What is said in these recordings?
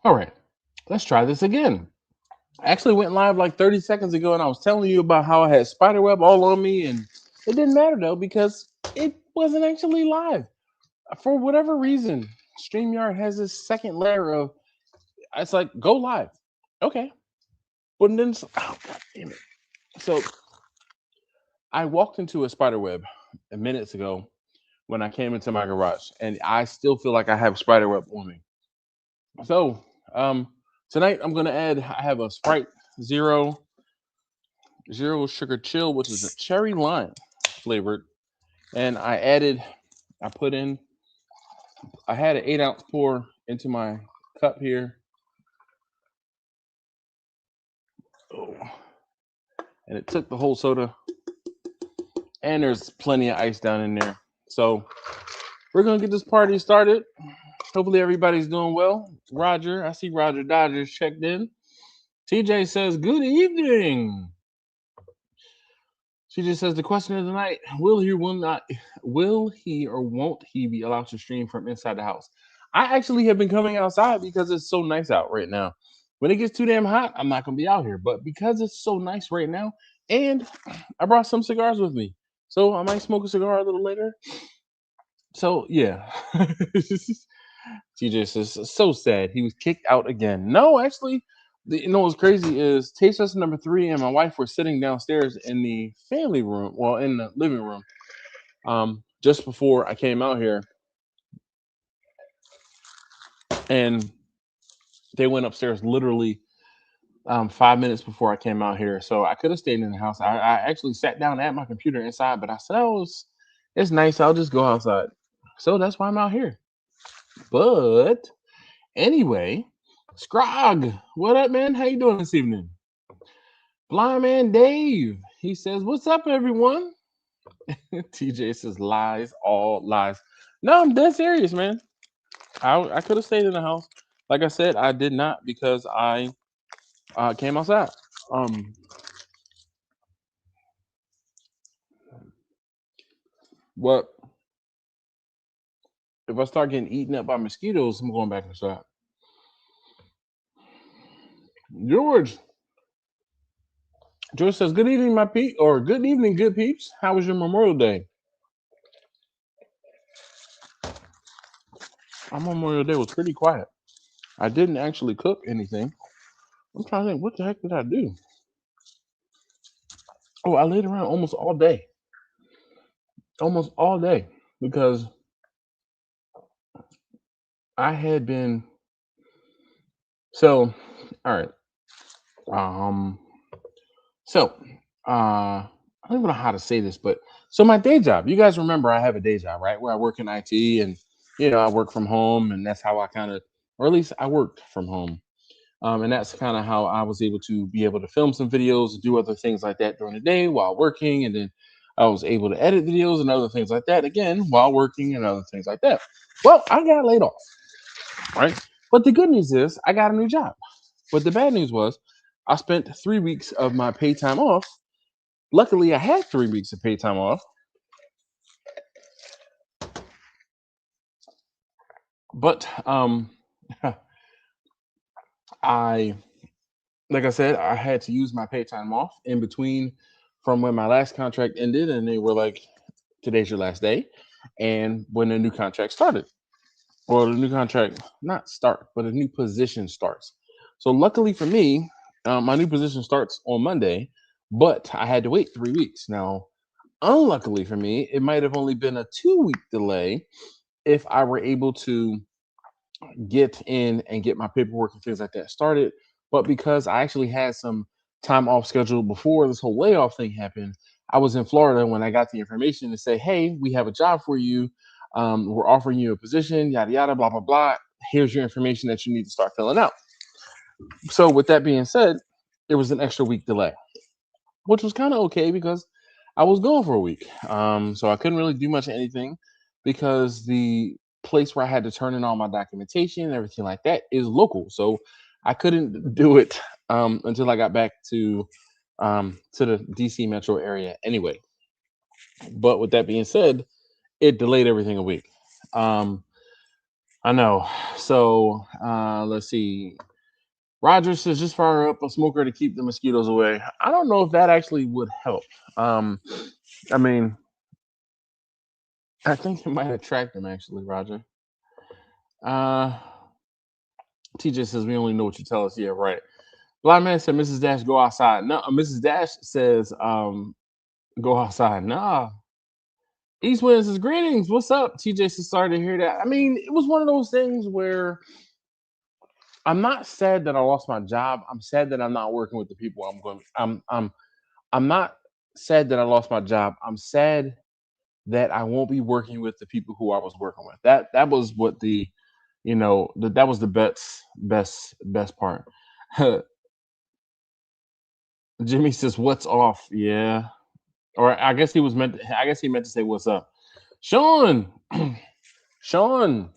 All right, let's try this again. I actually went live like 30 seconds ago and I was telling you about how I had spiderweb all on me, and it didn't matter though because it wasn't actually live. For whatever reason, StreamYard has this second layer of it's like go live. Okay. But then oh god damn it. So I walked into a spiderweb minutes ago when I came into my garage, and I still feel like I have spiderweb on me. So tonight I'm gonna add. I have a Sprite Zero Sugar Chill, which is a cherry lime flavored, and I put in. I had an 8 ounce pour into my cup here. Oh, and it took the whole soda, and there's plenty of ice down in there. So we're gonna get this party started. Hopefully everybody's doing well. Roger, I see Roger Dodgers checked in. TJ says, "Good evening." She just says the question of the night: will he or won't he be allowed to stream from inside the house? I actually have been coming outside because it's so nice out right now. When it gets too damn hot, I'm not gonna be out here. But because it's so nice right now, and I brought some cigars with me, so I might smoke a cigar a little later. So yeah. TJ says, so sad. He was kicked out again. No, actually, you know what's crazy is taste test number 3 and my wife were sitting downstairs in the family room, well, in the living room, just before I came out here. And they went upstairs literally 5 minutes before I came out here. So I could have stayed in the house. I actually sat down at my computer inside, but I said, oh, it's nice. I'll just go outside. So that's why I'm out here. But anyway, Scrog, what up, man? How you doing this evening? Blind man Dave, he says, "What's up, everyone?" TJ says, "Lies, all lies." No, I'm dead serious, man. I could have stayed in the house. Like I said, I did not because I came outside. Um, what if I start getting eaten up by mosquitoes? I'm going back inside. George, George says, "Good evening, my peep," or "Good evening, good peeps. How was your Memorial Day?" My Memorial Day was pretty quiet. I didn't actually cook anything. I'm trying to think, what the heck did I do? Oh, I laid around almost all day, because I had been so. All right. Um. So, I don't even know how to say this, but so my day job. You guys remember I have a day job, right? Where I work in IT, and I work from home, and that's how I kind of, or at least I worked from home. And that's kind of how I was able to be able to film some videos and do other things like that during the day while working, and then I was able to edit videos and other things like that again while working and other things like that. Well, I got laid off, right? But the good news is I got a new job. But the bad news was I spent 3 weeks of my paid time off. Luckily, I had 3 weeks of paid time off, but I, like I said, I had to use my paid time off in between from when my last contract ended, and they were like, "Today's your last day," and when the new contract started, or the new contract not start, but a new position starts. So luckily for me, my new position starts on Monday, but I had to wait 3 weeks. Now, unluckily for me, it might have only been a 2 week delay if I were able to get in and get my paperwork and things like that started. But because I actually had some time off scheduled before this whole layoff thing happened, I was in Florida when I got the information to say, "Hey, we have a job for you. We're offering you a position, yada yada, blah blah blah. Here's your information that you need to start filling out." So, with that being said, it was an extra week delay, which was kind of okay because I was gone for a week. So I couldn't really do much of anything because the place where I had to turn in all my documentation and everything like that is local. So I couldn't do it until I got back to the DC metro area anyway. But with that being said, it delayed everything a week. Um, I know. So let's see. Roger says just fire up a smoker to keep the mosquitoes away. I don't know if that actually would help. Um, I mean, I think it might attract them actually, Roger. Uh, TJ says we only know what you tell us. Yeah, right. Blind man said Mrs. Dash go outside. No, Mrs. Dash says go outside. Nah. East Wind says greetings. What's up? TJ says sorry to hear that. I mean, it was one of those things where I'm not sad that I lost my job. I'm sad that I'm not working with the people I'm going. I'm not sad that I lost my job. I'm sad that I won't be working with the people who I was working with. That was what the that was the best part. Jimmy says what's off? Yeah. Or I guess he meant to say what's up. Sean. Sean.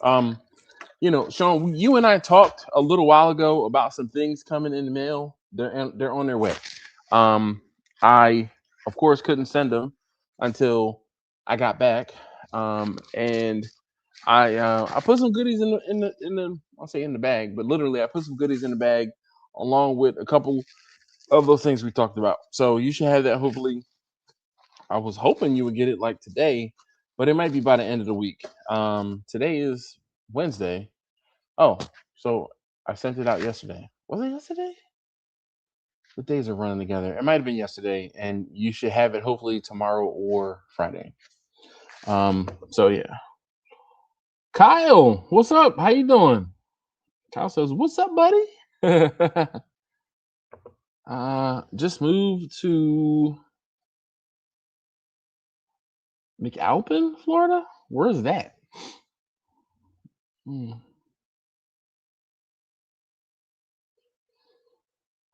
Um Sean, you and I talked a little while ago about some things coming in the mail. They're on their way. Um, I of course couldn't send them until I got back. And I put some goodies in the I'll say in the bag, but literally I put some goodies in the bag along with a couple of those things we talked about. So you should have that hopefully. I was hoping you would get it like today, but it might be by the end of the week. Today is Wednesday. Oh, so I sent it out yesterday. Was it yesterday? The days are running together. It might have been yesterday, and you should have it hopefully tomorrow or Friday. So yeah. Kyle, what's up? How you doing? Kyle says, "What's up, buddy?" Just moved to McAlpin, Florida. Where is that? Hmm.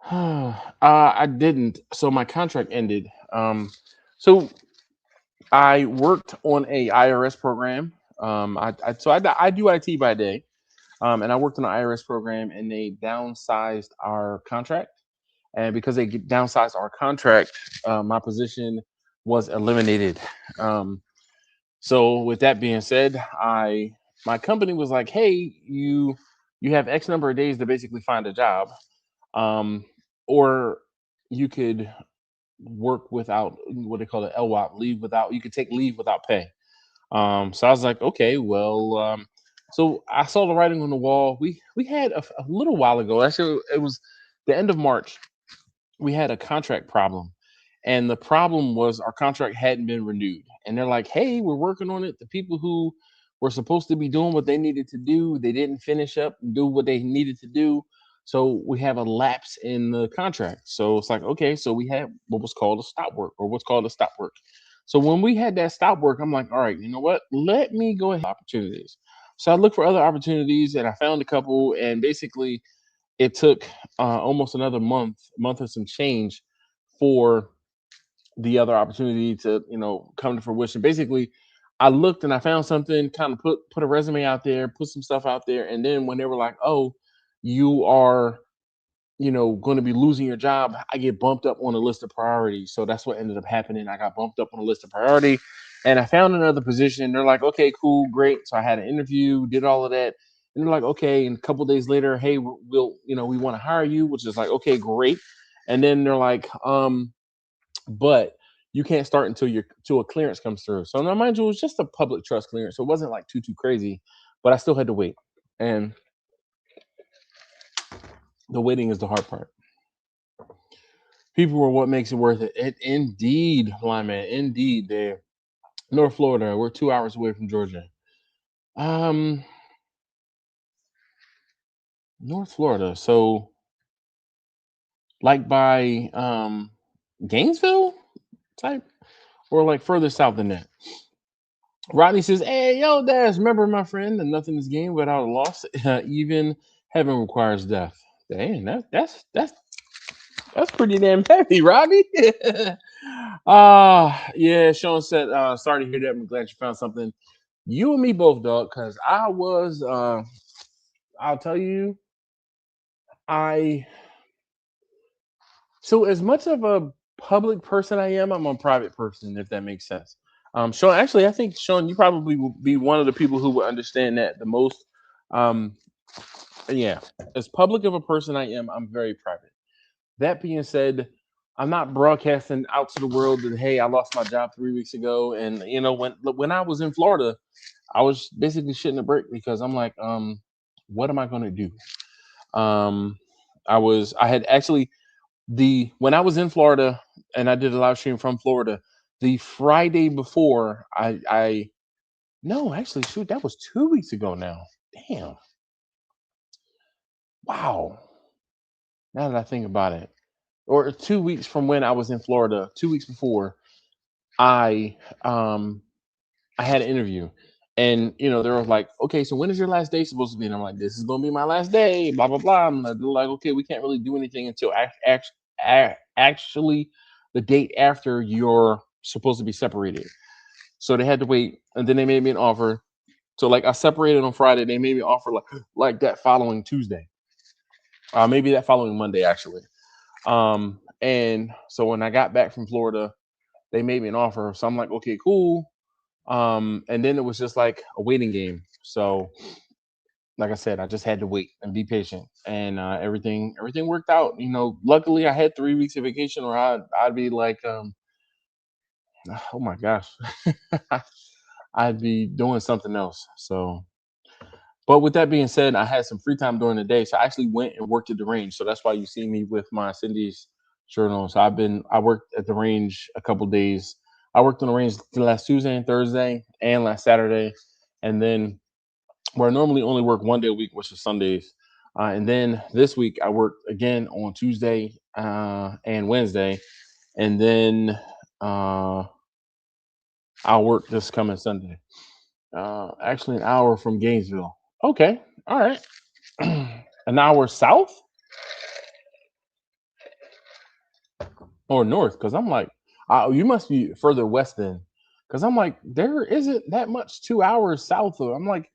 I didn't. So my contract ended. So I worked on a IRS program. I do IT by day, and I worked on an IRS program, and they downsized our contract. And because they downsized our contract, my position was eliminated. Um, so with that being said, I my company was like, "Hey, you have X number of days to basically find a job, um, or you could work without what they call it LWOP, leave without. You could take leave without pay." So I was like, okay, well, so I saw the writing on the wall. We had a little while ago. Actually, it was the end of March. We had a contract problem, and the problem was our contract hadn't been renewed. And they're like, "Hey, we're working on it. The people who were supposed to be doing what they needed to do, they didn't finish up and do what they needed to do. So we have a lapse in the contract." So it's like, okay, so we had what was called a stop work or what's called a stop work. So when we had that stop work, I'm like, all right, you know what? Let me go ahead opportunities. So I looked for other opportunities and I found a couple, and basically it took almost another month or some change for the other opportunity to come to fruition. Basically, I looked and I found something, kind of put a resume out there, put some stuff out there, and then when they were like, "Oh, you are going to be losing your job," I get bumped up on the list of priorities. So that's what ended up happening. I got bumped up on the list of priority, and I found another position. They're like, "Okay, cool, great." So I had an interview, did all of that, and they're like, "Okay." And a couple days later, "Hey, we'll we want to hire you," which is like, "Okay, great." And then they're like, "But you can't start until a clearance comes through." So now, mind you, it was just a public trust clearance, so it wasn't like too crazy, but I still had to wait, and the waiting is the hard part. People were what makes it worth it. Indeed, Lyman. Indeed, there. North Florida. We're 2 hours away from Georgia. Um, North Florida. So, like by Gainesville type, or like further south than that. Rodney says, "Hey, yo, Dash, remember my friend, that nothing is gained without a loss. Even heaven requires death." Damn, that's pretty damn heavy, Rodney. Yeah, Sean said, sorry to hear that. I'm glad you found something. You and me both, dog, because I'll tell you, I so as much of a public person I am, I'm a private person, if that makes sense. Sean, actually, I think Sean, you probably will be one of the people who will understand that the most. Um, yeah, as public of a person I am, I'm very private. That being said, I'm not broadcasting out to the world that hey, I lost my job 3 weeks ago, and when I was in Florida, I was basically shitting a brick because I'm like, what am I going to do? Um, I had actually the when I was in Florida and I did a live stream from Florida, the Friday before I no, actually, shoot, that was 2 weeks ago now. Damn, wow. Now that I think about it, or 2 weeks from when I was in Florida, 2 weeks before I um I had an interview, and they were like, okay, so when is your last day supposed to be? And I'm like, this is gonna be my last day, blah blah blah. And they're like, okay, we can't really do anything until actually the date after you're supposed to be separated. So they had to wait, and then they made me an offer. So like I separated on Friday, they made me an offer like that following Tuesday, maybe that following Monday actually. And so when I got back from Florida, they made me an offer. So I'm like, okay, cool. And then it was just like a waiting game. So like I said, I just had to wait and be patient, and everything worked out. Luckily I had 3 weeks of vacation, or I'd be like, oh my gosh, I'd be doing something else. So, but with that being said, I had some free time during the day, so I actually went and worked at the range. So that's why you see me with my Cindy's shirt on. So I worked at the range a couple days. I worked on the range last Tuesday and Thursday and last Saturday, and then where I normally only work one day a week, which is Sundays. And then this week I worked again on Tuesday and Wednesday, and then uh, I'll work this coming Sunday. Actually, an hour from Gainesville. Okay, all right, an hour south or north? Because I'm like, you must be further west then. Because I'm like, there isn't that much 2 hours south of. I'm like,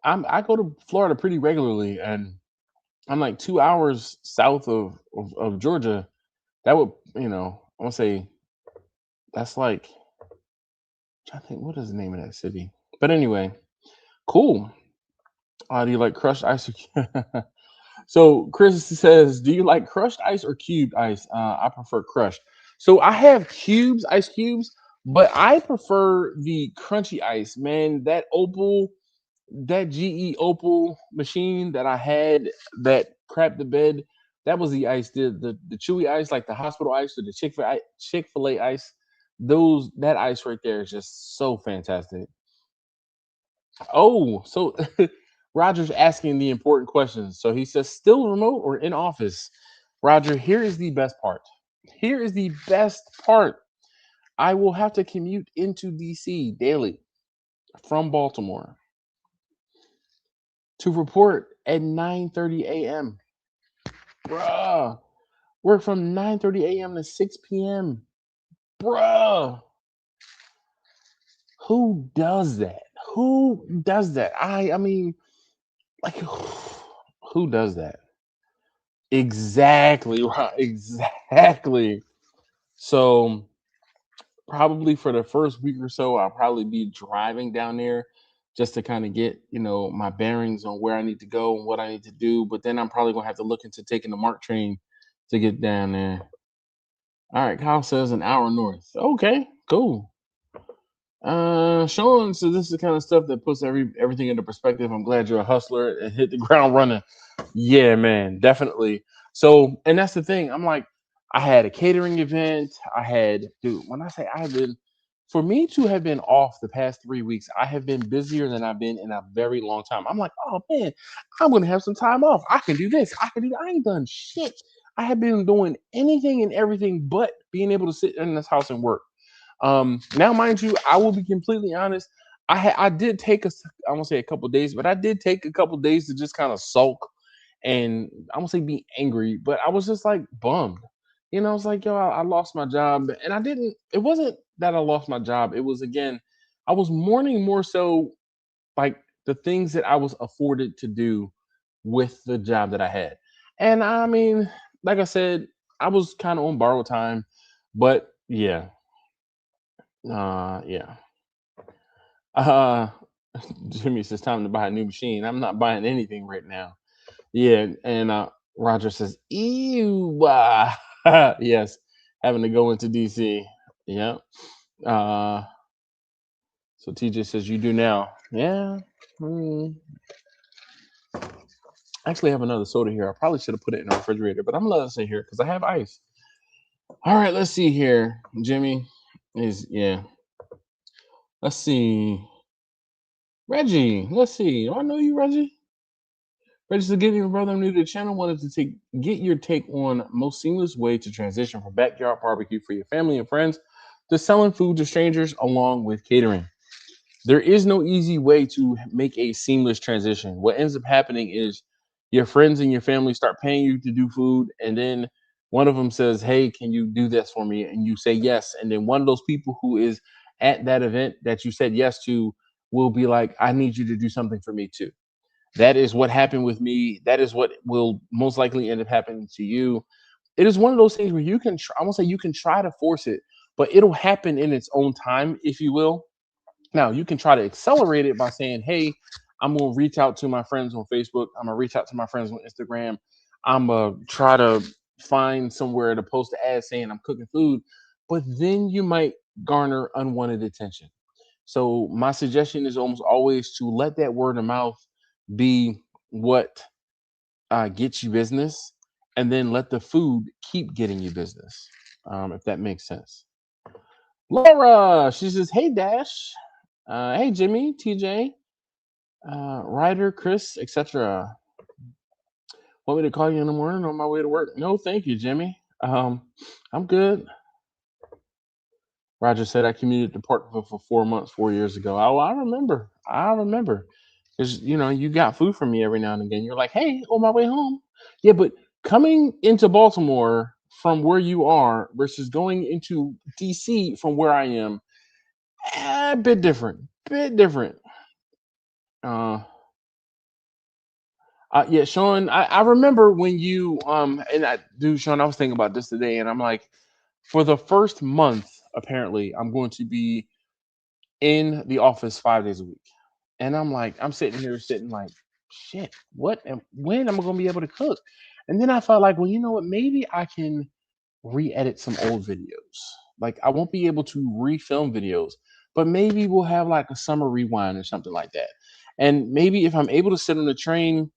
I go to Florida pretty regularly, and I'm like 2 hours south of Georgia. That would, I want to say that's like, I think, what is the name of that city? But anyway, cool. Do you like crushed ice? So Chris says, do you like crushed ice or cubed ice? I prefer crushed. So I have ice cubes, but I prefer the crunchy ice. Man, that GE Opal machine that I had that crapped the bed, that was the ice, the chewy ice, like the hospital ice or the Chick-fil-A ice. That ice right there is just so fantastic. Oh, so Roger's asking the important questions. So he says, still remote or in office? Roger, here is the best part. Here is the best part. I will have to commute into DC daily from Baltimore to report at 9:30 a.m. Bruh. Work from 9:30 a.m. to 6 p.m. Bruh. Who does that? Who does that? I mean, like, who does that? Exactly right. Exactly. So probably for the first week or so, I'll probably be driving down there just to kind of get, my bearings on where I need to go and what I need to do. But then I'm probably gonna have to look into taking the MARC train to get down there. All right, Kyle says an hour north. Okay, cool. Sean, so this is the kind of stuff that puts everything into perspective. I'm glad you're a hustler and hit the ground running. Yeah, man, definitely. So, and that's the thing. I'm like, I had a catering event. Dude, when I say I've been, for me to have been off the past 3 weeks, I have been busier than I've been in a very long time. I'm like, oh man, I'm gonna have some time off. I can do this. I can do. I ain't done shit. I have been doing anything and everything but being able to sit in this house and work. Now, mind you, I will be completely honest. I did take I won't say a couple days, but I did take a couple days to just kind of sulk and I won't say be angry, but I was just like bummed. I was like, yo, I lost my job, and I didn't. It wasn't that I lost my job. It was again, I was mourning more so like the things that I was afforded to do with the job that I had. And I mean, like I said, I was kind of on borrowed time, but yeah, Yeah. Uh, Jimmy says time to buy a new machine. I'm not buying anything right now. Yeah, and Roger says, "Ew." Yes, having to go into DC. Yeah. Uh, so TJ says, "You do now." Yeah. mm, I actually have another soda here. I probably should have put it in the refrigerator, but I'm gonna let it sit here because I have ice. All right, let's see here. Jimmy is yeah. Let's see. Reggie, let's see. Do I know you, Reggie? Reggie said, "Give your brother, I'm new to the channel. Wanted to get your take on most seamless way to transition from backyard barbecue for your family and friends to selling food to strangers along with catering. There is no easy way to make a seamless transition. What ends up happening is your friends and your family start paying you to do food, and then one of them says, "Hey, can you do this for me?" And you say yes, and then one of those people who is at that event that you said yes to will be like, "I need you to do something for me too." That is what happened with me. That is what will most likely end up happening to you. It is one of those things where you can, I won't say you can try to force it, but it'll happen in its own time, if you will. Now, you can try to accelerate it by saying, "Hey, I'm going to reach out to my friends on Facebook. I'm going to reach out to my friends on Instagram. I'm going to try to find somewhere to post an ad saying I'm cooking food." But then you might garner unwanted attention. So, my suggestion is almost always to let that word of mouth be what gets you business, and then let the food keep getting you business, if that makes sense. Laura, she says, "Hey, Dash. Hey, Jimmy, TJ, Ryder, Chris, etc. Want me to call you in the morning on my way to work?" No, thank you, Jimmy. I'm good. Roger said, "I commuted to Parkville for 4 months 4 years ago." Oh, I remember. I remember. Because, you got food from me every now and again. You're like, "Hey, on my way home." Yeah, but coming into Baltimore from where you are versus going into DC from where I am, a bit different. Bit different. Uh, yeah, Sean, I remember when you and I do, Sean. I was thinking about this today, and I'm like, for the first month, apparently, I'm going to be in the office 5 days a week, and I'm like, I'm sitting here, sitting like, shit, what and when am I going to be able to cook? And then I felt like, well, you know what? Maybe I can re-edit some old videos. Like, I won't be able to refilm videos, but maybe we'll have like a summer rewind or something like that. And maybe if I'm able to sit on the train,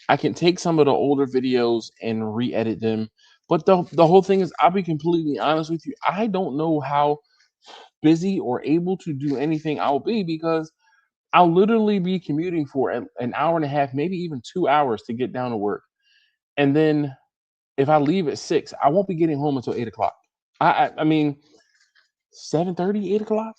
I can take some of the older videos and re-edit them. But the whole thing is, I'll be completely honest with you. I don't know how busy or able to do anything I'll be, because I'll literally be commuting for an hour and a half, maybe even 2 hours to get down to work. And then if I leave at 6, I won't be getting home until 8 o'clock. I mean, 7:30, 8 o'clock.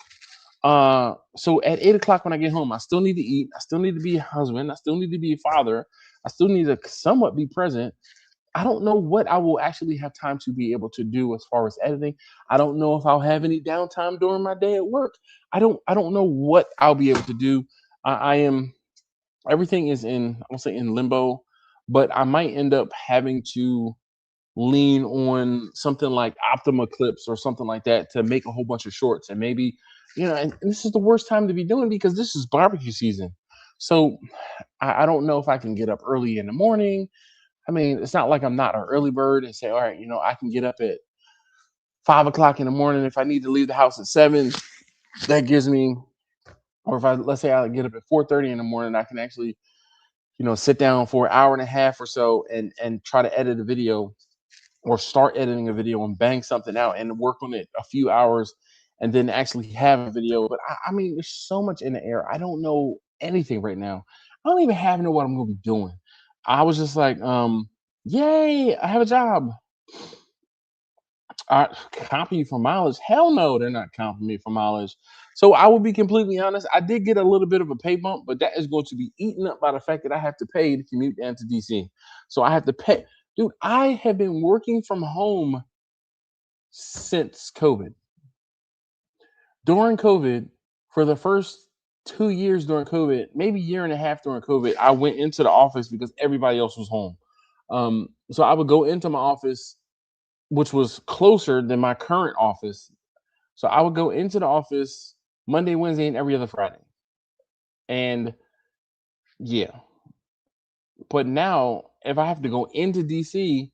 So at 8 o'clock when I get home, I still need to eat. I still need to be a husband. I still need to be a father. I still need to somewhat be present. I don't know what I will actually have time to be able to do as far as editing. I don't know if I'll have any downtime during my day at work. I don't know what I'll be able to do. I am Everything is in, I won't say in limbo, but I might end up having to lean on something like Optima Clips or something like that to make a whole bunch of shorts. And maybe, and this is the worst time to be doing, because this is barbecue season. So I don't know if I can get up early in the morning. I mean, it's not like I'm not an early bird and say, all right, I can get up at 5 o'clock in the morning. If I need to leave the house at 7, that gives me, or if let's say I get up at 4:30 in the morning, I can actually, sit down for an hour and a half or so and try to edit a video, or start editing a video and bang something out and work on it a few hours, and then actually have a video. But I mean, there's so much in the air. I don't know anything right now. I don't even have know what I'm going to be doing. I was just like, yay, I have a job. Comping you for mileage? Hell no, they're not comping me for mileage. So I will be completely honest. I did get a little bit of a pay bump, but that is going to be eaten up by the fact that I have to pay to commute down to DC. So I have to pay. Dude, I have been working from home since COVID. During COVID, for the first 2 years during COVID, maybe year and a half during COVID, I went into the office because everybody else was home. So I would go into my office, which was closer than my current office, So I would go into the office Monday, Wednesday, and every other Friday. And yeah, but now if I have to go into DC,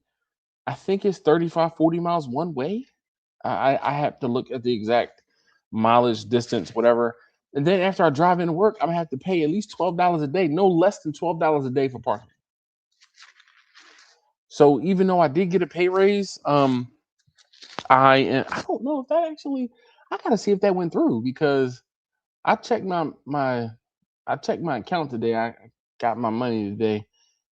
I think it's 35, 40 miles one way. I have to look at the exact mileage, distance, whatever. And then after I drive into work, I'm gonna have to pay at least $12 a day, no less than $12 a day for parking. So even though I did get a pay raise, I don't know if that actually. I gotta see if that went through because I checked I checked my account today. I got my money today,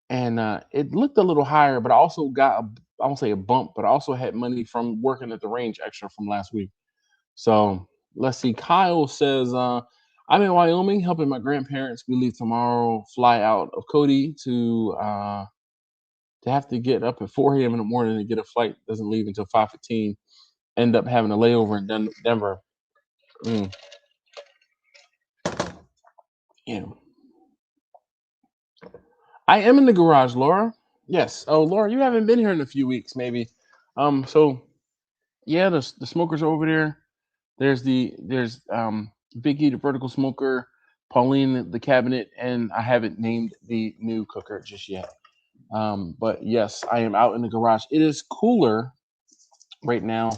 and it looked a little higher. But I also got I won't say a bump, but I also had money from working at the range extra from last week. So let's see. Kyle says, "I'm in Wyoming helping my grandparents. We leave tomorrow. Fly out of Cody to have to get up at 4 a.m. in the morning and get a flight. Doesn't leave until 5:15. End up having a layover in Denver. Mm, yeah. I am in the garage, Laura. Yes. Oh, Laura, you haven't been here in a few weeks, maybe. So yeah, the smokers are over there. There's Big E, the vertical smoker, Pauline, the cabinet, and I haven't named the new cooker just yet. But yes, I am out in the garage. It is cooler right now,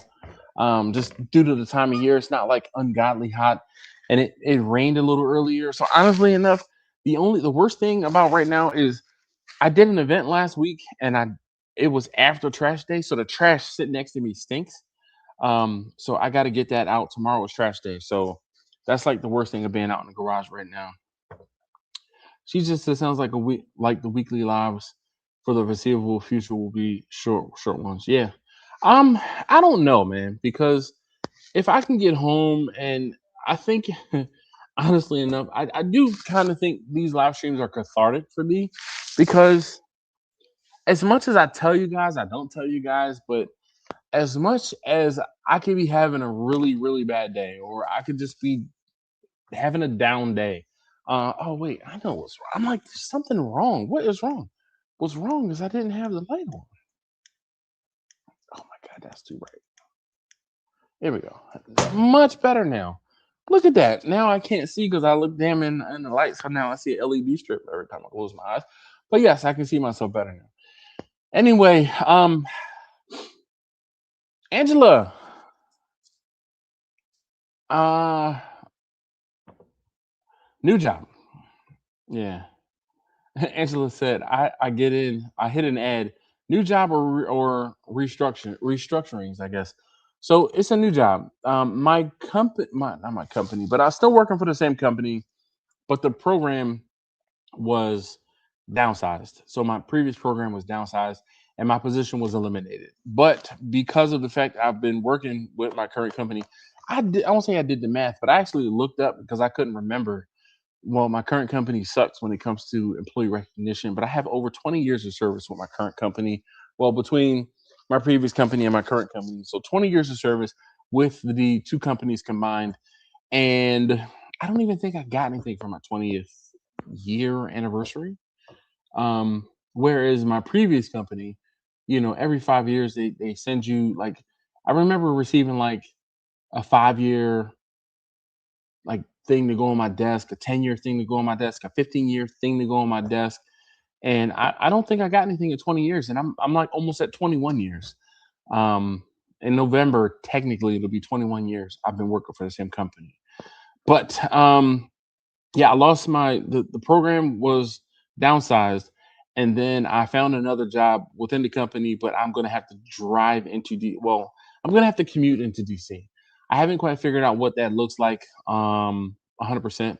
just due to the time of year. It's not like ungodly hot, and it rained a little earlier. So honestly enough, the worst thing about right now is I did an event last week, and I it was after trash day, so the trash sitting next to me stinks. So I got to get that out. Tomorrow is trash day, so that's like the worst thing of being out in the garage right now. She just said sounds like a week like the weekly lives for the foreseeable future will be short ones. Yeah. Um, I don't know, man, because if I can get home and I think honestly enough, I do kind of think these live streams are cathartic for me because as much as I tell you guys, I don't tell you guys, but as much as I could be having a really, really bad day, or I could just be having a down day. Oh wait, I know what's wrong. I'm like, there's something wrong. What is wrong? What's wrong is I didn't have the light on. Oh my god, that's too bright. Here we go. Much better now. Look at that. Now I can't see because I look damn in the light. So now I see an LED strip every time I close my eyes. But yes, I can see myself better now. Anyway, Angela, uh, new job. Yeah. Angela said, I get in, I hit an ad, new job or restructurings, I guess. So it's a new job. My company, not my company, but I was still working for the same company, but the program was downsized. So my previous program was downsized and my position was eliminated. But because of the fact I've been working with my current company, I won't say I did the math, but I actually looked up because I couldn't remember. Well, my current company sucks when it comes to employee recognition, but I have over 20 years of service with my current company. Well, between my previous company and my current company. So 20 years of service with the two companies combined. And I don't even think I got anything for my 20th year anniversary. Whereas my previous company, every 5 years they send you like I remember receiving like a 5 year like thing to go on my desk, a 10-year thing to go on my desk, a 15-year thing to go on my desk. And I don't think I got anything in 20 years. And I'm like almost at 21 years. Um, in November, technically it'll be 21 years I've been working for the same company. But yeah, I lost the program was downsized, and then I found another job within the company, but I'm gonna have to drive into I'm gonna have to commute into DC. I haven't quite figured out what that looks like 100%,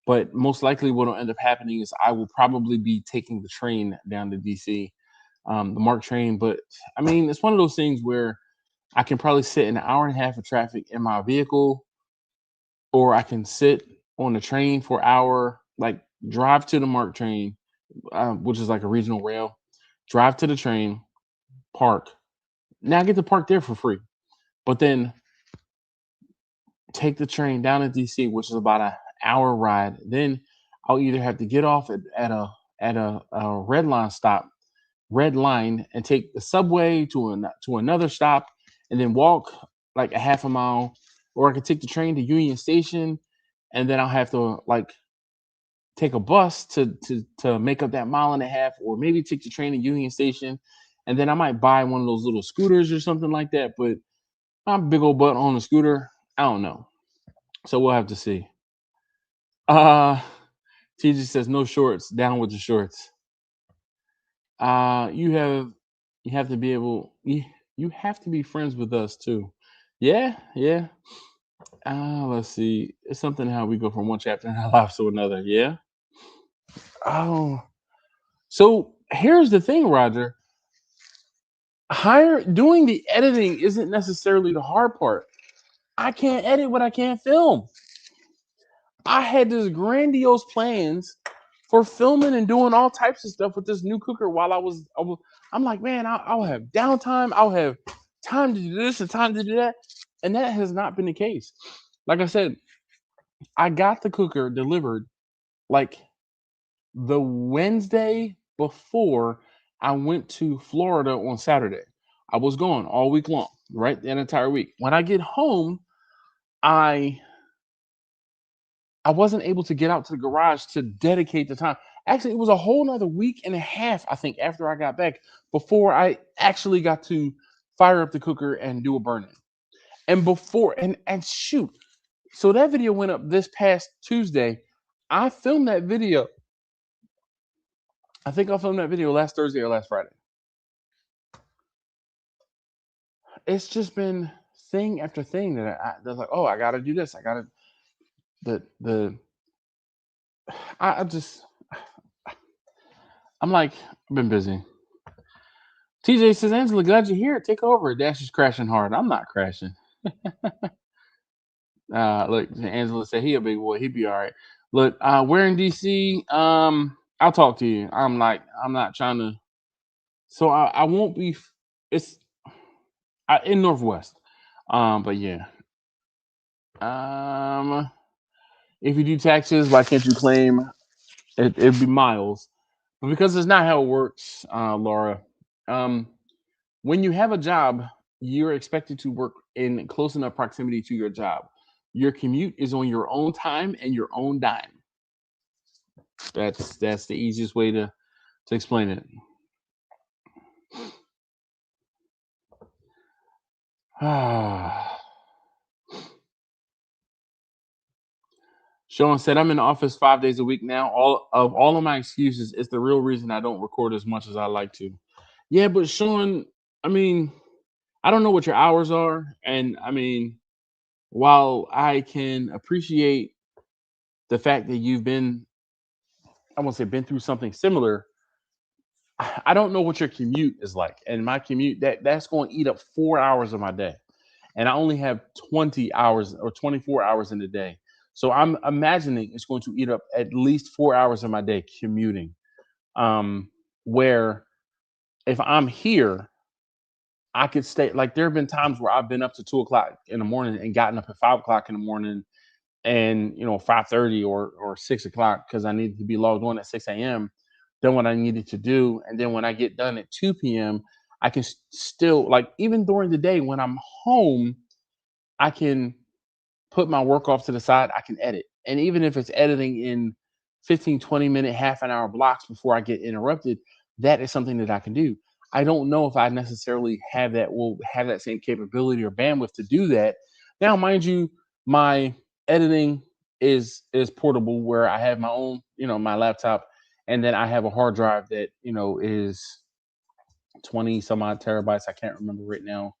but most likely what'll end up happening is I will probably be taking the train down to DC, the MARC train. But I mean, it's one of those things where I can probably sit an hour and a half of traffic in my vehicle, or I can sit on the train for an hour, like drive to the MARC train, which is like a regional rail, drive to the train, park. Now I get to park there for free, but then take the train down to DC, which is about an hour ride. Then I'll either have to get off at a red line, and take the subway to another stop, and then walk like a half a mile or I could take the train to Union Station, and then I'll have to like take a bus to make up that mile and a half, or maybe take the train to Union Station, and then I might buy one of those little scooters or something like that. But I'm big old butt on the scooter. I don't know. So we'll have to see. Uh TJ says no shorts, down with the shorts. You have to be able you have to be friends with us too. Yeah, yeah. Let's see. It's something how we go from one chapter in our lives to another. Yeah. Oh, so here's the thing, Roger. Hire doing the editing isn't necessarily the hard part. I can't edit what I can't film. I had this grandiose plans for filming and doing all types of stuff with this new cooker while I'm like, man, I'll have downtime. I'll have time to do this and time to do that. And that has not been the case. Like I said, I got the cooker delivered like the Wednesday before I went to Florida on Saturday. I was gone all week long, right? An entire week. When I get home, I I wasn't able to get out to the garage to dedicate the time. Actually, it was a whole nother week and a half, I think, after I got back before I actually got to fire up the cooker and do a burn in. And before and shoot, so that video went up this past Tuesday. I filmed that video. I think I filmed that video last Thursday or last Friday. It's just been thing after thing that that's like, oh, I got to do this. I got to the I just I'm like I've been busy. TJ says, Angela, glad you're here. Take over. Dash is crashing hard. I'm not crashing. Look, Angela said he a big boy. He'd be all right. Look, we're in DC. I'll talk to you. I'm not trying to. So I won't be. It's in Northwest. But yeah. If you do taxes, why can't you claim it'd be miles? But because it's not how it works, Laura. Um, when you have a job, you're expected to work in close enough proximity to your job. Your commute is on your own time and your own dime. That's the easiest way to explain it. Sean said, I'm in the office 5 days a week now. All of my excuses is the real reason I don't record as much as I like to. Yeah, but Sean, I mean, I don't know what your hours are. And I mean, while I can appreciate the fact that you've been, I won't say been through something similar, I don't know what your commute is like. And my commute, that's going to eat up 4 hours of my day. And I only have 20 hours or 24 hours in a day. So I'm imagining it's going to eat up at least 4 hours of my day commuting. Where if I'm here, I could stay. Like there have been times where I've been up to 2 o'clock in the morning and gotten up at 5 o'clock in the morning, and 5:30 or 6 o'clock because I needed to be logged on at 6 a.m. Done what I needed to do, and then when I get done at 2 p.m., I can still like even during the day when I'm home, I can put my work off to the side. I can edit, and even if it's editing in 15, 20 minute, half an hour blocks before I get interrupted, that is something that I can do. I don't know if I necessarily will have that same capability or bandwidth to do that. Now, mind you, my editing is portable where I have my own, my laptop, and then I have a hard drive that, is 20 some odd terabytes. I can't remember right now.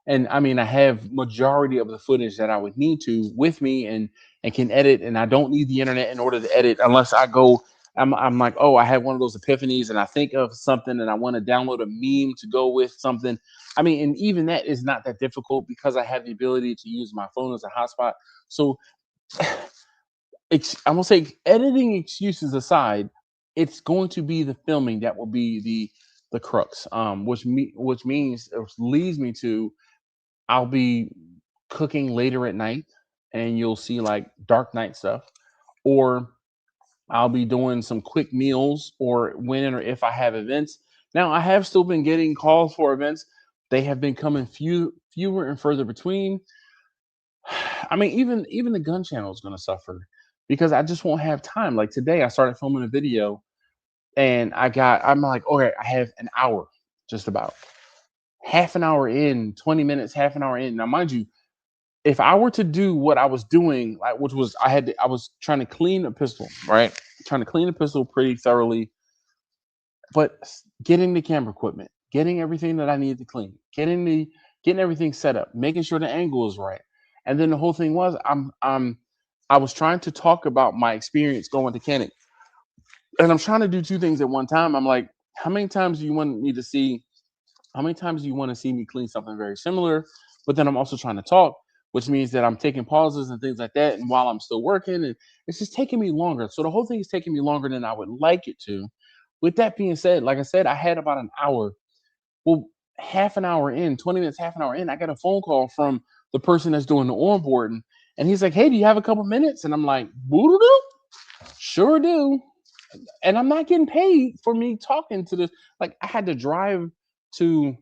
And I mean, I have majority of the footage that I would need to with me and can edit, and I don't need the internet in order to edit unless I go. I'm like, oh, I had one of those epiphanies, and I think of something, and I want to download a meme to go with something. I mean, and even that is not that difficult because I have the ability to use my phone as a hotspot. So I'm gonna say, editing excuses aside, it's going to be the filming that will be the crux. Which means, which leads me to, I'll be cooking later at night, and you'll see like dark night stuff, or I'll be doing some quick meals, or when or if I have events. Now, I have still been getting calls for events. They have been coming fewer and further between. I mean, even the gun channel is going to suffer because I just won't have time. Like today, I started filming a video, and I'm like, okay, I have an hour, just about half an hour in, 20 minutes, half an hour in. Now, mind you, if I were to do what I was doing, like which was I was trying to clean a pistol, right? Trying to clean a pistol pretty thoroughly, but getting the camera equipment, getting everything that I needed to clean, getting everything set up, making sure the angle is right. And then the whole thing was I was trying to talk about my experience going to Canik. And I'm trying to do two things at one time. I'm like, how many times do you want me to see how many times do you want to see me clean something very similar? But then I'm also trying to talk, which means that I'm taking pauses and things like that. And while I'm still working, and it's just taking me longer. So the whole thing is taking me longer than I would like it to. With that being said, like I said, I had about an hour. Well, half an hour in, 20 minutes, half an hour in, I got a phone call from the person that's doing the onboarding. And he's like, hey, do you have a couple minutes? And I'm like, boo-doo-doo, sure do. And I'm not getting paid for me talking to this. Like I had to drive to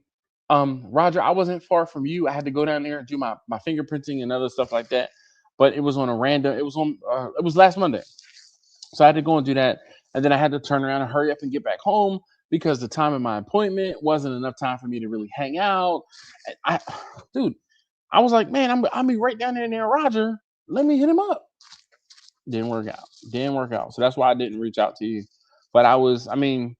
Roger. I wasn't far from you. I had to go down there and do my fingerprinting and other stuff like that. But it was on a random. It was last Monday, so I had to go and do that. And then I had to turn around and hurry up and get back home because the time of my appointment wasn't enough time for me to really hang out. I, dude, I was like, man, I'll be right down there near Roger. Let me hit him up. Didn't work out. Didn't work out. So that's why I didn't reach out to you. But I mean,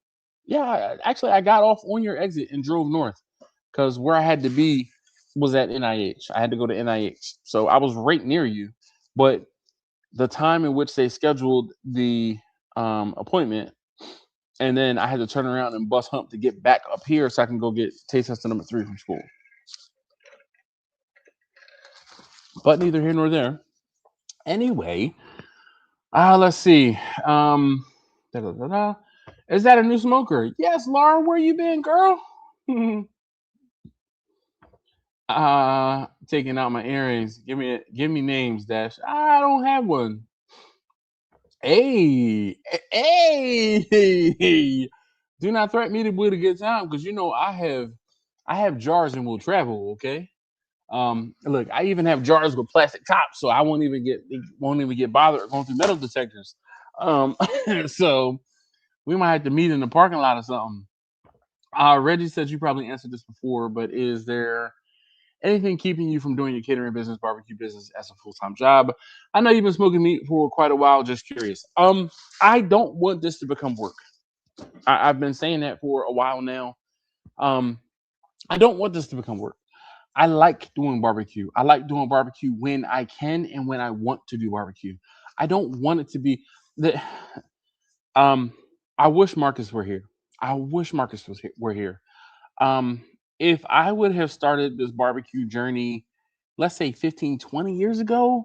yeah, actually, I got off on your exit and drove north because where I had to be was at NIH. I had to go to NIH. So I was right near you. But the time in which they scheduled the appointment, and then I had to turn around and bus hump to get back up here so I can go get taste tester number 3 from school. But neither here nor there. Anyway, let's see. Da, da, da, da. Is that a new smoker? Yes, Laura. Where you been, girl? Taking out my earrings. Give me names, Dash. I don't have one. Hey, hey. Do not threaten me to with a good time because you know I have jars and will travel. Okay. Look, I even have jars with plastic tops, so I won't even get bothered going through metal detectors. Um, so we might have to meet in the parking lot or something. Reggie said you probably answered this before, but is there anything keeping you from doing your catering business, barbecue business as a full-time job? I know you've been smoking meat for quite a while. Just curious. I don't want this to become work. I've been saying that for a while now. Um, I don't want this to become work. I like doing barbecue. I like doing barbecue when I can and when I want to do barbecue. I don't want it to be that. Um, I wish Marcus were here. I wish Marcus were here. Um, if I would have started this barbecue journey, let's say 15, 20 years ago,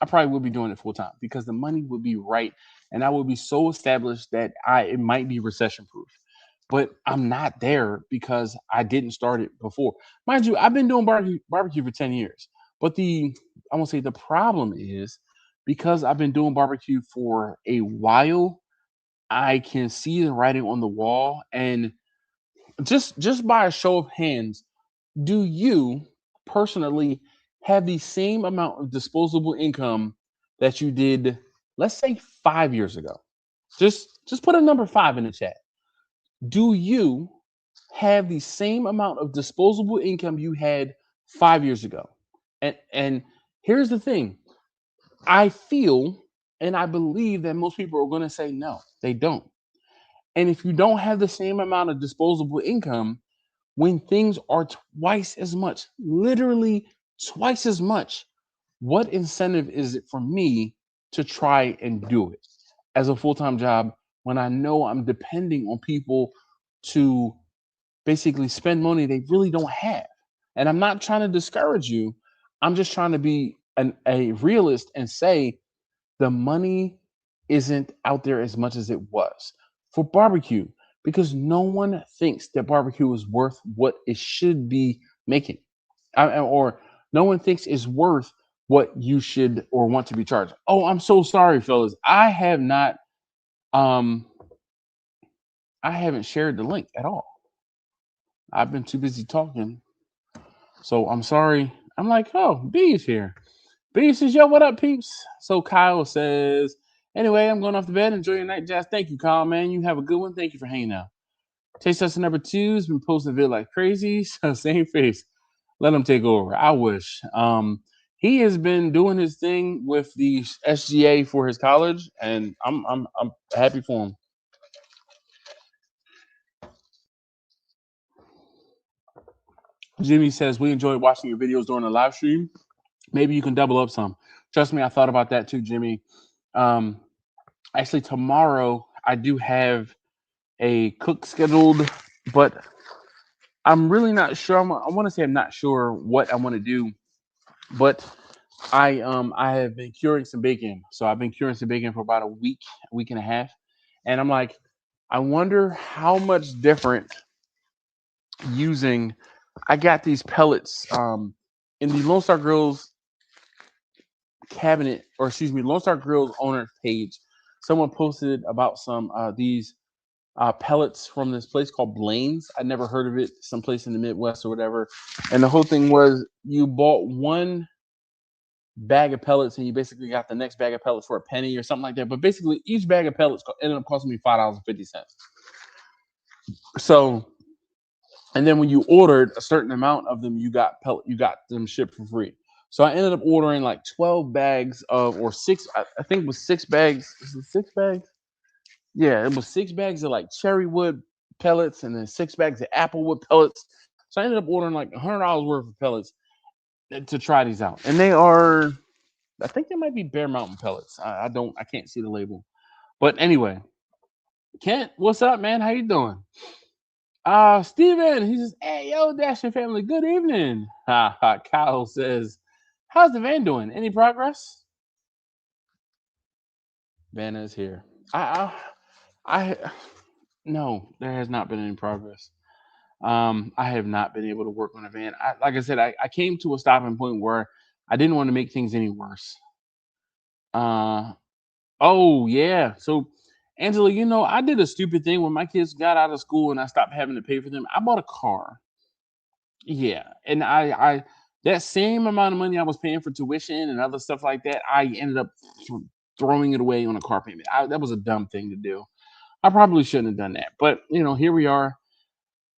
I probably would be doing it full time because the money would be right and I would be so established that it might be recession proof. But I'm not there because I didn't start it before. Mind you, I've been doing barbecue for 10 years. But I won't say the problem is because I've been doing barbecue for a while, I can see the writing on the wall. And just by a show of hands, do you personally have the same amount of disposable income that you did, let's say 5 years ago? Just put a number 5 in the chat. Do you have the same amount of disposable income you had 5 years ago? And here's the thing. I feel and I believe that most people are going to say no, they don't. And if you don't have the same amount of disposable income, when things are twice as much, literally twice as much, what incentive is it for me to try and do it as a full-time job when I know I'm depending on people to basically spend money they really don't have? And I'm not trying to discourage you. I'm just trying to be a realist and say the money isn't out there as much as it was for barbecue because no one thinks that barbecue is worth what it should be making, or no one thinks it's worth what you should or want to be charged. Oh, I'm so sorry, fellas. Um, I haven't shared the link at all. I've been too busy talking, so I'm sorry. I'm like, oh, B is here. B says, yo, what up, peeps? So Kyle says, anyway, I'm going off to bed. Enjoy your night, Jazz. Thank you, Kyle, man. You have a good one. Thank you for hanging out. Taste Tester number 2 has been posting a vid like crazy. So same face. Let him take over. I wish. He has been doing his thing with the SGA for his college, and I'm happy for him. Jimmy says we enjoyed watching your videos during the live stream. Maybe you can double up some. Trust me, I thought about that too, Jimmy. Um, Actually, tomorrow I do have a cook scheduled, but I'm really not sure. I want to say I'm not sure what I want to do, but I have been curing some bacon. So I've been curing some bacon for about a week and a half, and I'm like, I wonder how much different using. I got these pellets in the Lone Star Grills cabinet, or excuse me, Lone Star Grills owner page. Someone posted about some these pellets from this place called Blaine's. I never heard of it, someplace in the Midwest or whatever. And the whole thing was you bought one bag of pellets and you basically got the next bag of pellets for a penny or something like that. But basically, each bag of pellets ended up costing me $5.50. So, and then when you ordered a certain amount of them, you got them shipped for free. So I ended up ordering like 12 bags of, or six, I think it was 6 bags. Is it 6 bags? Yeah, it was 6 bags of like cherry wood pellets and then 6 bags of apple wood pellets. So I ended up ordering like $100 worth of pellets to try these out. And they are, I think they might be Bear Mountain pellets. I can't see the label. But anyway, Kent, what's up, man? How you doing? Steven, he says, hey, yo, Dasher family, good evening. Kyle says, how's the van doing? Any progress? Vanna is here. I no, there has not been any progress. I have not been able to work on a van. Like I said, I came to a stopping point where I didn't want to make things any worse. Uh, oh yeah. So, Angela, I did a stupid thing when my kids got out of school and I stopped having to pay for them. I bought a car. Yeah, and I that same amount of money I was paying for tuition and other stuff like that, I ended up throwing it away on a car payment. That was a dumb thing to do. I probably shouldn't have done that, but here we are,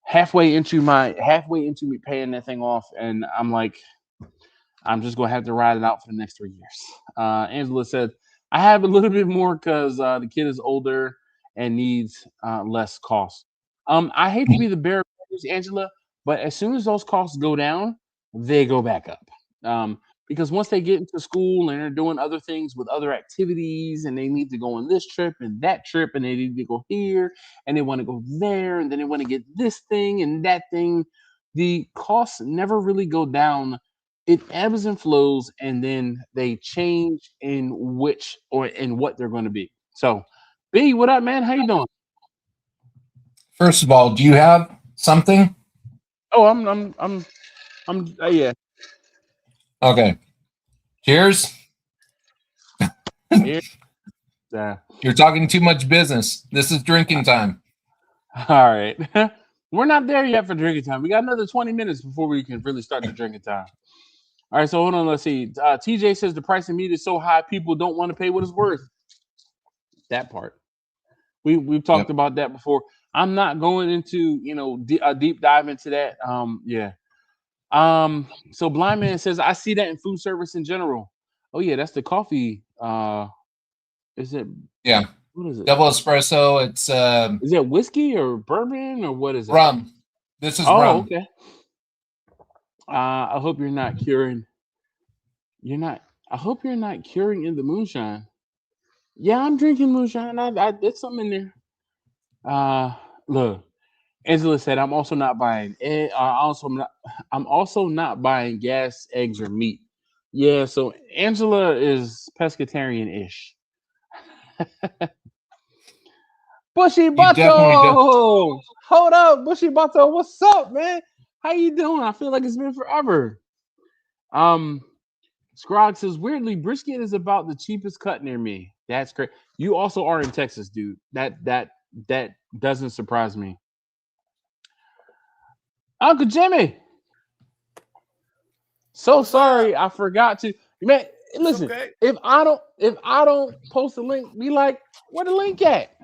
halfway into me paying that thing off, and I'm like, I'm just gonna have to ride it out for the next 3 years. Angela said, I have a little bit more because the kid is older and needs less cost. I hate to be the bearer of bad news, Angela, but as soon as those costs go down, they go back up. Because once they get into school and they're doing other things with other activities, and they need to go on this trip and that trip, and they need to go here and they want to go there, and then they want to get this thing and that thing, the costs never really go down. It ebbs and flows, and then they change in which or in what they're going to be. So, B, what up, man? How you doing? First of all, do you have something? Oh, yeah. Okay. Cheers. Here, You're talking too much business. This is drinking time. all right. We're not there yet for drinking time. We got another 20 minutes before we can really start the drinking time. All right, so hold on. Let's see. TJ says the price of meat is so high, people don't want to pay what it's worth. That part. We've talked Yep. about that before. I'm not going into a deep dive into that. Yeah. So Blind Man says I see that in food service in general. Oh yeah, that's the coffee. Is it? Yeah. What is it? Double espresso. It's Is it whiskey or bourbon or what is it? rum. This is Oh, rum. okay. I hope you're not curing. You're not. I hope you're not curing in the moonshine. Yeah, I'm drinking moonshine. I did something in there. Look, Angela said I'm also not buying. I'm also not buying gas, eggs, or meat. Yeah, so Angela is pescatarian-ish. Bushy You definitely don't. Bato! Hold up, Bushy Bato. What's up, man? How you doing? I feel like it's been forever. Um, Scrog says weirdly, brisket is about the cheapest cut near me. That's great. You also are in Texas, dude. That doesn't surprise me. Uncle Jimmy. So sorry, I forgot to. Man, listen, okay. if I don't post a link, be like, where the link at?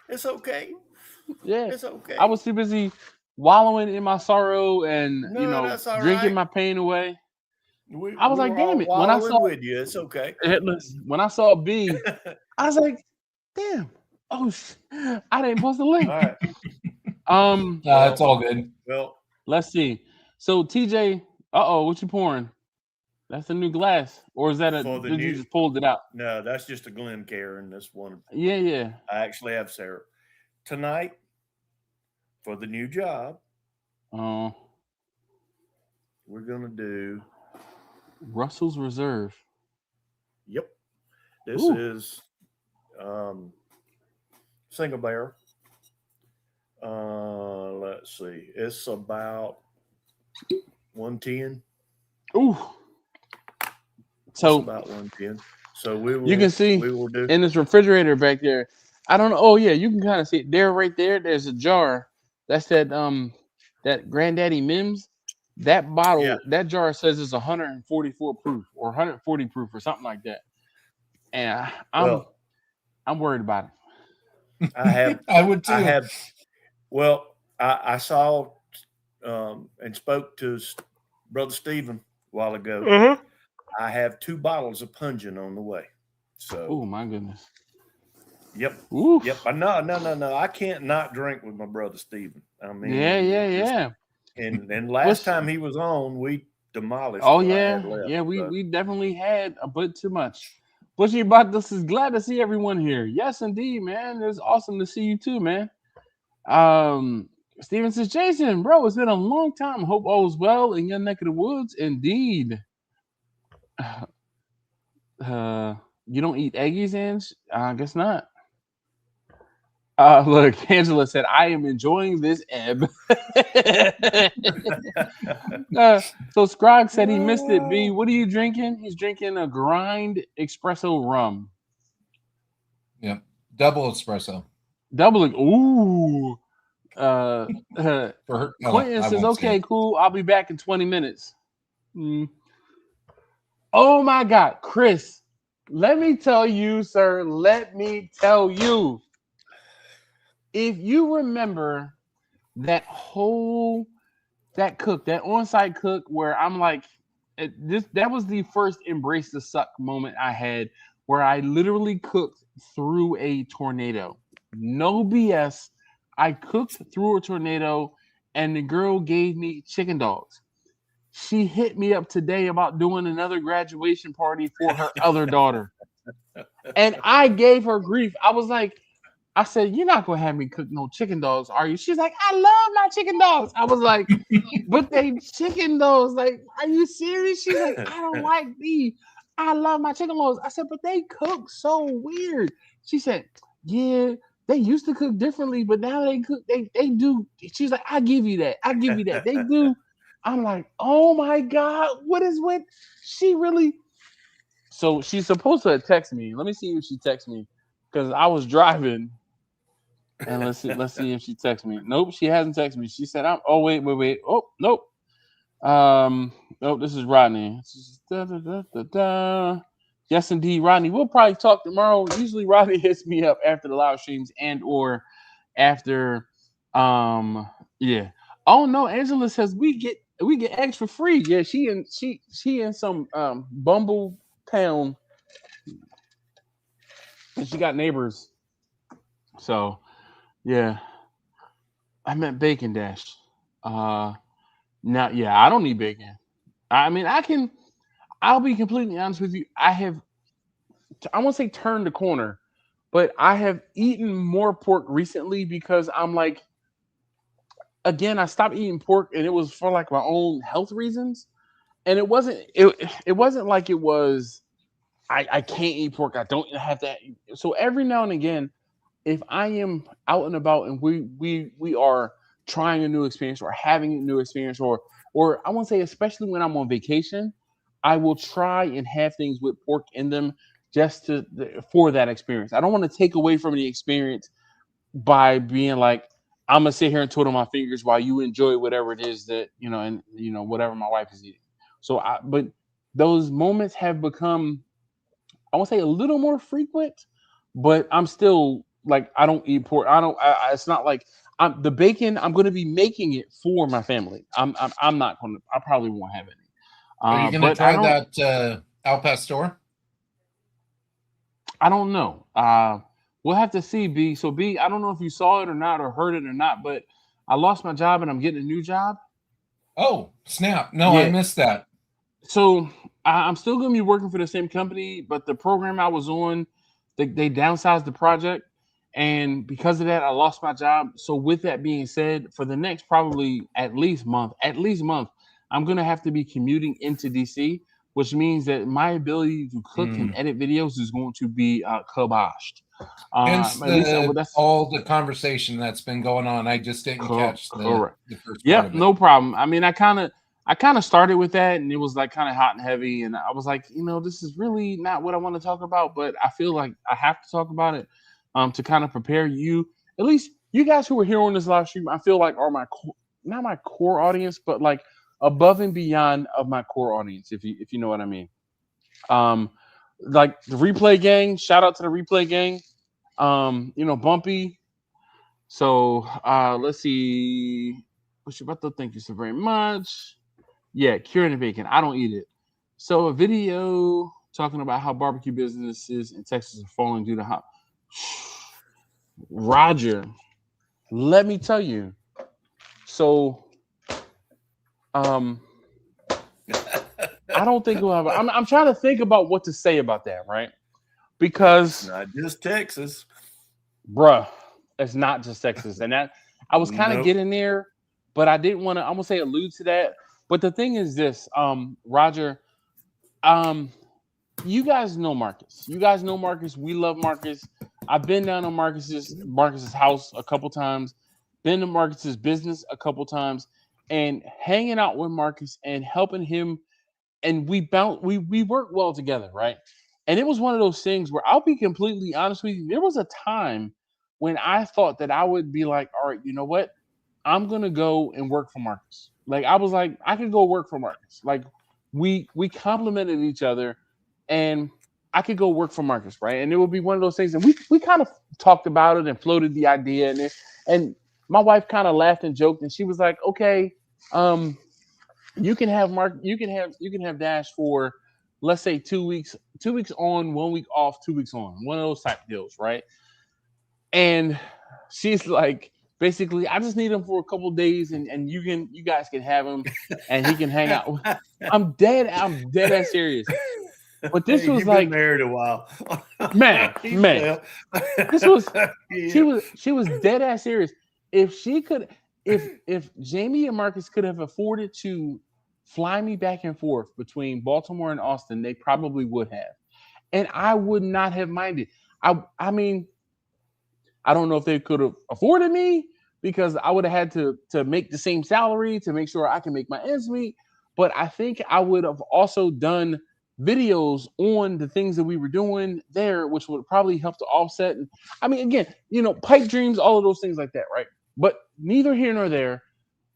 It's okay. Yeah, It's okay. I was too busy wallowing in my sorrow and No, that's all drinking right. my pain away. We I was we like, were all damn it. When I saw wallowing with you. It's okay. when I saw B, I was like, damn. Oh, I didn't post a link. All right. It's all good. Well, Let's see. So TJ, what you pouring? That's a new glass, or is that did you just pulled it out? no, that's just a Glencairn. This one, Yeah. I actually have Sarah tonight for the new job. Oh, We're gonna do. Russell's Reserve. Yep. This Ooh. is single barrel. Let's see. It's about 110. Ooh. So it's about 110. So we will. You can see we will do in this refrigerator back there. I don't know. Oh yeah, you can kind of see it there, right there. There's a jar. That's that Granddaddy Mims. That bottle, that jar says it's 144 proof or 140 proof or something like that. And I'm worried about it. I have. I would too. I have. Well, I saw and spoke to Brother Stephen a while ago. Mm-hmm. I have 2 bottles of pungent on the way. So. Oh my goodness. Yep. Oof. Yep. No. I can't not drink with my brother Stephen. I mean. Yeah. And last time he was on, we demolished. Oh what I yeah, had left, yeah. We definitely had a bit too much. Bushy about this is glad to see everyone here. Yes, indeed, man. It's awesome to see you too, man. Steven says, Jason, bro, it's been a long time. Hope all is well in your neck of the woods. Indeed. You don't eat eggies, Ange? I guess not. Look, Angela said, I am enjoying this ebb. So Scrog said he missed it. B, what are you drinking? He's drinking a grind espresso rum. Yeah, double espresso. Doubling. Ooh. Quentin says, okay, cool. I'll be back in 20 minutes. Oh my God, Chris. Let me tell you, sir. Let me tell you. If you remember that on-site cook where I'm like, that was the first embrace the suck moment I had, where I literally cooked through a tornado. No BS. I cooked through a tornado, and the girl gave me chicken dogs. She hit me up today about doing another graduation party for her other daughter. And I gave her grief. I said, you're not going to have me cook no chicken dogs, are you? She's like, I love my chicken dogs. I was like, but they chicken dogs. Like, are you serious? She's like, I don't like beef. I love my chicken dogs. I said, but they cook so weird. She said, yeah, they used to cook differently, but now they cook, they do. She's like, I give you that. They do. I'm like, oh my God, what is with? She really. So she's supposed to text me. Let me see if she texts me, because I was driving. And let's see if she texts me. Nope, she hasn't texted me. She said, oh, wait. Oh, nope. Nope, this is Rodney. Yes, indeed, Rodney. We'll probably talk tomorrow. Usually Rodney hits me up after the live streams and or after yeah. Oh no, Angela says we get eggs for free. Yeah, she in some Bumble town. And she got neighbors. So yeah. I meant bacon dash. Now, yeah, I don't need bacon. I mean, I'll be completely honest with you. I won't say turned the corner, but I have eaten more pork recently because I'm like, again, I stopped eating pork and it was for like my own health reasons. And it wasn't like it was, I can't eat pork. I don't have that. So every now and again, if I am out and about and we are trying a new experience or having a new experience, or I won't say, especially when I'm on vacation, I will try and have things with pork in them just for that experience. I don't want to take away from the experience by being like, I'm gonna sit here and twiddle my fingers while you enjoy whatever it is that and whatever my wife is eating. So but those moments have become, I won't say a little more frequent, but I'm still like, I don't eat pork. It's not like the bacon. I'm going to be making it for my family. I'm not going to. I probably won't have any. Are you going to But I try don't. that al pastor? I don't know. We'll have to see, B. So B, I don't know if you saw it or not, or heard it or not, but I lost my job and I'm getting a new job. Oh, snap. No, Yeah. I missed that. So I'm still going to be working for the same company, but the program I was on, they downsized the project. And because of that, I lost my job. So with that being said, for the next probably at least month, I'm going to have to be commuting into DC, which means that my ability to cook and edit videos is going to be kiboshed. Hence At least that's all the conversation that's been going on. I just didn't catch the first part of it. No problem. I mean, I kind of started with that, and it was like kind of hot and heavy, and I was like, this is really not what I want to talk about, but I feel like I have to talk about it to kind of prepare you, at least you guys who are here on this live stream. I feel like are not my core audience, but like above and beyond of my core audience, if you know what I mean. Like the replay gang, shout out to the replay gang. Bumpy. So let's see. Thank you so very much. Yeah, curing the bacon. I don't eat it. So a video talking about how barbecue businesses in Texas are falling due to how Roger, let me tell you. So I don't think we'll have I'm trying to think about what to say about that, right? Because it's not just Texas. Bruh, it's not just Texas. And that I was kind of getting there, but I didn't want to, I'm gonna say allude to that. But the thing is this, Roger, you guys know Marcus. We love Marcus. I've been down on Marcus's house a couple times, been to Marcus's business a couple times, and hanging out with Marcus and helping him. And we work well together, right? And it was one of those things where I'll be completely honest with you. There was a time when I thought that I would be like, all right, you know what? I'm gonna go and work for Marcus. Like I was like, I could go work for Marcus. Like we complimented each other, and I could go work for Marcus, right? And it would be one of those things. And we kind of talked about it and floated the idea, and my wife kind of laughed and joked, and she was like, okay, you can have Dash for, let's say 2 weeks, 2 weeks on, 1 week off, 2 weeks on, one of those type deals, right? And she's like, basically, I just need him for a couple of days, and you guys can have him, and he can hang out. I'm dead ass serious. But this was like, been married a while, man. This was she was dead ass serious. If she could, if Jamie and Marcus could have afforded to fly me back and forth between Baltimore and Austin, they probably would have, and I would not have minded. I mean, I don't know if they could have afforded me because I would have had to make the same salary to make sure I can make my ends meet. But I think I would have also done videos on the things that we were doing there, which would probably help to offset. And I mean, again, pipe dreams, all of those things like that, right? But neither here nor there,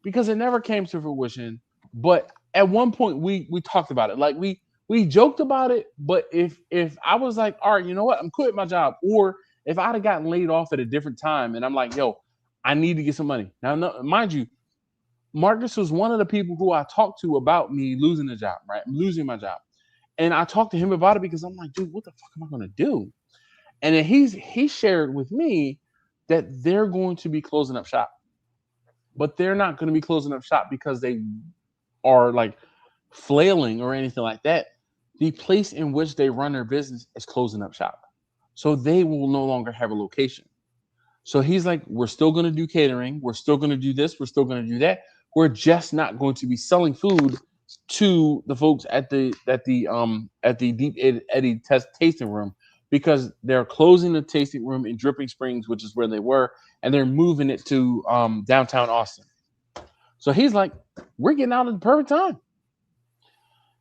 because it never came to fruition. But at one point we talked about it. Like we joked about it, but if I was like, all right, you know what, I'm quitting my job, or if I'd have gotten laid off at a different time and I'm like, yo, I need to get some money. Now, mind you, Marcus was one of the people who I talked to about me losing the job, right? Losing my job. And I talked to him about it because I'm like, dude, what the fuck am I going to do? And then he shared with me that they're going to be closing up shop. But they're not going to be closing up shop because they are like flailing or anything like that. The place in which they run their business is closing up shop. So they will no longer have a location. So he's like, we're still going to do catering. We're still going to do this. We're still going to do that. We're just not going to be selling food to the folks at the Deep Eddy tasting room, because they're closing the tasting room in Dripping Springs, which is where they were, and they're moving it to downtown Austin. So he's like, we're getting out at the perfect time.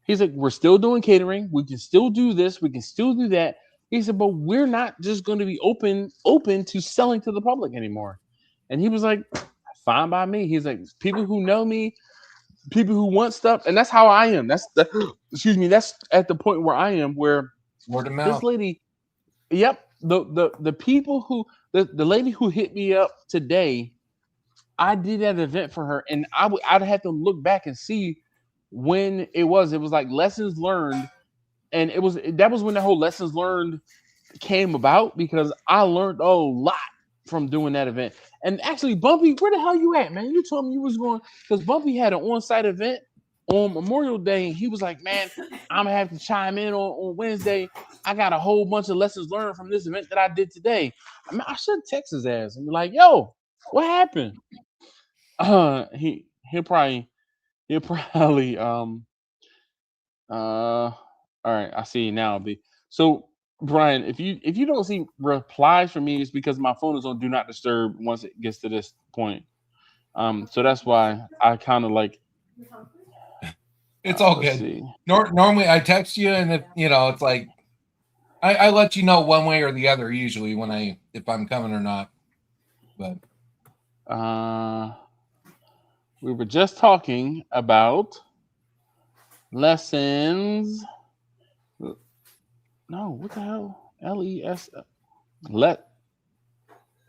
He's like, we're still doing catering. We can still do this. We can still do that. He said, but we're not just going to be open to selling to the public anymore. And he was like, fine by me. He's like, people who know me, people who want stuff, and that's how I am. That's at the point where I am, where word of mouth. This lady, yep, the people who the lady who hit me up today, I did that event for her, and I'd have to look back and see when it was. It was like lessons learned, and that was when the whole lessons learned came about, because I learned a lot from doing that event. And actually, Bumpy, where the hell you at, man? You told me you was going, because Bumpy had an on-site event on Memorial Day, and he was like, man, I'm gonna have to chime in on Wednesday. I got a whole bunch of lessons learned from this event that I did today. I mean, I should text his ass and be like, yo, what happened? He'll probably all right, I see now. So Brian, if you don't see replies from me, it's because my phone is on do not disturb once it gets to this point. So that's why I kind of like. It's all good. Normally I text you, and if it's like I let you know one way or the other usually if I'm coming or not. But we were just talking about lessons. No, what the hell? LES.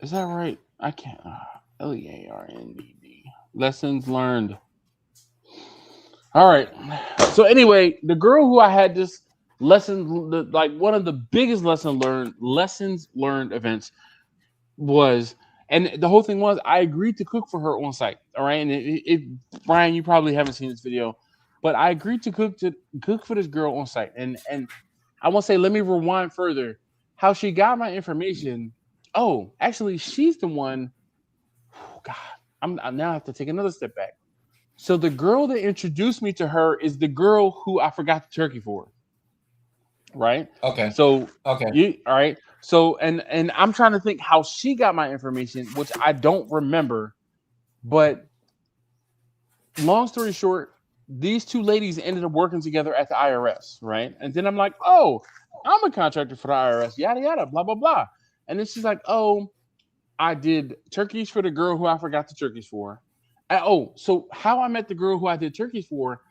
Is that right? I can't. LEARNDD. Lessons learned. All right. So anyway, the girl who I had this like one of the biggest lessons learned events was, and the whole thing was, I agreed to cook for her on site. All right, and Brian, you probably haven't seen this video, but I agreed to cook for this girl on site, and I want to say, let me rewind further. How she got my information? Oh, actually, she's the one. Oh God, I now have to take another step back. So the girl that introduced me to her is the girl who I forgot the turkey for. Right. Okay. So okay. All right. So and I'm trying to think how she got my information, which I don't remember. But long story short, these two ladies ended up working together at the IRS, right? And then I'm like, oh, I'm a contractor for the IRS, yada yada, blah blah blah. And then she's like, oh, I did turkeys for the girl who I forgot the turkeys for. So how I met the girl who I did turkeys for,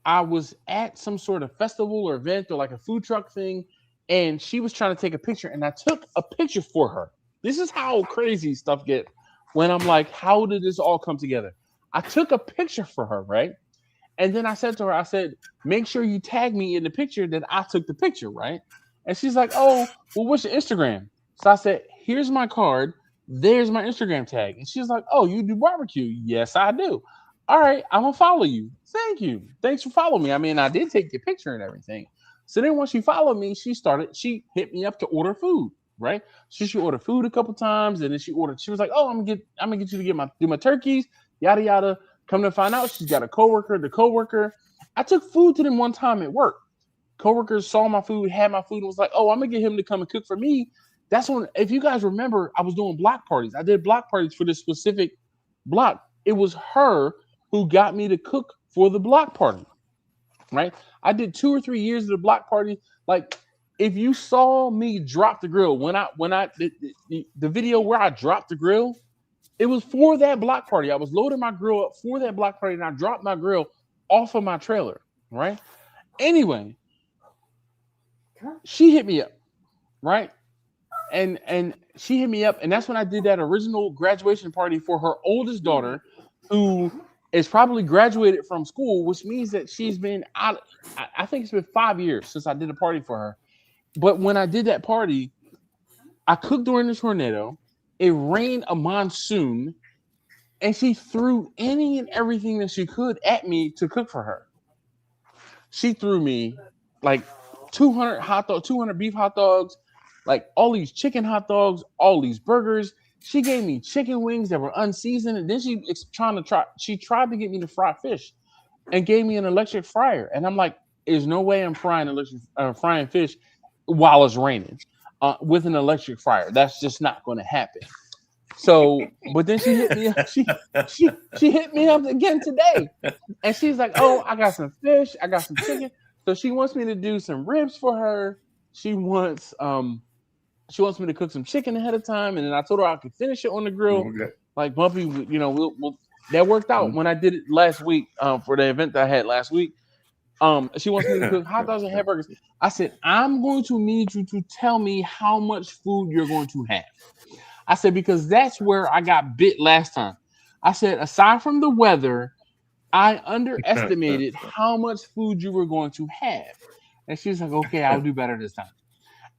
I was at some sort of festival or event or like a food truck thing, and she was trying to take a picture, and I took a picture for her. This is how crazy stuff get when I'm like, how did this all come together? I took a picture for her, right? And then I said to her, I said, make sure you tag me in the picture that I took the picture, right? And she's like, oh, well, what's your Instagram? So I said, here's my card. There's my Instagram tag. And she's like, oh, you do barbecue? Yes, I do. All right, I'm going to follow you. Thank you. Thanks for following me. I mean, I did take your picture and everything. So then once she followed me, she hit me up to order food, right? So she ordered food a couple times, and then she was like, oh, I'm gonna get you to do my turkeys, yada yada. Come to find out, she's got a coworker. The coworker, I took food to them one time at work. Coworkers saw my food, had my food, and was like, oh, I'm gonna get him to come and cook for me. That's when, if you guys remember, I was doing block parties. I did block parties for this specific block. It was her who got me to cook for the block party, right? I did 2 or 3 years of the block party. Like, if you saw me drop the grill, when I did the video where I dropped the grill, it was for that block party. I was loading my grill up for that block party, and I dropped my grill off of my trailer, right? Anyway, she hit me up, right? And she hit me up, and that's when I did that original graduation party for her oldest daughter, who is probably graduated from school, which means that she's been out. I think it's been 5 years since I did a party for her. But when I did that party, I cooked during the tornado. It rained a monsoon, and she threw any and everything that she could at me to cook for her. She threw me like 200 beef hot dogs, like all these chicken hot dogs, all these burgers. She gave me chicken wings that were unseasoned, and then she tried to get me to fry fish, and gave me an electric fryer. And I'm like, there's no way I'm frying fish while it's raining with an electric fryer. That's just not going to happen. So, but then she hit me up. She hit me up again today, and she's like, "Oh, I got some fish. I got some chicken." So she wants me to do some ribs for her. She wants me to cook some chicken ahead of time, and then I told her I could finish it on the grill. Okay. Like Bumpy, we'll That worked out when I did it last week for the event that I had last week. She wants me to cook hot dogs and hamburgers. I said, I'm going to need you to tell me how much food you're going to have. I said, because that's where I got bit last time. I said, aside from the weather, I underestimated how much food you were going to have. And she's like, okay, I'll do better this time.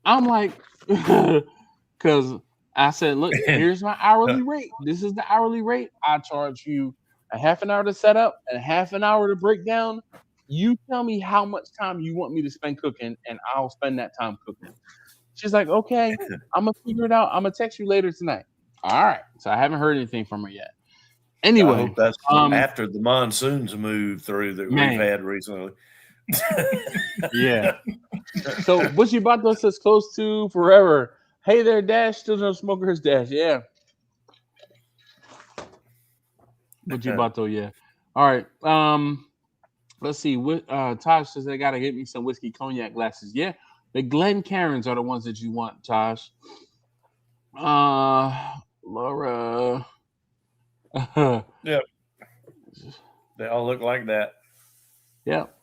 I'm like, because I said, look, here's my hourly rate. This is the hourly rate. I charge you a half an hour to set up and a half an hour to break down. You tell me how much time you want me to spend cooking, and I'll spend that time cooking. She's like, okay, I'm going to figure it out. I'm going to text you later tonight. All right. So I haven't heard anything from her yet. Anyway. I hope that's after the monsoons move through that we've had recently. Yeah. So Bushy Bato says close to forever. Hey there, Dash. Still no smokers, Dash. Yeah. Bushy Bato, yeah. All right. Let's see. Tosh says they gotta get me some whiskey cognac glasses. Yeah. The Glen Karens are the ones that you want, Tosh. Laura. Yep. They all look like that. Yep.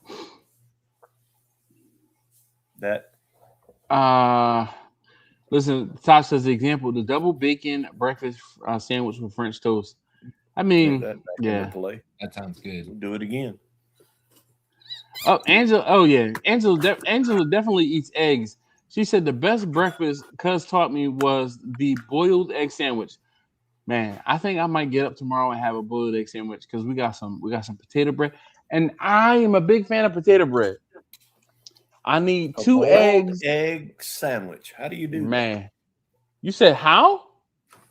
That. Listen, Tosh says the example, the double bacon breakfast sandwich with French toast. I mean, that sounds good. We'll do it again. Oh, Angela. Oh, yeah. Angela definitely eats eggs. She said the best breakfast Cuz taught me was the boiled egg sandwich. Man, I think I might get up tomorrow and have a boiled egg sandwich because we got some potato bread. And I am a big fan of potato bread. I need 2 eggs. Egg sandwich. How do you do that? Man, you said how?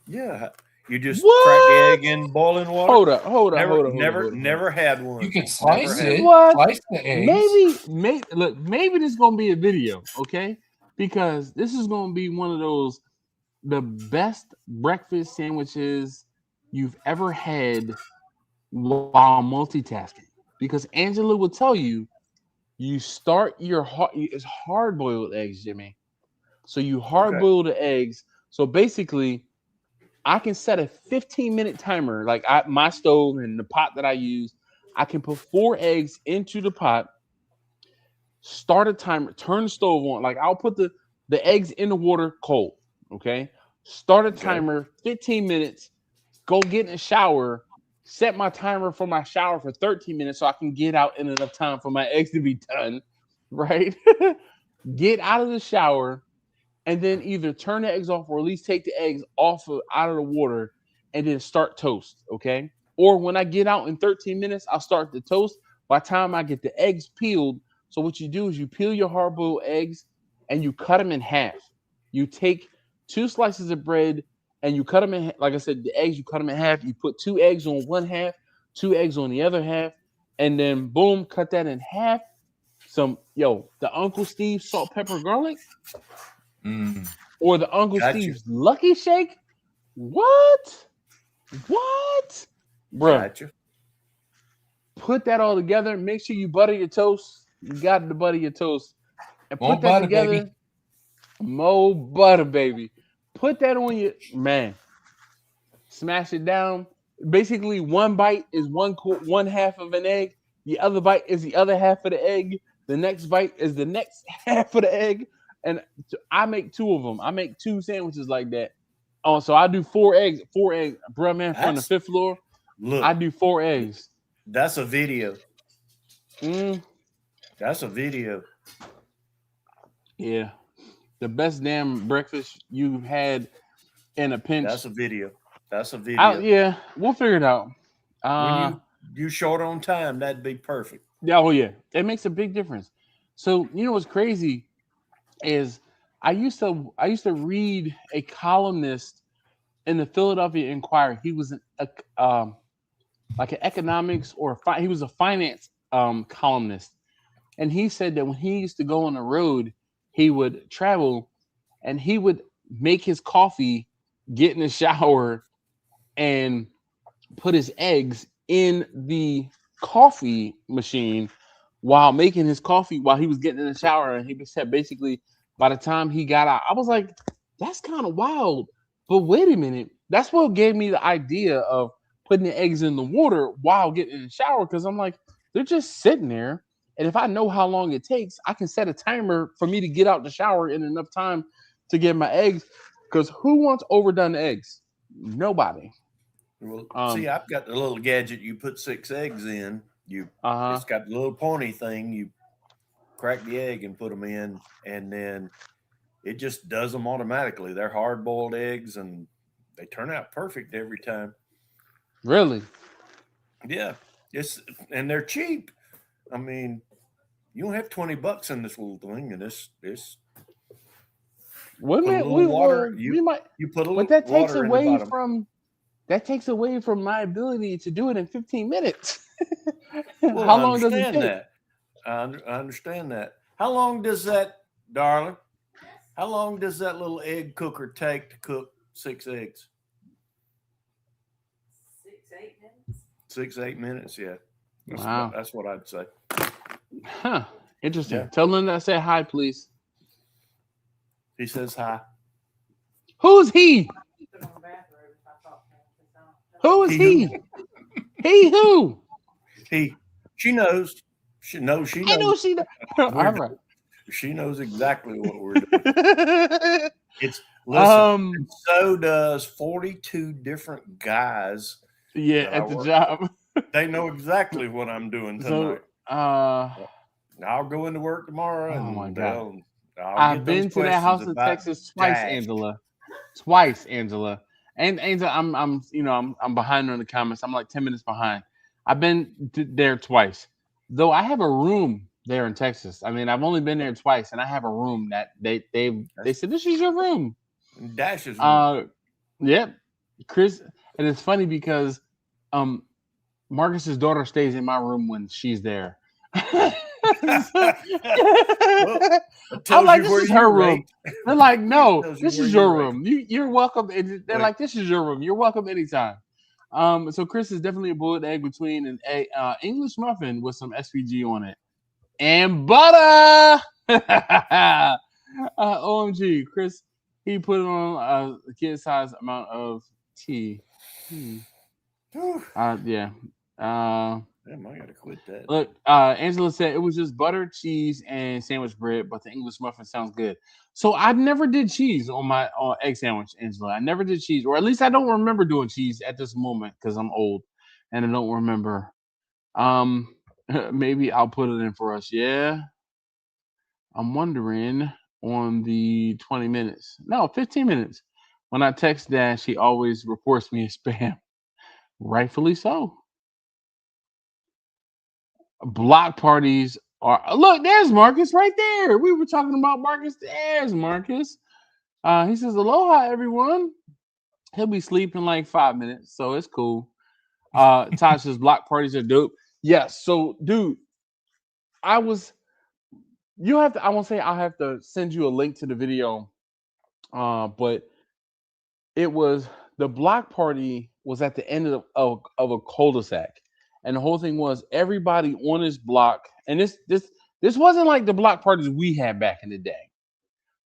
Yeah. You just crack the egg in boiling water? Hold on. Never had one. You can slice it. What? Slice the eggs. Maybe this is going to be a video, okay? Because this is going to be one of those, the best breakfast sandwiches you've ever had while multitasking. Because Angela will tell you, you start it's hard-boiled eggs, Jimmy. So you hard-boil the eggs. So basically, I can set a 15-minute timer, like my stove and the pot that I use. I can put 4 eggs into the pot, start a timer, turn the stove on. Like I'll put the eggs in the water cold, okay? Start a timer, 15 minutes, go get in the shower, set my timer for my shower for 13 minutes so I can get out in enough time for my eggs to be done, right? Get out of the shower, and then either turn the eggs off or at least take the eggs out of the water and then start toast, okay? Or when I get out in 13 minutes, I'll start the toast. By the time I get the eggs peeled, so what you do is you peel your hard-boiled eggs and you cut them in half. You take 2 slices of bread and you cut them in, like I said, the eggs, you cut them in half. You put 2 eggs on one half, 2 eggs on the other half, and then boom, cut that in half. The Uncle Steve's salt, pepper, garlic. Or the Uncle Steve's Lucky Shake. What? Bro. Put that all together. Make sure you butter your toast. You got to butter your toast. And put that together. Baby. More butter, baby. Put that on your man. Smash it down. Basically, one bite is one half of an egg. The other bite is the other half of the egg. The next bite is the next half of the egg. And I make 2 of them. I make 2 sandwiches like that. Oh, so I do 4 eggs. 4 eggs, bro, man, from the 5th floor. Look, I do 4 eggs. That's a video. That's a video. Yeah. The best damn breakfast you've had in a pinch. That's a video. Yeah, we'll figure it out. When you short on time, that'd be perfect. Yeah, oh yeah. It makes a big difference. So you know what's crazy is I used to read a columnist in the Philadelphia Inquirer. He was like an economics or he was a finance columnist, and he said that when he used to go on the road, he would travel and he would make his coffee, get in the shower, and put his eggs in the coffee machine while making his coffee while he was getting in the shower. And he said basically by the time he got out, I was like, that's kind of wild. But wait a minute. That's what gave me the idea of putting the eggs in the water while getting in the shower because I'm like, they're just sitting there. And if I know how long it takes, I can set a timer for me to get out the shower in enough time to get my eggs. Because who wants overdone eggs? Nobody. Well, see, I've got the little gadget. You put 6 eggs in. It's got the little pointy thing. You crack the egg and put them in, and then it just does them automatically. They're hard-boiled eggs, and they turn out perfect every time. Really? Yeah. And they're cheap. I mean, you don't have $20 in this little thing, and this. Wouldn't water. You put a little. But that takes away from. That takes away from my ability to do it in 15 minutes. Well, how long does it take? I understand that. How long does that, darling? How long does that little egg cooker take to cook 6 eggs? 6-8 minutes. 6-8 minutes, yeah. That's what I'd say. Huh. Interesting. Yeah. Tell Linda I said hi, please. He says hi. Who's he? Who is he? He who? She knows. She knows. I know she knows. All right. She knows exactly what we're doing. Listen, so does 42 different guys. Yeah, at the job. They know exactly what I'm doing tonight. I'll go into work tomorrow. Oh my God. I've been to that house in Texas twice, Angela. And Angela, I'm behind on the comments. I'm like 10 minutes behind. I've been there twice, though. I have a room there in Texas. I mean, I've only been there twice, and I have a room that they said this is your room. Dash's room. Yep, Chris, and it's funny because Marcus's daughter stays in my room when she's there. I'm like, this is her room. They're like, no, this is your room. You're welcome. They're like, this is your room. You're welcome anytime. So Chris is definitely a boiled egg between an English muffin with some SPG on it and butter. OMG, Chris, he put it on a kid-sized amount of tea. Yeah. Damn, I gotta quit that. Look, Angela said it was just butter, cheese, and sandwich bread, but the English muffin sounds good. So I never did cheese on my egg sandwich, Angela. I never did cheese, or at least I don't remember doing cheese at this moment because I'm old and I don't remember. Maybe I'll put it in for us. Yeah. I'm wondering on the 20 minutes. No, 15 minutes. When I text Dash, she always reports me as spam. Rightfully so. Block parties are look. There's Marcus right there. We were talking about Marcus. There's Marcus. He says aloha, everyone. He'll be sleeping in like 5 minutes, so it's cool. Todd says block parties are dope. Yes. So, dude, I won't say I'll have to send you a link to the video. But it was the block party was at the end of a cul-de-sac. And the whole thing was everybody on this block, and this wasn't like the block parties we had back in the day.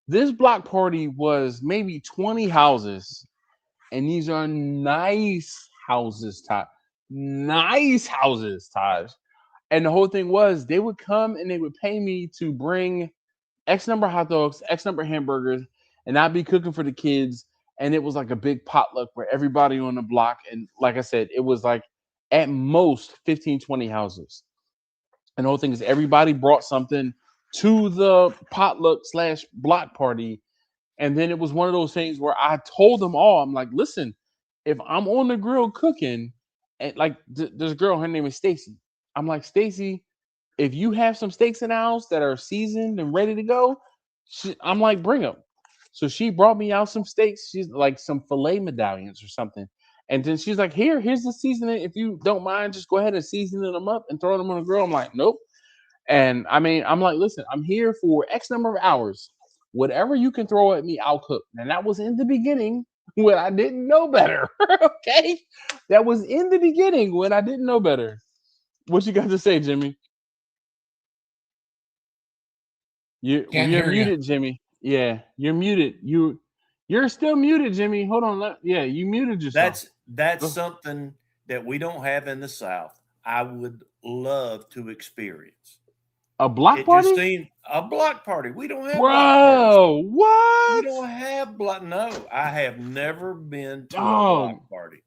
This block party was maybe 20 houses, and these are nice houses, Todd. Nice houses, Todd. And the whole thing was they would come and they would pay me to bring X number of hot dogs, X number of hamburgers, and I'd be cooking for the kids. And it was like a big potluck where everybody on the block, and like I said, it was like at most 15, 20 houses. And the whole thing is everybody brought something to the potluck / block party. And then it was one of those things where I told them all, I'm like, listen, if I'm on the grill cooking, and like there's a girl, her name is Stacy. I'm like, Stacy, if you have some steaks in the house that are seasoned and ready to go, I'm like, bring them. So she brought me out some steaks. She's like some filet medallions or something. And then she's like, here's the seasoning. If you don't mind, just go ahead and season them up and throw them on the grill. I'm like, nope. And I mean, I'm like, listen, I'm here for X number of hours. Whatever you can throw at me, I'll cook. And that was in the beginning when I didn't know better. Okay? That was in the beginning when I didn't know better. What you got to say, Jimmy? You're muted, Jimmy. Yeah, you're muted. You're still muted, Jimmy. Hold on. You muted yourself. That's something that we don't have in the South, I would love to experience. A block party? Just seemed a block party. We don't have block parties. What? We don't have block. No, I have never been to a block party.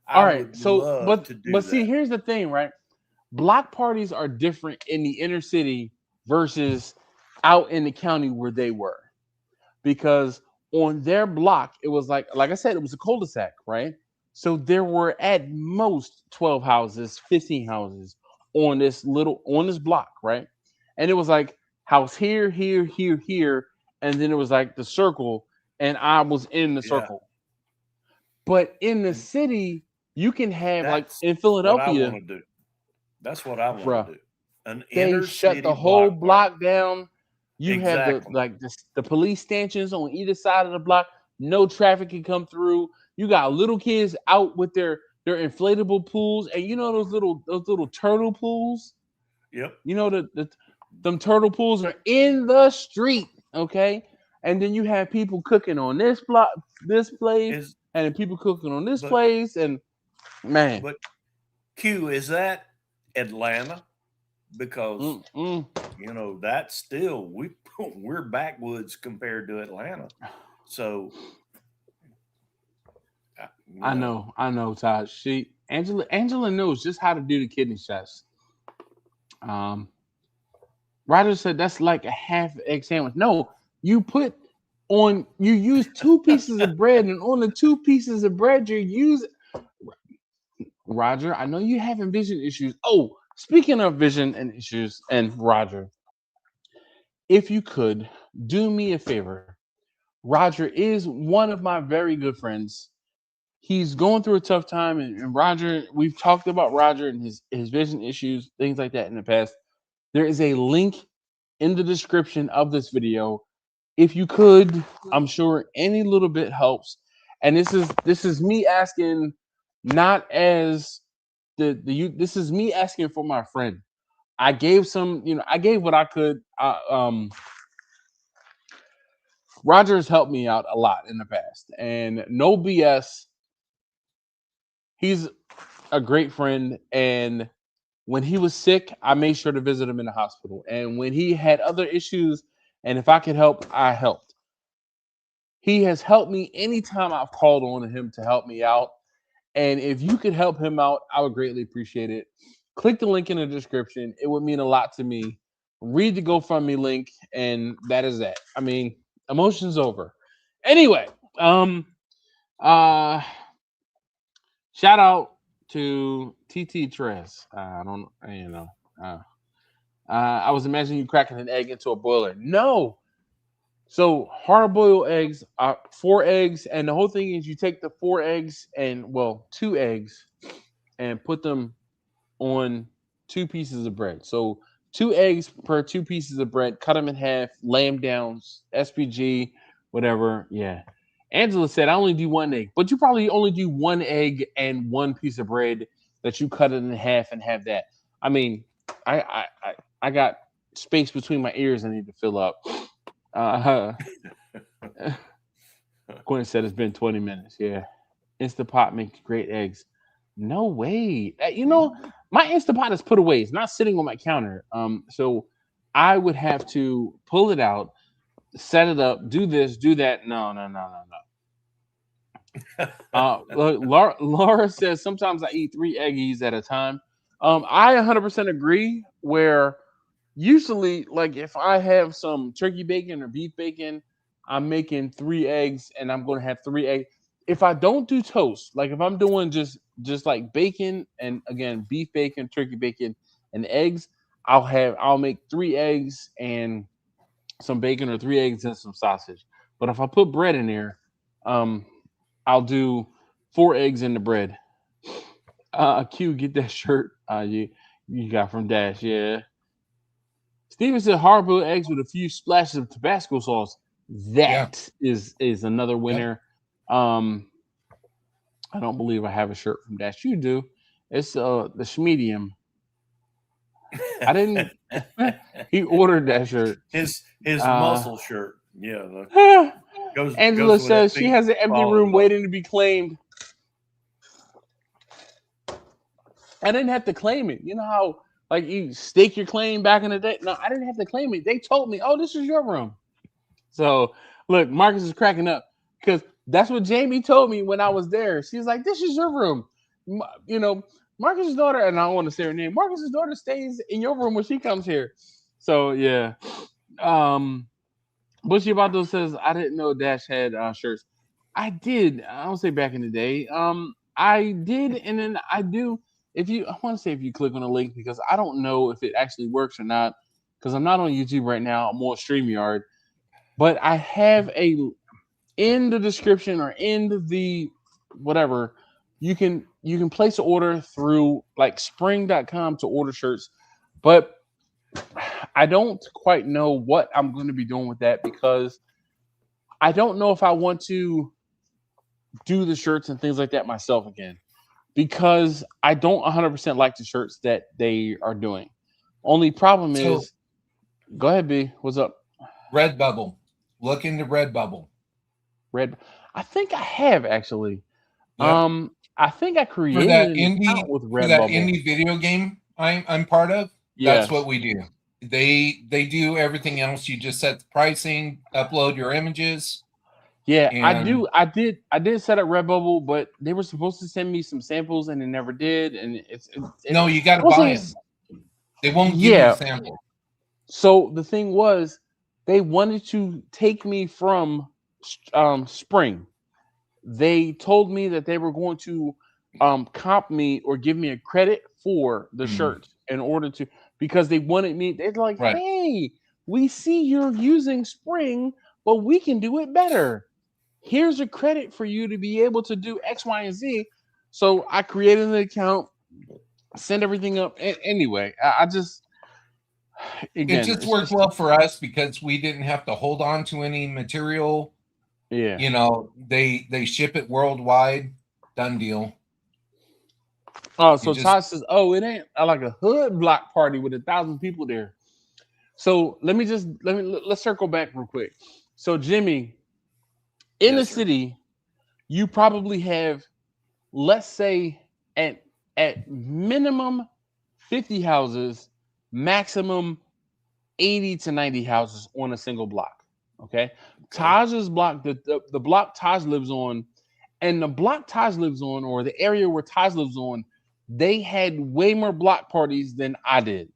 All right, so but see, here's the thing, right? Block parties are different in the inner city versus out in the county where they were, because on their block it was like I said, it was a cul-de-sac, right? So there were at most 12 houses, 15 houses on this block, right? And it was like house here, here, here, here, and then it was like the circle, and I was in the circle. But in the city, you can have like in Philadelphia. That's what I want to do. They shut the whole block down. You have the police stanchions on either side of the block. No traffic can come through. You got little kids out with their inflatable pools, and you know those little turtle pools. Yep. You know them turtle pools are in the street, okay? And then you have people cooking on this place, and then people cooking on this place, and man. But Q, is that Atlanta? Because you know that's still we're backwoods compared to Atlanta. So I know, Todd. Angela knows just how to do the kidney shots. Ryder said that's like a half egg sandwich. No, you use 2 pieces of bread, and on the 2 pieces of bread you use. Roger, I know you having vision issues. Oh, speaking of vision and issues, and Roger, if you could do me a favor, Roger is one of my very good friends. He's going through a tough time, and Roger, we've talked about Roger and his vision issues, things like that in the past. There is a link in the description of this video. If you could, I'm sure any little bit helps. And this is me asking, not as this is me asking for my friend. I gave I gave what I could. Roger has helped me out a lot in the past, and no BS. He's a great friend, and when he was sick, I made sure to visit him in the hospital. And when he had other issues, and if I could help, I helped. He has helped me anytime I've called on him to help me out. And if you could help him out, I would greatly appreciate it. Click the link in the description. It would mean a lot to me. Read the GoFundMe link, and that is that. I mean, emotion's over. Anyway, shout out to TT Tres. I was imagining you cracking an egg into a boiler. No. So hard-boiled eggs are 4 eggs, and the whole thing is you take the 4 eggs and 2 eggs and put them on 2 pieces of bread. So 2 eggs per 2 pieces of bread. Cut them in half. Lay them down. SPG, whatever. Yeah. Angela said, I only do 1 egg, but you probably only do 1 egg and 1 piece of bread that you cut it in half and have that. I mean, I got space between my ears I need to fill up. Quinn said it's been 20 minutes. Yeah. Instapot makes great eggs. No way. You know, my Instapot is put away. It's not sitting on my counter. So I would have to pull it out, set it up, do this, do that. No. Laura says sometimes I eat 3 eggies at a time. I 100% agree. Where usually, like if I have some turkey bacon or beef bacon, I'm making 3 eggs, and I'm going to have 3 eggs. If I don't do toast, like if I'm doing just like bacon and again beef bacon, turkey bacon, and eggs, I'll make 3 eggs and some bacon, or 3 eggs and some sausage. But if I put bread in there, I'll do 4 eggs in the bread. Q, get that shirt you got from Dash. Yeah. Steven said hard-boiled eggs with a few splashes of Tabasco sauce. That is another winner. Yep. I don't believe I have a shirt from Dash. You do. It's the Schmedium. I didn't. He ordered that shirt. His muscle shirt. Yeah. Angela says she has an empty room waiting to be claimed. I didn't have to claim it. You know how like you stake your claim back in the day? No, I didn't have to claim it. They told me, "Oh, this is your room." So look, Marcus is cracking up because that's what Jamie told me when I was there. She's like, "This is your room." You know, Marcus's daughter, and I don't want to say her name. Marcus's daughter stays in your room when she comes here. So yeah. Bushy Bato says, "I didn't know Dash had shirts." I did. I don't say back in the day. I did, and then I do. I want to say if you click on a link because I don't know if it actually works or not because I'm not on YouTube right now. I'm on StreamYard, but I have in the description or in the whatever you can place an order through like spring.com to order shirts, but I don't quite know what I'm going to be doing with that because I don't know if I want to do the shirts and things like that myself again because I don't 100% like the shirts that they are doing. Only problem is, go ahead, B. What's up? Redbubble. Look into Redbubble. I think I have actually. Yep. I think I created an account with Redbubble. For that indie video game I'm part of. Yes. That's what we do. They do everything else. You just set the pricing, upload your images. Yeah, I do. I did set up Redbubble, but they were supposed to send me some samples and they never did. And it's no, you got to buy them. They won't give you a sample. So the thing was, they wanted to take me from Spring. They told me that they were going to comp me or give me a credit for the shirt in order to because they wanted me. They're like, hey, we see you're using Spring, but we can do it better. Here's a credit for you to be able to do X, Y, and Z. So I created an account, send everything up. Anyway, I just again, it just worked well for us because we didn't have to hold on to any material. Yeah, you know, they ship it worldwide. Done deal. Oh, so Todd says, "Oh, it ain't like a hood block party with 1,000 people there." So let's circle back real quick. So Jimmy, in the city, you probably have, let's say, at minimum 50 houses, maximum 80 to 90 houses on a single block. Okay. Taj's block, the block Taj lives on, and the block Taj lives on, or the area where Taj lives on, they had way more block parties than I did.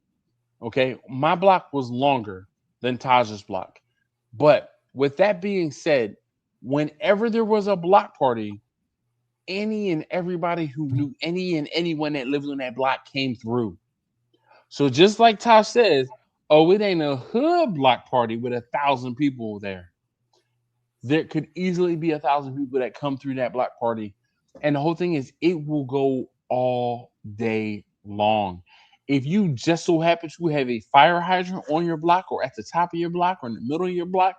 Okay. My block was longer than Taj's block. But with that being said, whenever there was a block party, any and everybody who knew any and anyone that lived on that block came through. So just like Taj says, oh, it ain't a hood block party with 1,000 people there. There could easily be 1,000 people that come through that block party. And the whole thing is it will go all day long. If you just so happen to have a fire hydrant on your block or at the top of your block or in the middle of your block,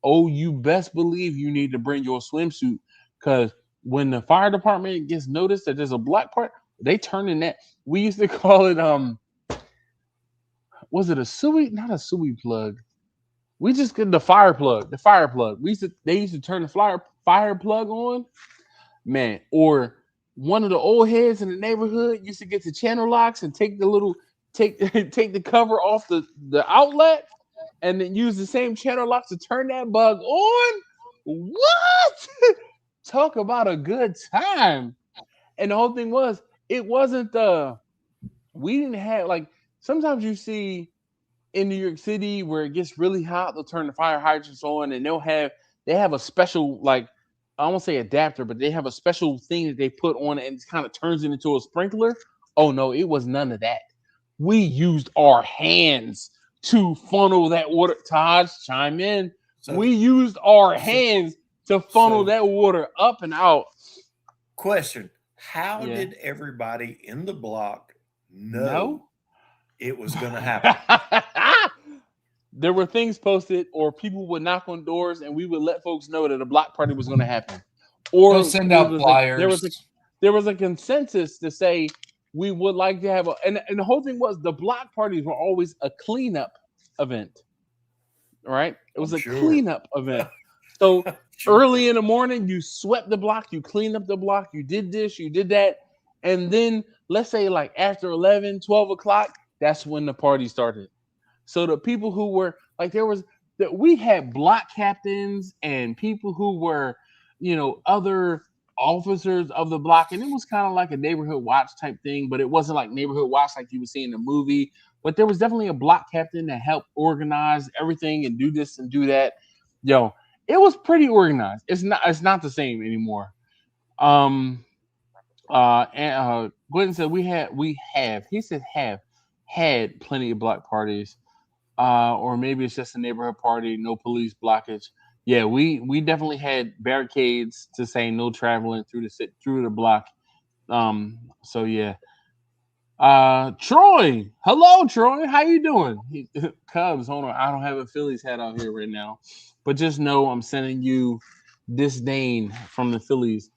oh, you best believe you need to bring your swimsuit because when the fire department gets noticed that there's a block part, they turn in that. We used to call it, was it a suey? Not a suey plug. We just get the fire plug. The fire plug. They used to turn the fire plug on, man. Or one of the old heads in the neighborhood used to get the channel locks and take the cover off the outlet, and then use the same channel locks to turn that bug on. What? Talk about a good time. And the whole thing was, it wasn't we didn't have like sometimes you see in New York City where it gets really hot, they'll turn the fire hydrants on and they have a special, like, I won't say adapter, but they have a special thing that they put on it and it kind of turns it into a sprinkler. Oh no, it was none of that. We used our hands to funnel that water. Taj, chime in. We used our hands to funnel that water up and out. Question: how did everybody in the block know it was going to happen? There were things posted, or people would knock on doors, and we would let folks know that a block party was going to happen. Or they'll send out flyers. There was a consensus to say we would like to have and the whole thing was the block parties were always a cleanup event. Right? It was cleanup event. So early in the morning, you swept the block, you cleaned up the block, you did this, you did that. And then let's say like after 11, 12 o'clock, that's when the party started. So the people who were like, we had block captains and people who were, other officers of the block. And it was kind of like a neighborhood watch type thing, but it wasn't like neighborhood watch like you would see in the movie. But there was definitely a block captain that helped organize everything and do this and do that. Yo, it was pretty organized. It's not the same anymore. Glenn said he said have had plenty of block parties. Or maybe it's just a neighborhood party, no police blockage. Yeah, we definitely had barricades to say no traveling through the block. So yeah. Troy, hello Troy, how you doing? Cubs, hold on, I don't have a Phillies hat out here right now, but just know I'm sending you disdain from the Phillies.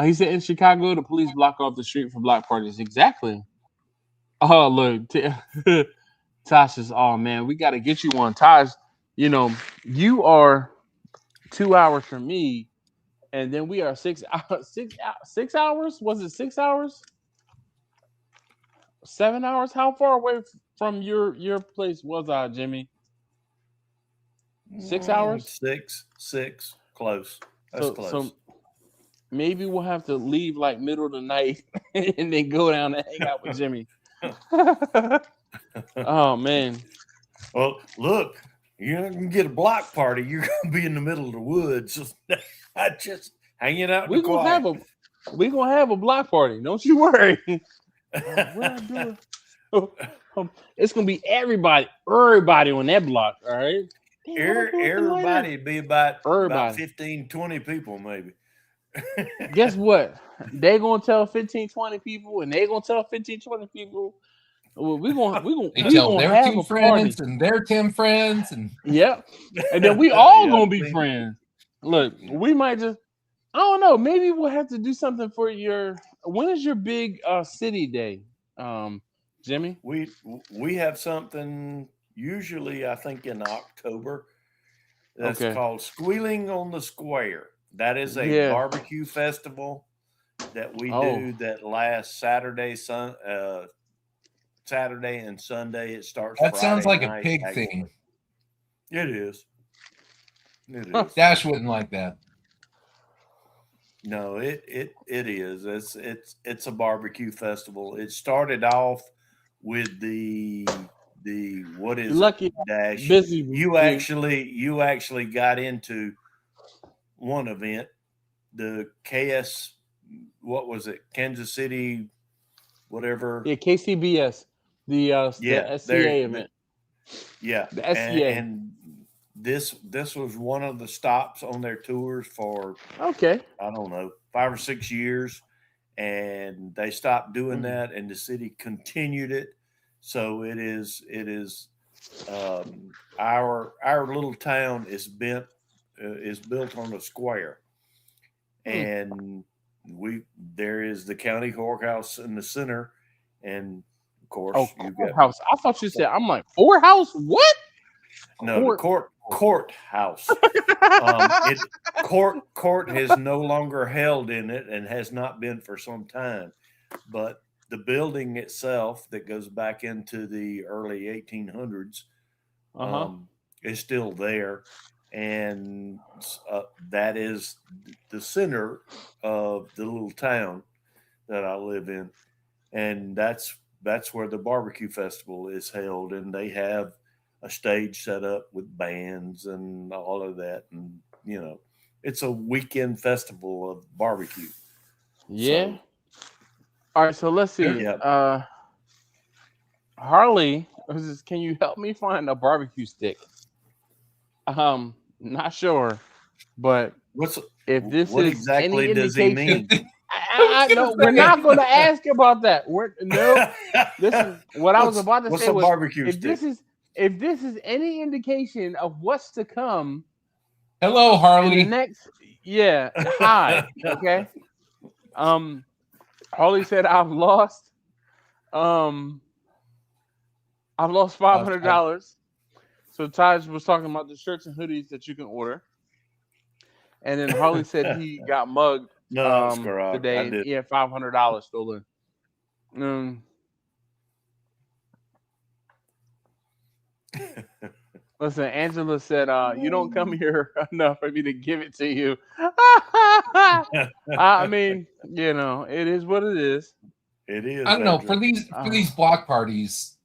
He said in Chicago, the police block off the street for block parties. Exactly. Oh look, Tosh is, oh man, we got to get you one. Tosh, you are 2 hours from me, and then we are 6 hours. 6 hours? Was it 6 hours? 7 hours? How far away from your place was I, Jimmy? 6 hours? Six. Close. That's close. So maybe we'll have to leave like middle of the night and then go down and hang out with Jimmy. Oh man. Well, look, you're gonna get a block party. You're gonna be in the middle of the woods, just hanging out. We're gonna have a block party. Don't you worry. It's gonna be everybody on that block. All right. Everybody be about 15, 20 people, maybe. Guess what? They're gonna tell 15, 20 people, and they're gonna tell 15, 20 people. Well, we're gonna their have 2 a friends party. and their 10 friends, and yep, and then we all gonna be friends. Look, we might just, I don't know, maybe we'll have to do something for when is your big city day, Jimmy? We have something usually, I think, in October. That's called Squealing on the Square. That is a barbecue festival that we do that last Saturday and Sunday. It starts. That Friday sounds like night, a pig thing. It is. Dash wouldn't like that. No, it is. It's a barbecue festival. It started off with the what is Lucky it, Dash? Busy. You actually got into one event, the what was it? Kansas City, whatever. Yeah, KCBS, the SCA event. Yeah, the SCA. And this was one of the stops on their tours for I don't know, 5 or 6 years, and they stopped doing that, and the city continued it. So it is our little town is built on a square, and there is the county courthouse in the center, and of course courthouse. I thought you said, I'm like, courthouse. What? No, courthouse. Court has no longer held in it and has not been for some time, but the building itself that goes back into the early 1800s is still there, and that is the center of the little town that I live in, and that's where the barbecue festival is held, and they have a stage set up with bands and all of that, and it's a weekend festival of barbecue. Yeah. So, all right, so let's see. Harley, can you help me find a barbecue stick? Not sure, but what exactly does he mean? No, we're not going to ask about that. This is what I was about to say. What's a barbecue stick? If this is any indication of what's to come, hello, Harley. Hi. Okay. Harley said, I've lost $500. So Taj was talking about the shirts and hoodies that you can order, and then Harley said he got mugged today. He had $500 stolen. Listen, Angela said, "You don't come here enough for me to give it to you." I mean, it is what it is. It is. I don't know, for these block parties,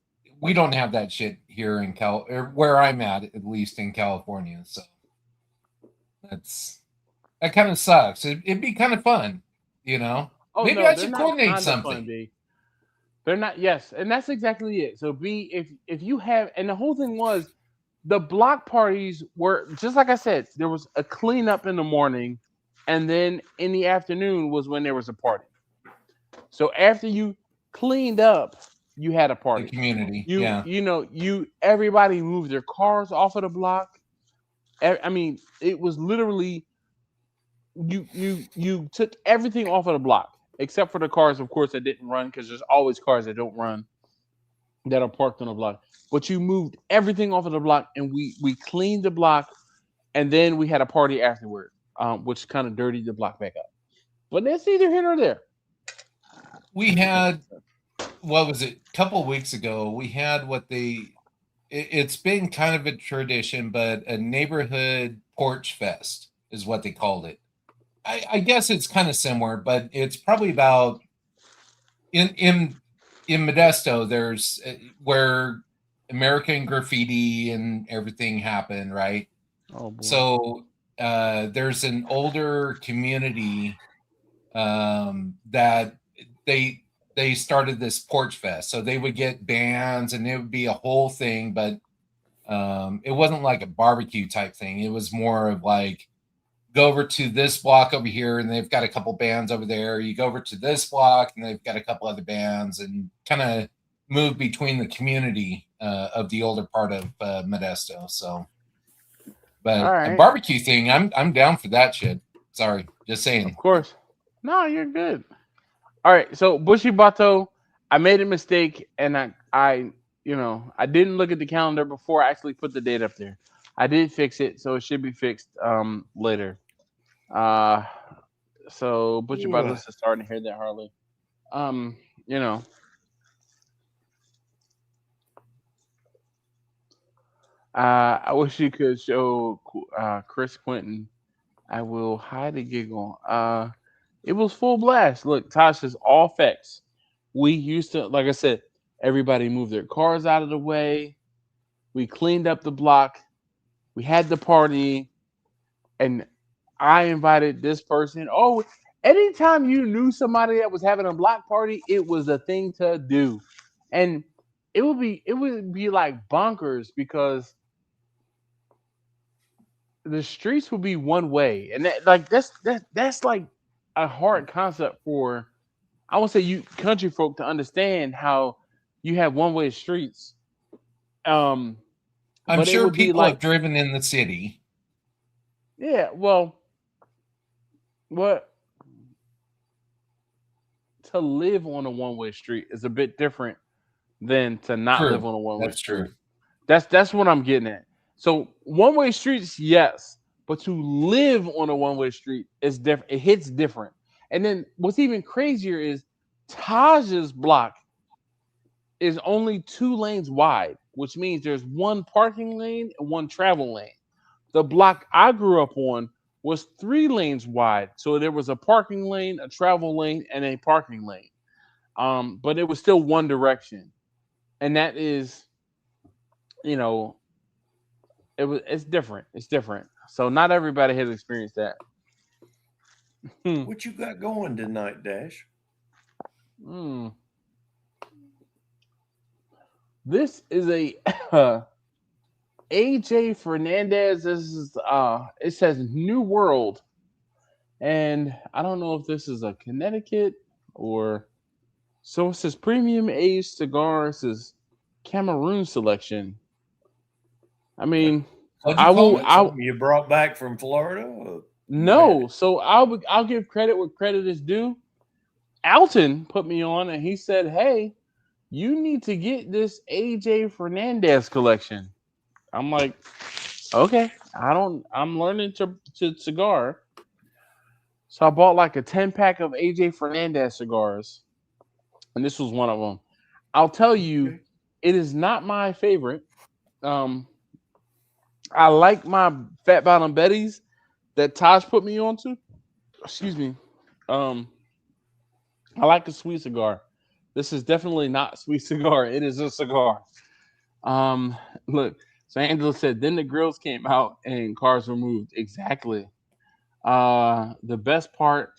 we don't have that shit here in where I'm at least in California. So that kind of sucks. It'd be kind of fun, Oh, maybe no, I they're should not coordinate kind of something. fun, B. They're not. Yes, and that's exactly it. So B, if you have, and the whole thing was, the block parties were just like I said. There was a cleanup in the morning, and then in the afternoon was when there was a party. So after you cleaned up, you had a party. The community, Everybody moved their cars off of the block. I mean, it was literally you took everything off of the block except for the cars, of course, that didn't run, because there's always cars that don't run that are parked on the block. But you moved everything off of the block, and we cleaned the block, and then we had a party afterward, which kind of dirtied the block back up. But that's neither here nor there. We had, what was it? A couple of weeks ago, we had it's been kind of a tradition, but a neighborhood porch fest is what they called it. I guess it's kind of similar, but it's probably about in Modesto. There's where American graffiti and everything happened, right? Oh boy. So there's an older community that they started this porch fest. So they would get bands and it would be a whole thing, but it wasn't like a barbecue type thing. It was more of like, go over to this block over here and they've got a couple bands over there. You go over to this block and they've got a couple other bands, and kind of move between the community of the older part of Modesto. So, but a barbecue thing, I'm down for that shit. Sorry, just saying. Of course. No, you're good. All right, so Bushy Bato, I made a mistake, and I didn't look at the calendar before I actually put the date up there. I did fix it, so it should be fixed later. So Butcher Brothers is starting to hear that, Harley. I wish you could show Chris Quentin. I will hide a giggle. It was full blast. Look, Tasha's all facts. We used to, like I said, everybody moved their cars out of the way. We cleaned up the block. We had the party, and I invited this person. Oh, anytime you knew somebody that was having a block party, it was a thing to do. And it would be like bonkers, because the streets would be one way. And that's like a hard concept for, I would say, you country folk to understand, how you have one way streets. I'm sure people have driven in the city. Yeah, well, to live on a one-way street is a bit different than to not live on a one-way street. True. That's what I'm getting at. So one-way streets, yes, but to live on a one-way street is different. It hits different. And then what's even crazier is Taj's block is only 2 lanes wide, which means there's one parking lane and one travel lane. The block I grew up on was 3 lanes wide. So there was a parking lane, a travel lane, and a parking lane. But it was still one direction. And that is, it's different. It's different. So not everybody has experienced that. What you got going tonight, Dash? This is a AJ Fernandez. This is it says New World, and I don't know if this is a Connecticut or, so it says premium aged cigar. It says Cameroon selection. I mean, you brought back from Florida? No, so I'll give credit where credit is due. Alton put me on, and he said, "Hey, you need to get this AJ Fernandez collection." I'm like, okay, I'm learning to cigar. So I bought like a 10-pack of AJ Fernandez cigars. and this was one of them. I'll tell you, it is not my favorite. I like my Fat Bottom Betties that Taj put me onto. Excuse me. I like a sweet cigar. This is definitely not a sweet cigar. It is a cigar. Look, so Angela said, then the grills came out and cars were moved. Exactly. The best part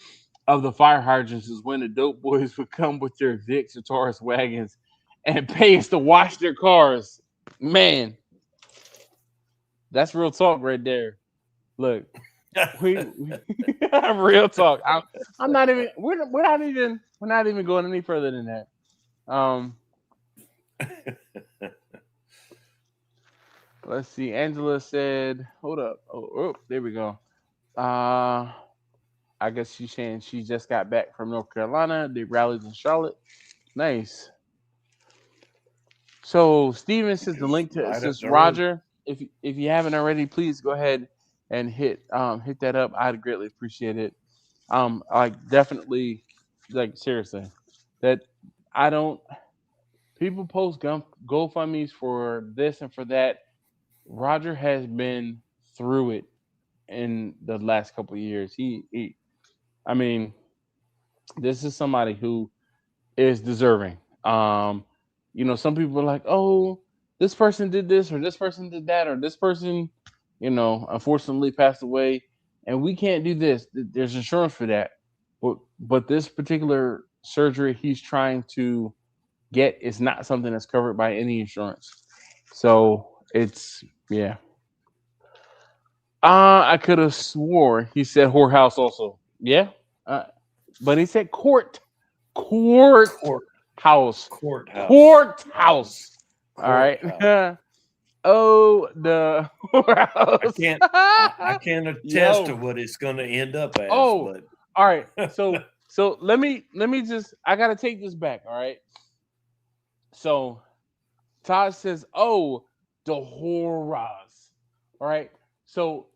of the fire hydrants is when the dope boys would come with their Vicks or Taurus wagons and pay us to wash their cars. Man, that's real talk right there. Look, we real talk. I'm not even. We're not even going any further than that. Let's see. Angela said, "Hold up. Oh, there we go. I guess she's saying she just got back from North Carolina. They rallied in Charlotte. Nice. So Steven says the link to says Roger. If you haven't already, please go ahead and hit that up. I'd greatly appreciate it. Like definitely, like seriously, that I don't. People post GoFundMe's for this and for that. Roger has been through it in the last couple of years. I mean, this is somebody who is deserving. Some people are like, oh, this person did this or this person did that or this person, unfortunately passed away, and we can't do this. There's insurance for that, but this particular surgery he's trying to get is not something that's covered by any insurance. So it's I could have swore he said whorehouse also. Yeah. But he said courthouse. Courthouse. All right. Oh, the whorehouse. I can't attest to what it's going to end up as. Oh, but. All right. So let me just. I gotta take this back. All right. So Todd says, "Oh, the horrors." All right. So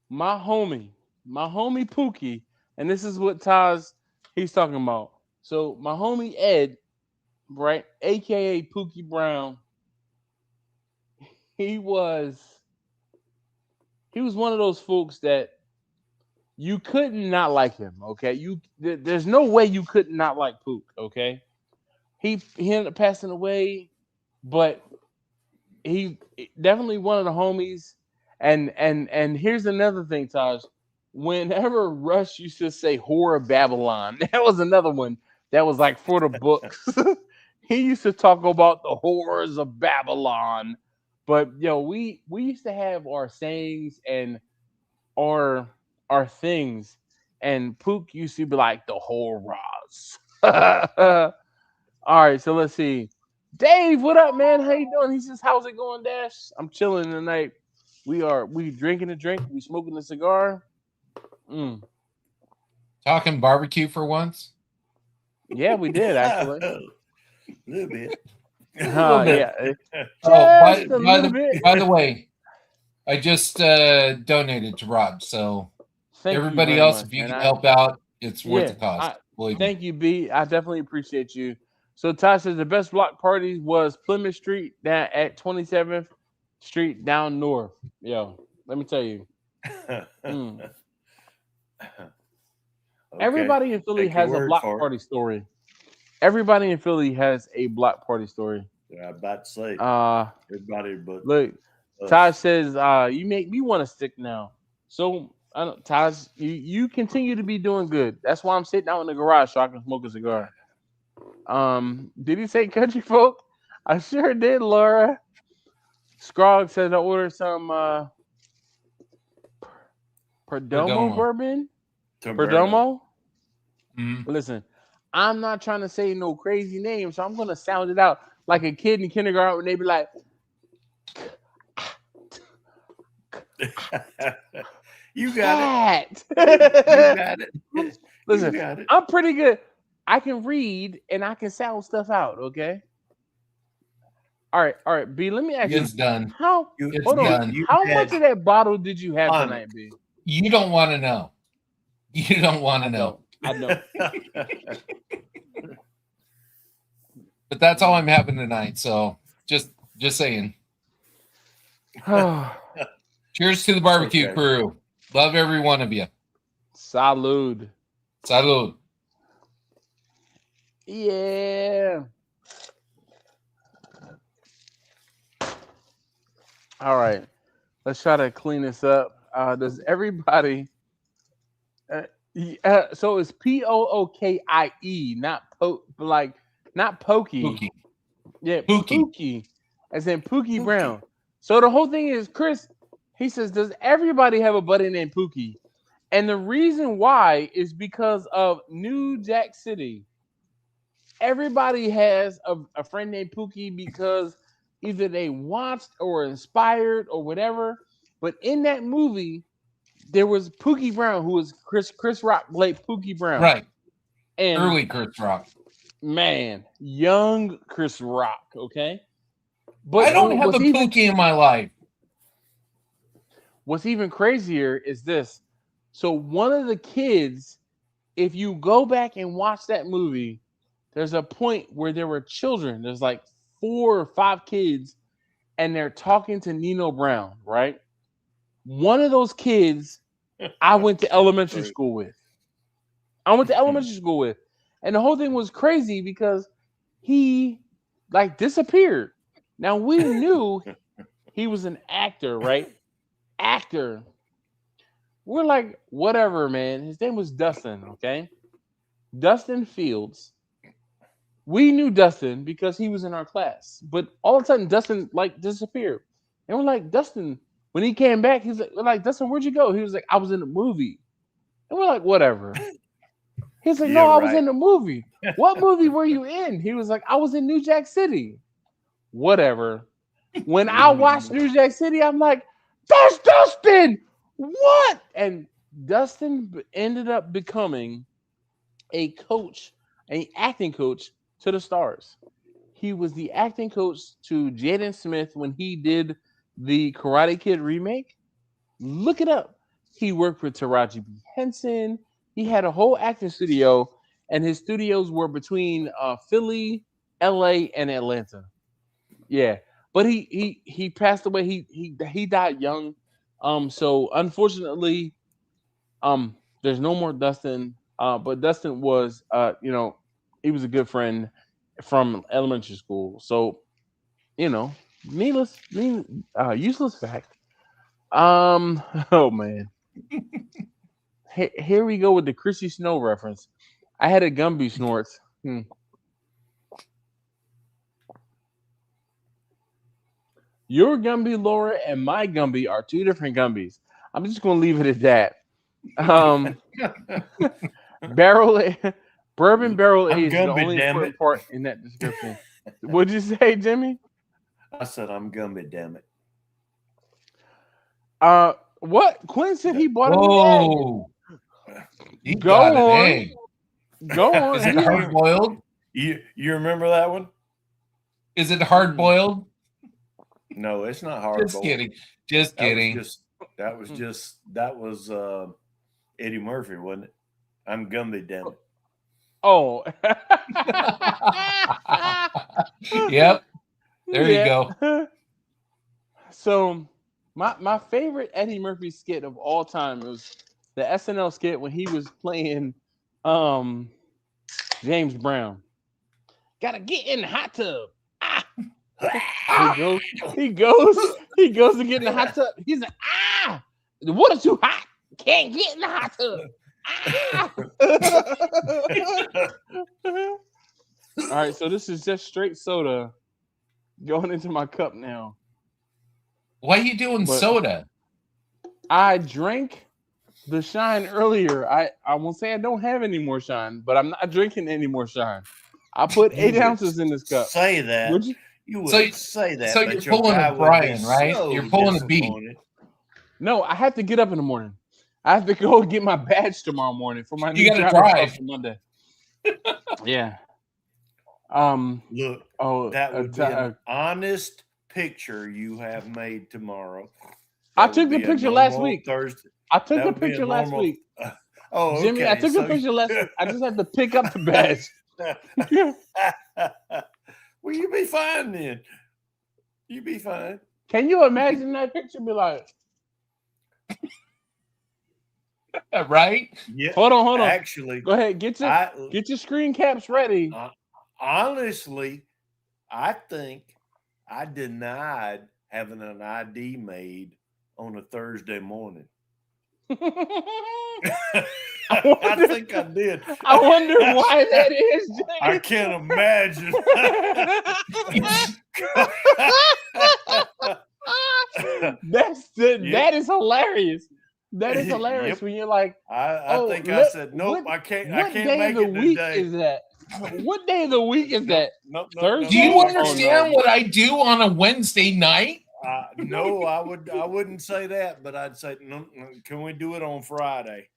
my homie Pookie, and this is what he's talking about. So my homie Ed, right, aka Pookie Brown, he was one of those folks that you could not like him. Okay, there's no way you could not like Pook. Okay, he ended up passing away, but he definitely one of the homies. And here's another thing, Taj. Whenever Rush used to say "Horror Babylon," that was another one that was like for the books. He used to talk about the horrors of Babylon. But we used to have our sayings and our things, and Pook used to be like the horrors. All right, so let's see. Dave, what up, man? How you doing? He says, "How's it going, Dash?" I'm chilling tonight. We drinking a drink. We smoking a cigar. Talking barbecue for once. Yeah, we did actually. A little bit. Yeah. By the way, I just donated to Rod. So everybody else, if you can help out, it's worth the cost. Thank you, B. I definitely appreciate you. So Todd says the best block party was Plymouth Street down at 27th Street down north. Yo, let me tell you. Everybody in Philly has a block party story. Everybody in Philly has a block party story. Yeah, I'm about to say. Everybody, but look, Todd says you make me want to stick now. So Todd, you continue to be doing good. That's why I'm sitting out in the garage so I can smoke a cigar. Did he say country folk? I sure did, Laura. Scrog said I ordered some Perdomo bourbon. Perdomo? Mm-hmm. Listen, I'm not trying to say no crazy name, so I'm gonna sound it out like a kid in kindergarten when they be like, "You got it. You got it." Listen, I'm pretty good. I can read and I can sound stuff out. Okay. All right, B. Let me ask you. It's done. How much of that bottle did you have tonight, B? You don't want to know. You don't want to know. I know. But that's all I'm having tonight. So just saying. Cheers to the barbecue crew. Love every one of you. Salud. Salud. Yeah. All right. Let's try to clean this up. Does everybody... so it's Pookie, not not Pokey. Pookie. Yeah, Pookie. As in Pookie Brown. So the whole thing is, Chris, he says, does everybody have a buddy named Pookie? And the reason why is because of New Jack City. Everybody has a friend named Pookie because either they watched or inspired or whatever. But in that movie, there was Pookie Brown, who was Chris Rock played Pookie Brown. Right. And early Chris Rock. Man, young Chris Rock, okay? But I don't have a Pookie in my life. What's even crazier is this. So one of the kids, if you go back and watch that movie, there's a point where there were children. There's like 4 or 5 kids, and they're talking to Nino Brown, right? One of those kids I went to elementary school with. And the whole thing was crazy because he disappeared. Now we knew he was an actor, right? Actor. We're like, whatever, man. His name was Dustin, okay? Dustin Fields. We knew Dustin because he was in our class. But all of a sudden, Dustin disappeared. And we're like, Dustin, when he came back, we're like, Dustin, where'd you go? He was like, I was in the movie. And we're like, whatever. He's like, no, I was in the movie. What movie were you in? He was like, I was in New Jack City. Whatever. When I watched New Jack City, I'm like, that's Dustin. What? And Dustin ended up becoming a coach, an acting coach to the Stars. He was the acting coach to Jaden Smith when he did the Karate Kid remake. Look it up. He worked with Taraji B. Henson. He had a whole acting studio, and his studios were between Philly, LA, and Atlanta. Yeah, but he passed away. He died young. So unfortunately, there's no more Dustin. But Dustin was, he was a good friend from elementary school. So, useless fact. Oh man. Here we go with the Chrissy Snow reference. I had a Gumby snorts. Your Gumby, Laura, and my Gumby are 2 different Gumbies. I'm just going to leave it at that. Bourbon barrel aged is the only important part in that description. What'd you say, Jimmy? I said I'm Gumby, damn it. What? Quinn said he bought an egg. Go on. Go on. Is it hard boiled? You remember that one? Is it hard boiled? No, it's not hard boiled. Just kidding. That was Eddie Murphy, wasn't it? I'm Gumby, damn it. Oh. Yep. There you go. So my favorite Eddie Murphy skit of all time was the SNL skit when he was playing James Brown. Gotta get in the hot tub. He goes to get in the hot tub. He's like, the water's too hot. Can't get in the hot tub. All right, so this is just straight soda going into my cup now. Why are you doing soda? I drank the Shine earlier. I won't say I don't have any more Shine, but I'm not drinking any more Shine. I put 8 ounces in this cup. Say that. Would you? You would say that. So you're pulling a Brian, right? So you're pulling a B. No, I have to get up in the morning. I have to go get my badge tomorrow morning for my new job drive Monday. Yeah. Look. That would be an honest picture you have made tomorrow. I took the picture last week. Thursday. I took the picture last week. Oh, Jimmy, okay. I took the picture last week. I just have to pick up the badge. Well, you be fine then. You be fine. Can you imagine that picture? Be like, right? Yeah. Hold on. Actually, go ahead. Get your screen caps ready. Honestly, I think I denied having an ID made on a Thursday morning. I think I did. I wonder why that is. Jay. I can't imagine. That is hilarious. That is hilarious. Yep. When you're like, I think I said nope. I can't make it today. Is that? What day of the week is that? Thursday. Do you understand what I do on a Wednesday night? No, I wouldn't say that, but I'd say no. Can we do it on Friday?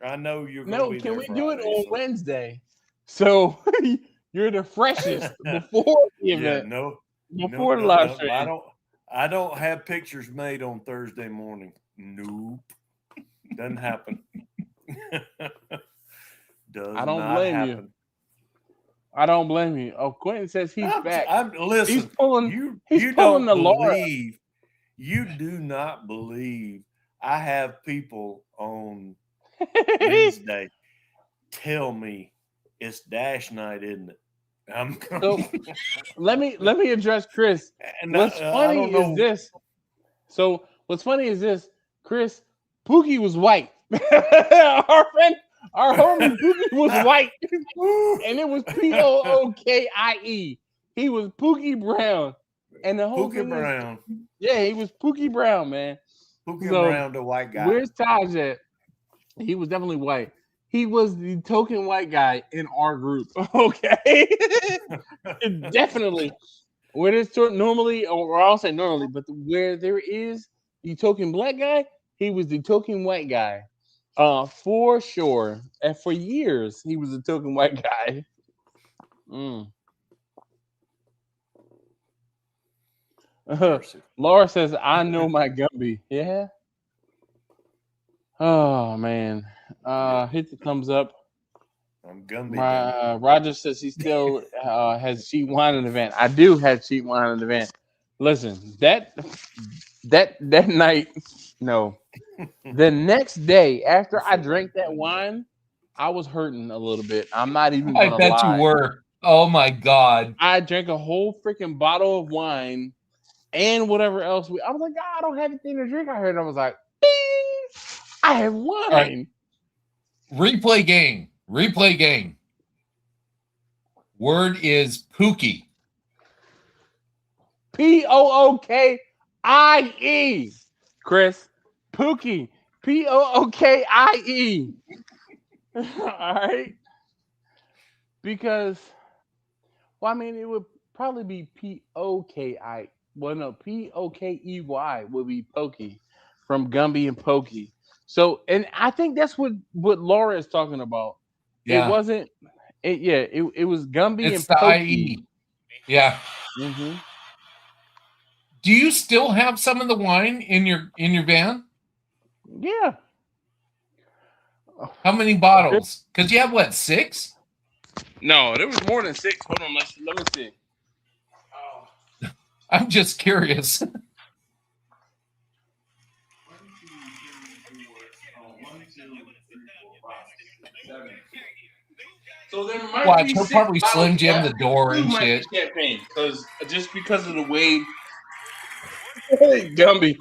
I know you're going to be there. No, can we do it on Wednesday? So you're the freshest before the event. Before the live stream. I don't have pictures made on Thursday morning. Nope. Doesn't happen. I don't blame you. I don't blame you. Oh, Quentin says he's back. Listen, he's pulling you don't the believe. You do not believe I have people on Wednesday tell me it's Dash night, isn't it? So, let me address Chris. What's funny is this. So what's funny is this, Chris. Pookie was white. Our homie Pookie was white, and it was Pookie. He was Pookie Brown, and the whole Pookie Brown. He was Pookie Brown, man. Pookie Brown, the white guy. Where's Taj at? He was definitely white. He was the token white guy in our group. Okay, definitely. Where there's normally, or I'll say normally, but where there is the token black guy, he was the token white guy. For sure. And for years, he was a token white guy. Laura says, I know my Gumby. Yeah. Oh, man. Hit the thumbs up. I'm Gumby. Roger says he still has cheap wine in the van. I do have cheap wine in the van. Listen, that night, no. The next day after I drank that wine, I was hurting a little bit. I'm not even gonna lie. I bet you were. Oh my God. I drank a whole freaking bottle of wine and whatever else. I was like, God, I don't have anything to drink. I heard I was like, ding, I have wine. Right. Replay game. Word is Pookie. Pookie. Chris. Pookie. Pookie. All right. Because, well, I mean, it would probably be Poki. Well, no, Pokey would be Pokey from Gumby and Pokey. So, and I think that's what Laura is talking about. Yeah. It wasn't. It was Gumby it's and Pokey. IE. Yeah. Mm-hmm. Do you still have some of the wine in your van? Yeah. How many bottles? Because you have what, 6? No, there was more than 6. Hold on, let me see. Oh. I'm just curious. So there might Watch, be he'll probably Slim Jim the door and shit. Champagne, because of the way Gumby.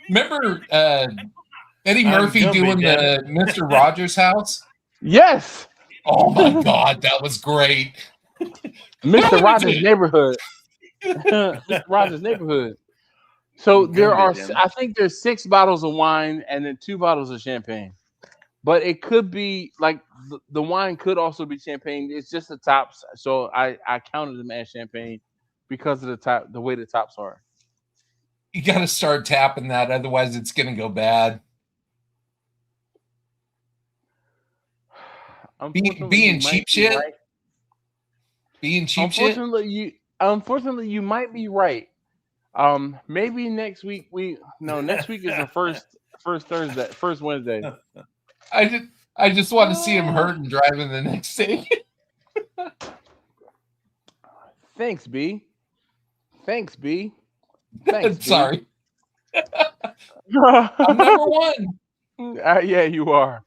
Remember Eddie Murphy doing the Mr. Rogers house? Yes. Oh my God, that was great. Mr. Rogers' Neighborhood. Mr. Rogers' Neighborhood. So there are, I think there's 6 bottles of wine and then 2 bottles of champagne. But it could be like the wine could also be champagne. It's just the tops. So I counted them as champagne because of the way the tops are. You got to start tapping that, otherwise it's going to go bad. Being cheap shit. Right. Being cheap shit. Unfortunately, you might be right. Maybe next week next week is the first Thursday, first Wednesday. I just want to see him hurt and driving the next day. Thanks, B. Thanks, B. Thanks, B. Sorry. I'm number one. Yeah, you are.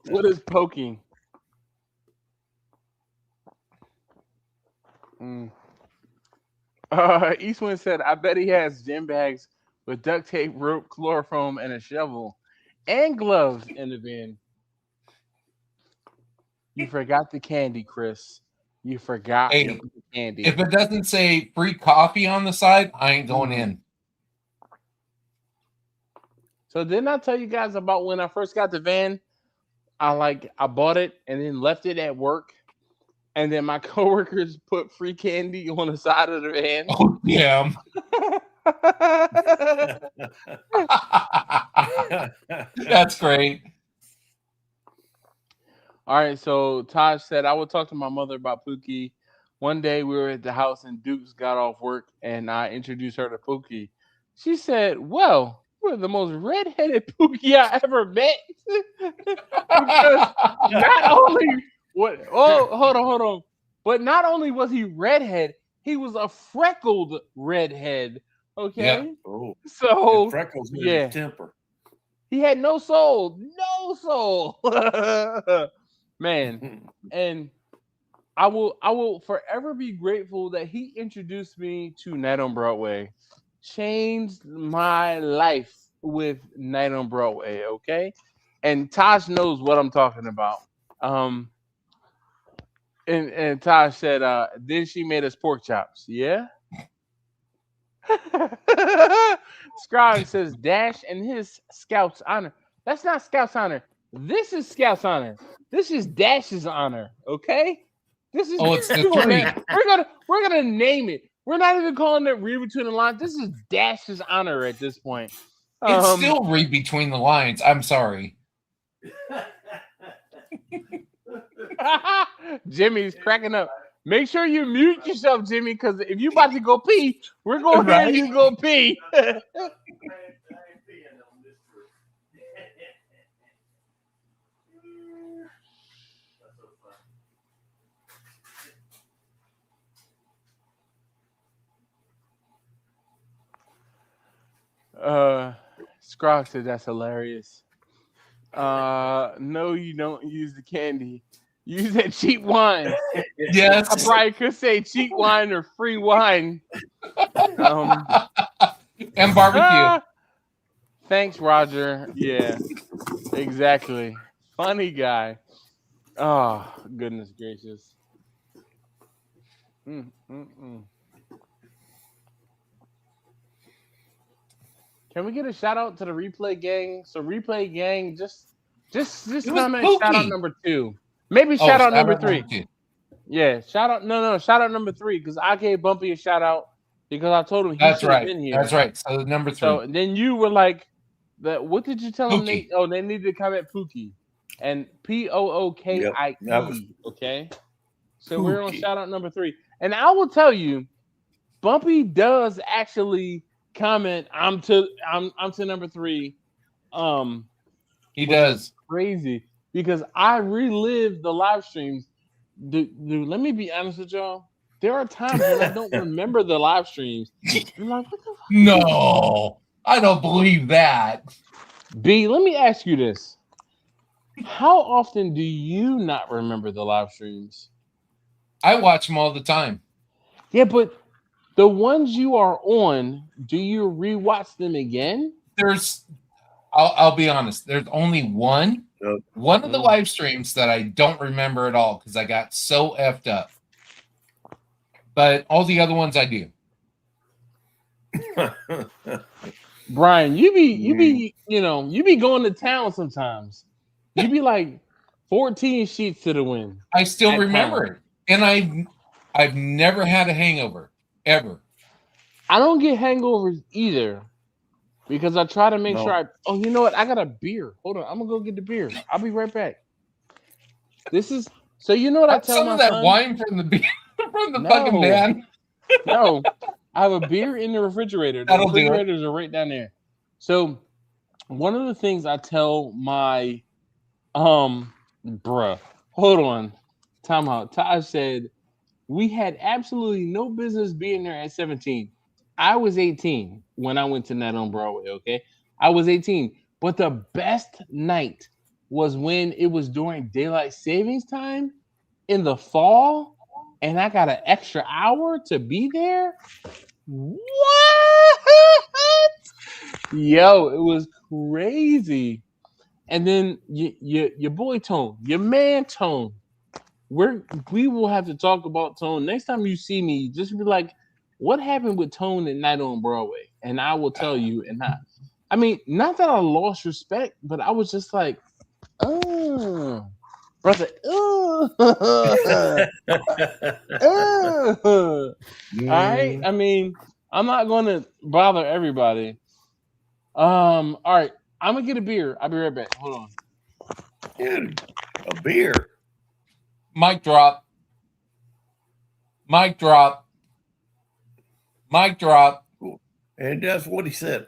What is poking? Eastwind said, I bet he has gym bags with duct tape, rope, chloroform, and a shovel, and gloves in the bin. You forgot the candy, Chris. You forgot the candy. If it doesn't say free coffee on the side, I ain't going in. So didn't I tell you guys about when I first got the van? I bought it and then left it at work, and then my coworkers put free candy on the side of the van. Oh yeah. That's great. All right, so Taj said, I will talk to my mother about Pookie. One day we were at the house and Dukes got off work and I introduced her to Pookie. She said, well, you're the most redheaded Pookie I ever met. Because not only hold on. But not only was he redhead, he was a freckled redhead. Okay. Yeah. Oh. So and freckles in his temper. He had no soul. No soul. Man. And I will forever be grateful that he introduced me to Night on Broadway. Changed my life with Night on Broadway, okay? And Taj knows what I'm talking about. And Taj said, then she made us pork chops. Yeah? Scribe says Dash and his Scout's honor. That's not Scout's honor. This is Scout's honor. This is Dash's honor, okay? This is it's the three. We're gonna name it. We're not even calling it Read Between the Lines. This is Dash's honor at this point. It's still Read Between the Lines. I'm sorry. Jimmy's cracking up. Make sure you mute yourself, Jimmy, because if you about to go pee, we're going to hear you go pee. Scrog said that's hilarious. No, you don't use the candy. Use that cheap wine. Yes. I probably could say cheap wine or free wine. And barbecue. Thanks, Roger. Yeah, exactly. Funny guy. Oh, goodness gracious. Can we get a shout out to the replay gang? So replay gang, just comment shout out number 2. Maybe shout out number 3. Yeah, shout out. No, shout out number 3 because I gave Bumpy a shout out because I told him he should have been here. That's right. So number 3. So then you were like, what did you tell them? They needed to comment Pookie and Pookie. Yep, okay. So we're on shout out number 3, and I will tell you, Bumpy does actually comment. I'm to number 3. He does. Crazy because I relived the live streams. Dude, let me be honest with y'all. There are times when I don't remember the live streams. I'm like, what the fuck? No, I don't believe that. B, let me ask you this. How often do you not remember the live streams? I watch them all the time. Yeah, but the ones you are on, do you rewatch them again? I'll be honest. There's only one of the live streams that I don't remember at all because I got so effed up. But all the other ones I do. Brian, you be going to town sometimes. You be like 14 sheets to the wind. I still remember it. And I've never had a hangover. Ever. I don't get hangovers either. Because I try to make sure you know what? I got a beer. Hold on. I'm going to go get the beer. I'll be right back. So you know what I tell my son? Some of that wine from the fucking van. No. I have a beer in the refrigerator. The refrigerators are right down there. So one of the things I tell my bruh, hold on, time out. Taj said we had absolutely no business being there at 17. I was 18 when I went to Night on Broadway. Okay, I was 18, but the best night was when it was during daylight savings time in the fall, and I got an extra hour to be there. What? Yo, it was crazy. And then your boy Tone, your man Tone, we will have to talk about Tone next time you see me. Just be like, what happened with Tone at Night on Broadway? And I will tell you. And I mean, not that I lost respect, but I was just like, oh, brother, all right. I mean, I'm not going to bother everybody. All right. I'm gonna get a beer. I'll be right back. Hold on. Dude, a beer. Mic drop. Mic drop. Mic drop. And that's what he said.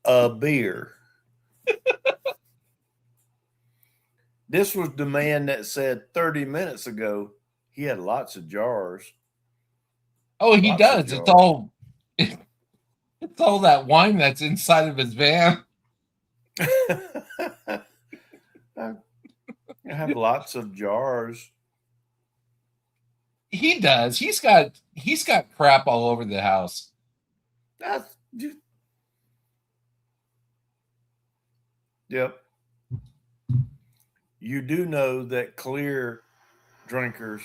A beer. This was the man that said 30 minutes ago he had lots of jars. Oh, he does. It's all that wine that's inside of his van. I have lots of jars. He does. He's got crap all over the house. That's just... Yep. You do know that clear drinkers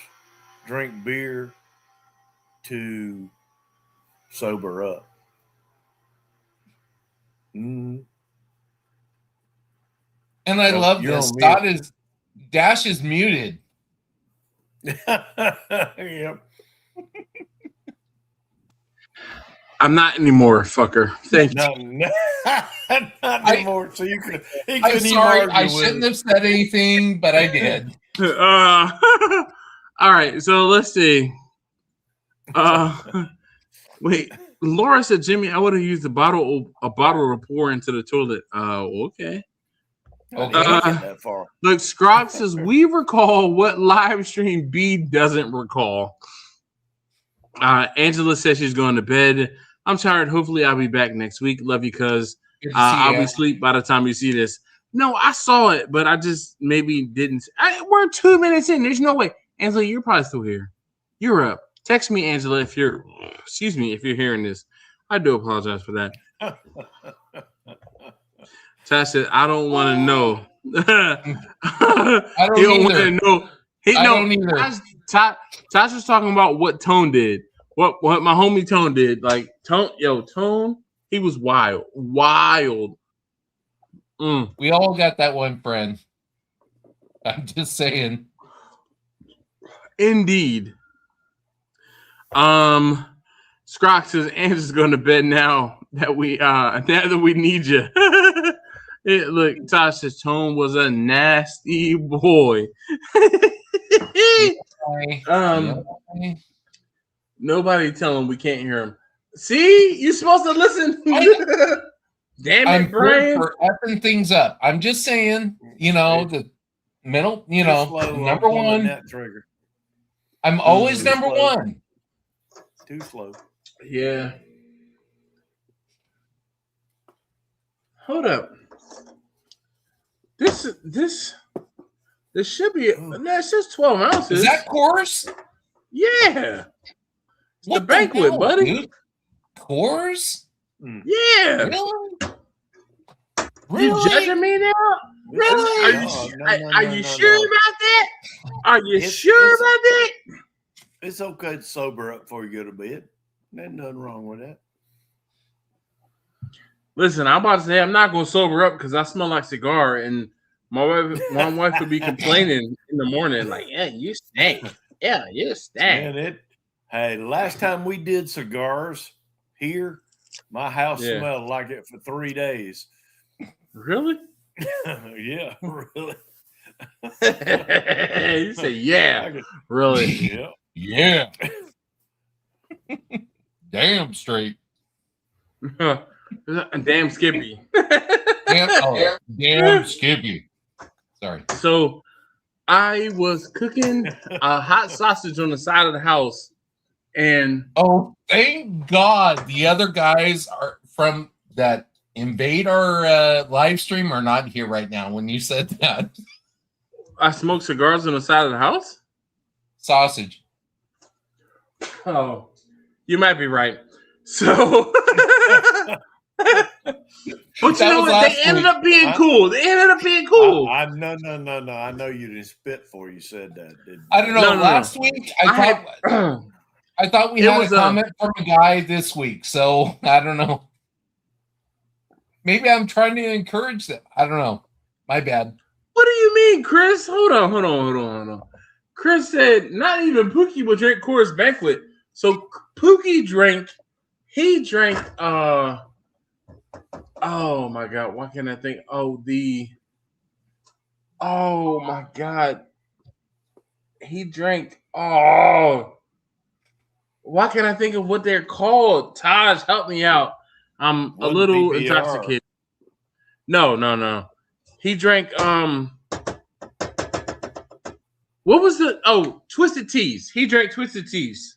drink beer to sober up. And I love this. Dash is muted. Yep. I'm not anymore, fucker. Thank you. Not anymore. So you could. I'm sorry. I shouldn't have said anything, but I did. All right. So let's see. Wait. Laura said, "Jimmy, I would have used a bottle to pour into the toilet." Okay. That far. Look, Scrock says, "We recall what live stream B doesn't recall." Angela says she's going to bed. I'm tired. Hopefully, I'll be back next week. Love you, cuz I'll be asleep by the time you see this. No, I saw it, but I just maybe didn't. We're 2 minutes in. There's no way. Angela, you're probably still here. You're up. Text me, Angela, if you're hearing this. I do apologize for that. Tash said, I don't want to know. I don't want to know. I don't either. Tash was talking about what Tone did. What my homie Tone did. Like, Tone, he was wild. Wild. We all got that one friend. I'm just saying. Indeed. Scrock says Angela's going to bed now that we need you. Look, Tosh says Tone was a nasty boy. Nobody tell him we can't hear him. See, you're supposed to listen. Damn it, I'm Brian. For effing things up. I'm just saying, the middle, number one. That trigger. I'm always number one. Too slow. Yeah. Hold up. This should be. That's just 12 ounces. Is that course? Yeah. It's the banquet, hell, buddy. Dude? Course? Yeah. Really? You judging me now? Really? Are you sure about that? Are you sure about that? It's okay to sober up before you go to bed. There's nothing wrong with that. Listen, I'm about to say I'm not going to sober up because I smell like cigar, and my wife would be complaining in the morning, like, "Yeah, you stink. Yeah, you stink." Man, hey, last time we did cigars here, my house smelled like it for 3 days. Really? Yeah, really. You say, yeah, really? Yeah. Yeah. Damn straight. Damn Skippy. Damn Skippy. Sorry. So I was cooking a hot sausage on the side of the house, and thank God the other guys are from that invade our live stream are not here right now. When you said that, I smoked cigars on the side of the house. Sausage. Oh, you might be right. So, but you know what? They ended up being cool. They ended up being cool. No. I know you didn't spit for you said that. I don't know. Last week, I thought we had a comment from a guy this week. So I don't know. Maybe I'm trying to encourage them. I don't know. My bad. What do you mean, Chris? Hold on. Chris said not even Pookie will drink Coors Banquet. So Pookie drank. He drank. Oh my God! What can I think? Oh my God! He drank. Oh, why can't I think of what they're called? Taj, help me out. I'm a little BBR. Intoxicated. No. He drank. What was the? Oh, Twisted Teas. He drank Twisted Teas.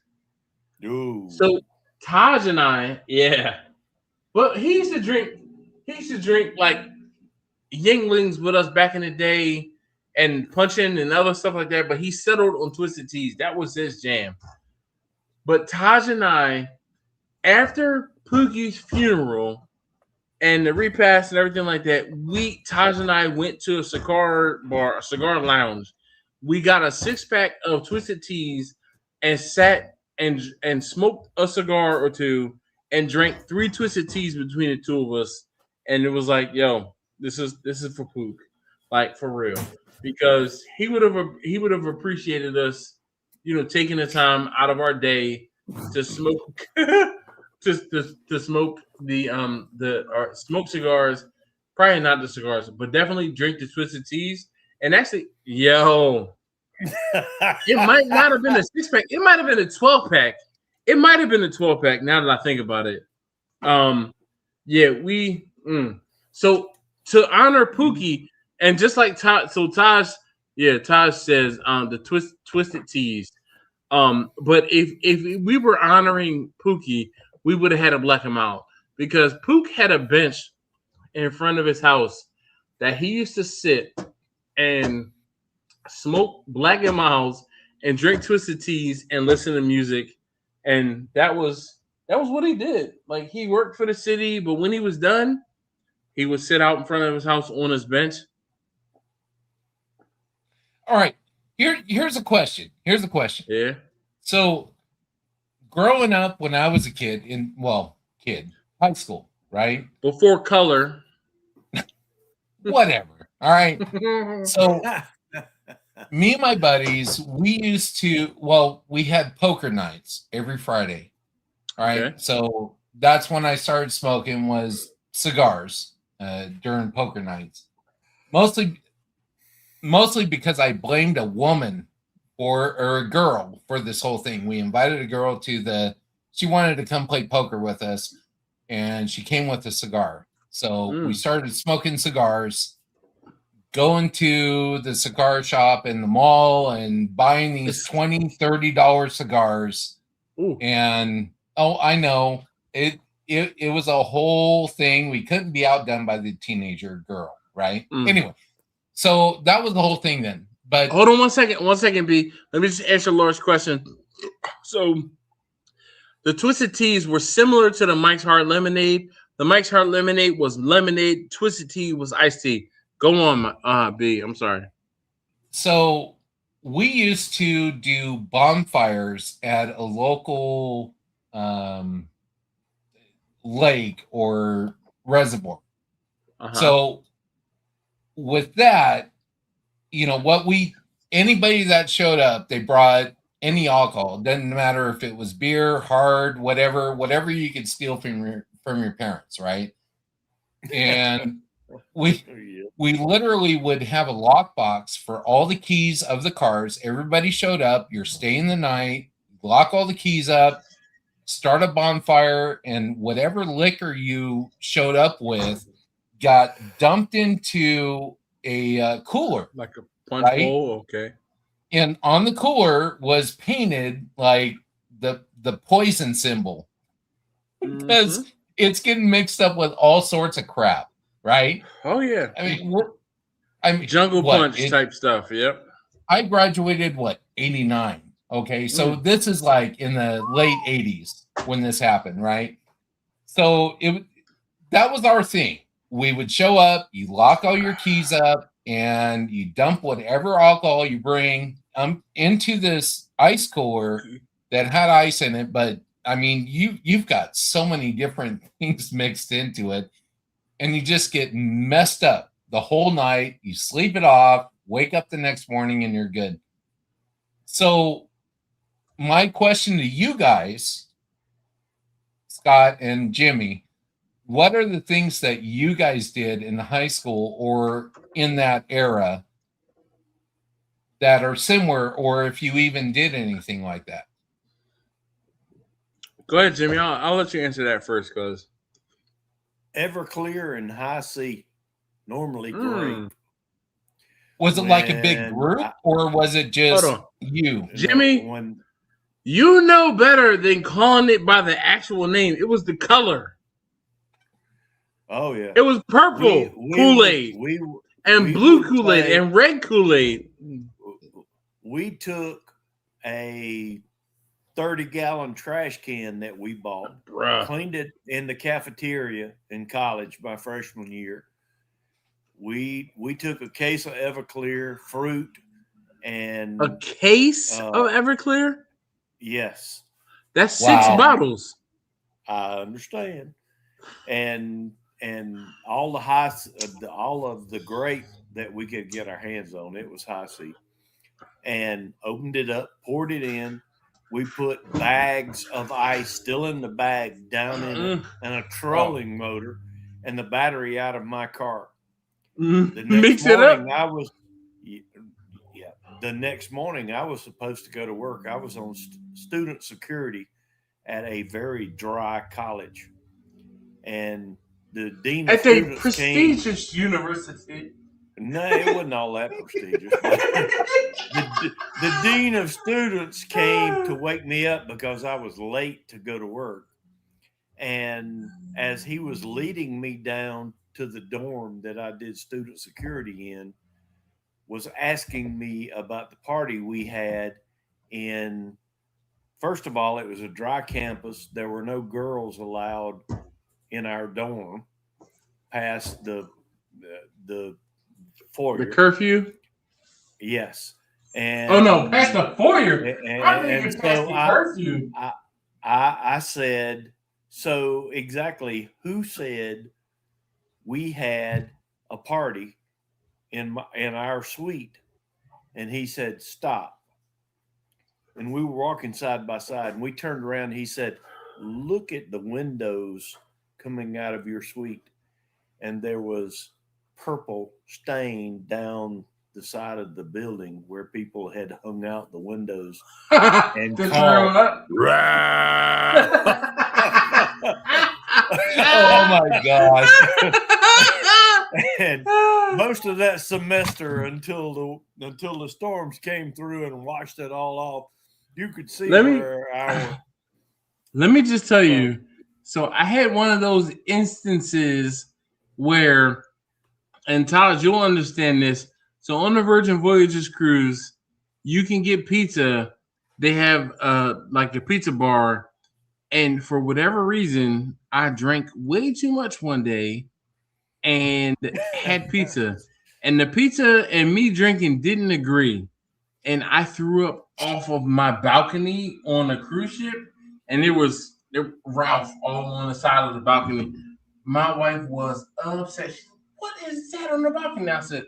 Ooh. So Taj and I, yeah. But he used to drink like Yinglings with us back in the day and punching and other stuff like that. But he settled on Twisted Teas. That was his jam. But Taj and I, after Pookie's funeral and the repast and everything like that, Taj and I went to a cigar bar, a cigar lounge. We got a 6-pack of Twisted Teas and sat and smoked a cigar or two and drank 3 Twisted Teas between the two of us. And it was like, yo, this is for Pook, like for real, because he would have appreciated us, taking the time out of our day to smoke to smoke smoke cigars. Probably not the cigars, but definitely drink the Twisted Teas. And actually, it might not have been a 6-pack. It might have been a 12-pack. It might have been a 12-pack. Now that I think about it, So to honor Pookie, and just like Taj, Taj says the Twisted Teas. But if we were honoring Pookie, we would have had to black him out, because Pook had a bench in front of his house that he used to sit and smoke Black and Miles and drink Twisted Teas and listen to music, and that was what he did. Like, he worked for the city, but when he was done, he would sit out in front of his house on his bench. All right, here's a question. Yeah. So, growing up when I was a kid high school, right? Before color. Whatever. All right. So me and my buddies, we had poker nights every Friday. All right. Okay. So that's when I started smoking, was cigars during poker nights. Mostly because I blamed a woman or a girl for this whole thing. We invited a girl she wanted to come play poker with us, and she came with a cigar. So we started smoking cigars, going to the cigar shop in the mall and buying these $20, $30 cigars. Ooh. And I know it was a whole thing. We couldn't be outdone by the teenager girl, right? Anyway, so that was the whole thing then. But hold on one second, B. Let me just answer Laura's question. So the Twisted Teas were similar to the Mike's Hard Lemonade. The Mike's Hard Lemonade was lemonade. Twisted Tea was iced tea. Go on, B. I'm sorry. So we used to do bonfires at a local lake or reservoir. Uh-huh. So with that, anybody that showed up, they brought any alcohol. Doesn't matter if it was beer, hard, whatever you could steal from your parents, right? And we literally would have a lockbox for all the keys of the cars. Everybody showed up. You're staying the night. Lock all the keys up. start a bonfire, and whatever liquor you showed up with got dumped into a cooler. Like a punch bowl? Okay. And on the cooler was painted like the poison symbol. Because it's getting mixed up with all sorts of crap, right? Oh, yeah. I mean, Jungle Punch type stuff, yep. I graduated, 89? Okay, so this is like in the late 80s when this happened, right? So that was our thing. We would show up, you lock all your keys up, and you dump whatever alcohol you bring into this ice cooler that had ice in it. But I mean, you've got so many different things mixed into it, and you just get messed up the whole night. You sleep it off, wake up the next morning, and you're good. So my question to you guys, Scott and Jimmy, what are the things that you guys did in high school or in that era that are similar, or if you even did anything like that? Go ahead, Jimmy. I'll let you answer that first, because Everclear and High C, normally grape. Was it like a big group, or was it just you? Jimmy, you know better than calling it by the actual name. It was the color. Oh, yeah. It was purple Kool-Aid and blue Kool-Aid and red Kool-Aid. We took a 30-gallon trash can that we bought, cleaned it in the cafeteria in college my freshman year. We took a case of Everclear fruit and a case of Everclear. Yes, that's 6 bottles. I understand, and all of the grape that we could get our hands on, it was High C, and opened it up, poured it in. We put bags of ice still in the bag down in it, and a trolling motor and the battery out of my car. The next morning, the next morning I was supposed to go to work. I was on student security at a very dry college, and the dean of students at a prestigious university. No, it wasn't all that prestigious. The dean of students came to wake me up because I was late to go to work. And as he was leading me down to the dorm that I did student security in, was asking me about the party we had in, first of all, it was a dry campus. There were no girls allowed in our dorm past the foyer. The curfew? Yes. And past the foyer. And so I said, so exactly who said we had a party in our suite? And he said, stop. And we were walking side by side, and we turned around, and he said, look at the windows coming out of your suite. And there was purple stain down the side of the building where people had hung out the windows and called. Oh my gosh. And most of that semester until the storms came through and washed it all off, you could see Let me just tell you. So I had one of those instances where, and Todd, you'll understand this. So on the Virgin Voyages cruise, you can get pizza. They have like a pizza bar. And for whatever reason, I drank way too much one day and had pizza. And the pizza and me drinking didn't agree. And I threw up off of my balcony on a cruise ship. And there was Ralph all on the side of the balcony. My wife was upset. She said, what is that on the balcony? I said,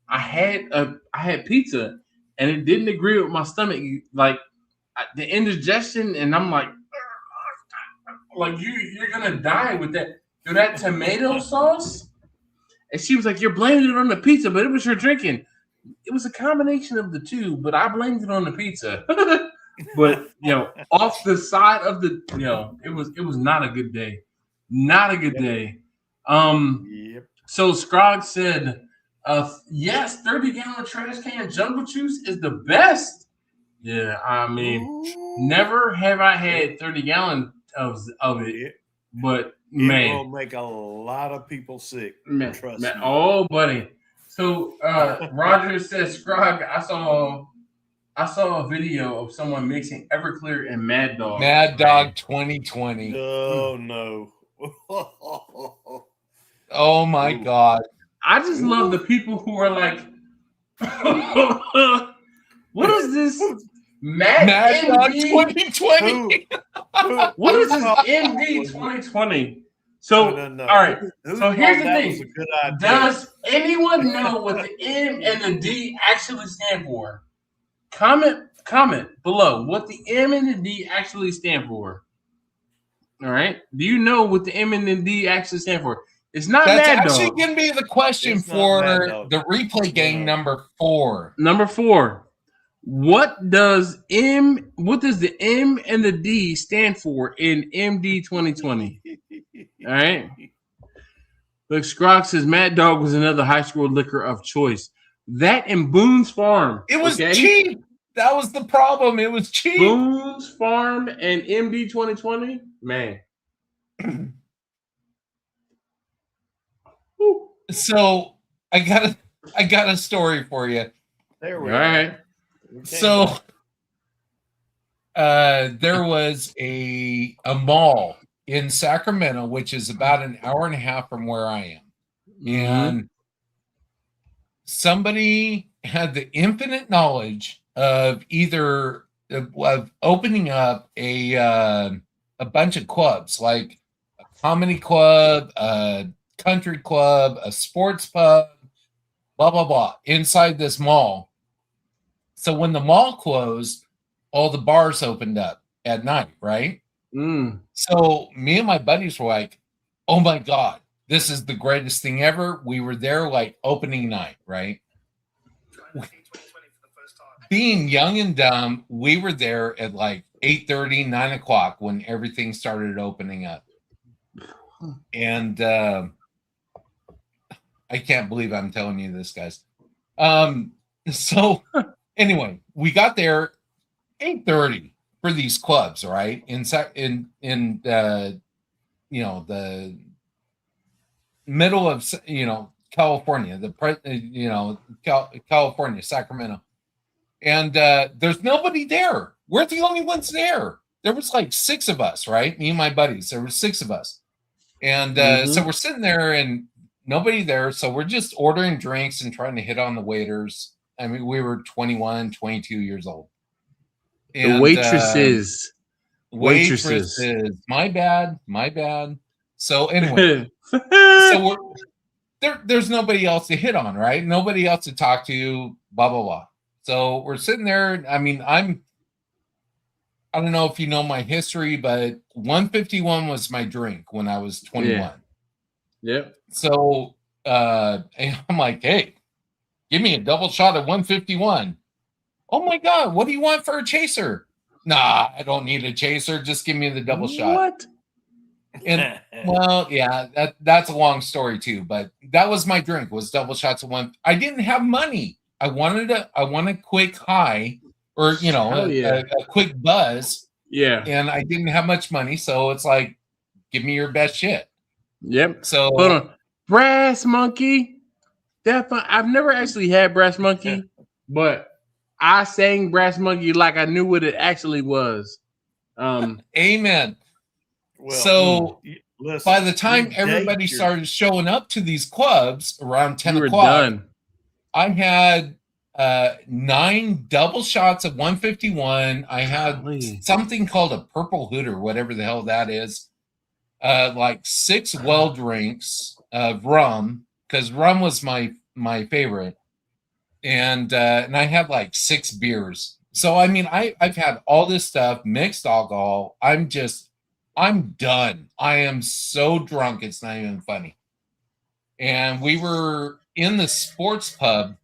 I had pizza and it didn't agree with my stomach. Like the indigestion, and I'm like you're gonna die with that. Do that tomato sauce? And she was like, you're blaming it on the pizza, but it was your drinking. It was a combination of the two, but I blamed it on the pizza. But off the side of the it was not a good day. Not a good day. So Scrog said, yes, 30-gallon trash can jungle juice is the best. Yeah, I mean, never have I had 30-gallon of it, but man, it will make a lot of people sick. Trust me. Oh, buddy. So Roger says, Scrog, I saw a video of someone mixing Everclear and Mad Dog. Mad Dog 2020. Oh no. Oh my God. I just love the people who are like, what is this? Mad Dog 2020. What is this MD 2020? So, no. All right. So here's the thing. Does anyone know what the M and the D actually stand for? Comment below what the M and the D actually stand for. All right. Do you know what the M and the D actually stand for? It's not That's Mad actually Dog. going to be the question for the replay game number 4. Number 4. What does the M and the D stand for in MD 2020? All right. Look, Scrog says Mad Dog was another high school liquor of choice. That and Boone's Farm. It was cheap. That was the problem. It was cheap. Boone's Farm and MD 2020, man. So I got a story for you. There we go. All right. So there was a mall in Sacramento, which is about an hour and a half from where I am. And somebody had the infinite knowledge of either of opening up a bunch of clubs, like a comedy club, a country club, a sports pub, blah, blah, blah, inside this mall. So when the mall closed, all the bars opened up at night, right? So me and my buddies were like, oh my God, this is the greatest thing ever. We were there like opening night, right? Being young and dumb, we were there at like 8:30, 9 o'clock when everything started opening up. And I can't believe I'm telling you this, guys. So anyway, we got there 8:30 for these clubs, right? In the middle of California, California, Sacramento, and there's nobody there. We're the only ones there. There was like 6 of us, right? Me and my buddies. There were 6 of us, and so we're sitting there and nobody there. So we're just ordering drinks and trying to hit on the waiters. I mean, we were 21, 22 years old. And, the waitresses. My bad. So anyway, so there's nobody else to hit on, right? Nobody else to talk to, blah, blah, blah. So we're sitting there. I mean, I don't know if you know my history, but 151 was my drink when I was 21. Yep. So I'm like, hey, give me a double shot of 151. Oh my God, what do you want for a chaser? Nah, I don't need a chaser. Just give me the double shot. What? And well, yeah, that's a long story too. But that was my drink, was double shots of one. I didn't have money. I wanted a quick high, or a quick buzz. Yeah. And I didn't have much money, so it's like, give me your best shit. Yep. So hold on. Brass Monkey. Definitely. I've never actually had Brass Monkey, but I sang Brass Monkey like I knew what it actually was. Amen. Well, so listen, by the time everybody started showing up to these clubs around 10 o'clock, I had 9 double shots of 151. I had something called a purple hood or whatever the hell that is. Like 6 well drinks of rum, because rum was my favorite. And I had like 6 beers. So, I mean, I've had all this stuff, mixed alcohol. I'm done. I am so drunk. It's not even funny. And we were in the sports pub,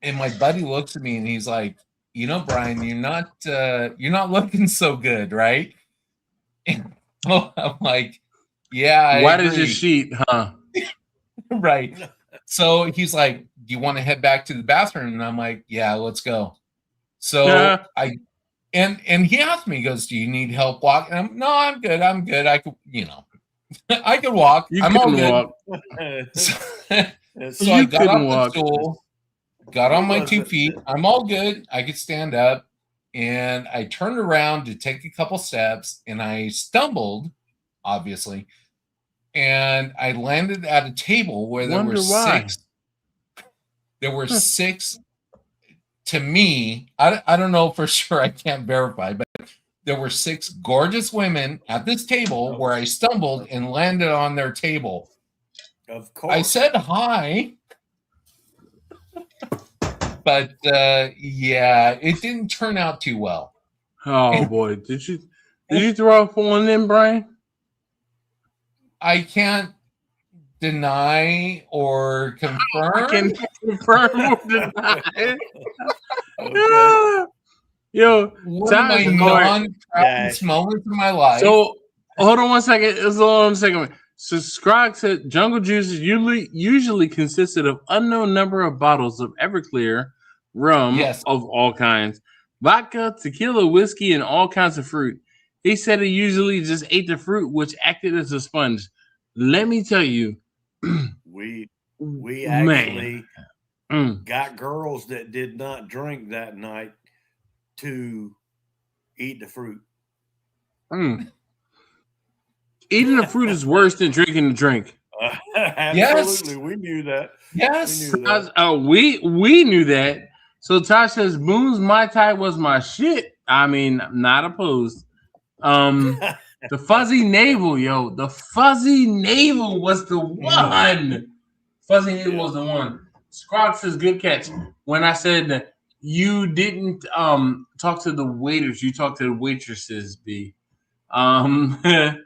and my buddy looks at me and he's like, Brian, you're not looking so good, right? And I'm like, yeah, I Why agree. does your sheet, huh? Right. So he's like, do you want to head back to the bathroom? And I'm like, yeah, let's go. So and he asked me, he goes, do you need help walking? No, I'm good. I could, I could walk. I'm all good. Walk. So I got off the stool, got on my 2 feet. I'm all good. I could stand up. And I turned around to take a couple steps and I stumbled, obviously. And I landed at a table where there were six. There were six. To me, I don't know for sure. I can't verify, but there were 6 gorgeous women at this table where I stumbled and landed on their table. Of course. I said hi. But yeah, it didn't turn out too well. Oh boy, did you throw up one in, Brian? I can't deny or confirm. I can confirm or deny. Okay. Yo, one of my non-proudest moments of my life. So hold on one second. So Scrog said jungle juice usually consisted of unknown number of bottles of Everclear rum of all kinds, vodka, tequila, whiskey, and all kinds of fruit. He said he usually just ate the fruit, which acted as a sponge. Let me tell you, we actually got girls that did not drink that night to eat the fruit. Eating the fruit is worse than drinking the drink. Absolutely, we knew that. Yes, we knew that. So Tosh says Boone's Mai Tai was my shit. I mean, not opposed. The fuzzy navel, yo. The fuzzy navel was the one. Fuzzy navel was the one. Scrog says good catch. When I said you didn't talk to the waiters, you talked to the waitresses, B. This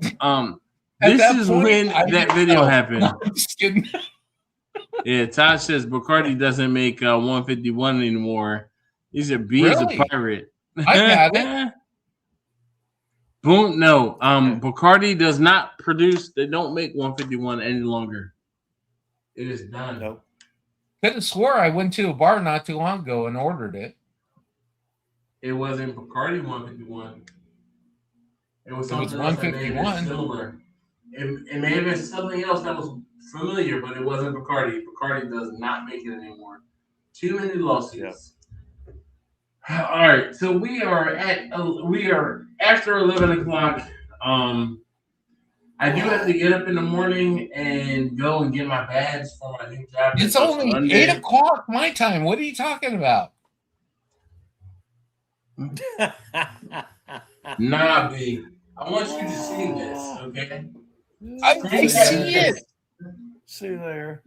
is point, when that video happened. No, I'm just kidding. Yeah, Tosh says Bacardi doesn't make 151 anymore. He said B is a pirate. I got it. Boom, no. Bacardi does not produce. They don't make 151 any longer. It is done. Nope. Could have swore I went to a bar not too long ago and ordered it. It wasn't Bacardi 151. It was 151. Similar. It may have been something else that was familiar, but it wasn't Bacardi. Bacardi does not make it anymore. Too many lawsuits. Yep. All right, so we are after 11 o'clock. I do have to get up in the morning and go and get my badge for my new job. It's only 8 o'clock my time. What are you talking about? Nah, B. I want you to see this, okay? I see it. See there.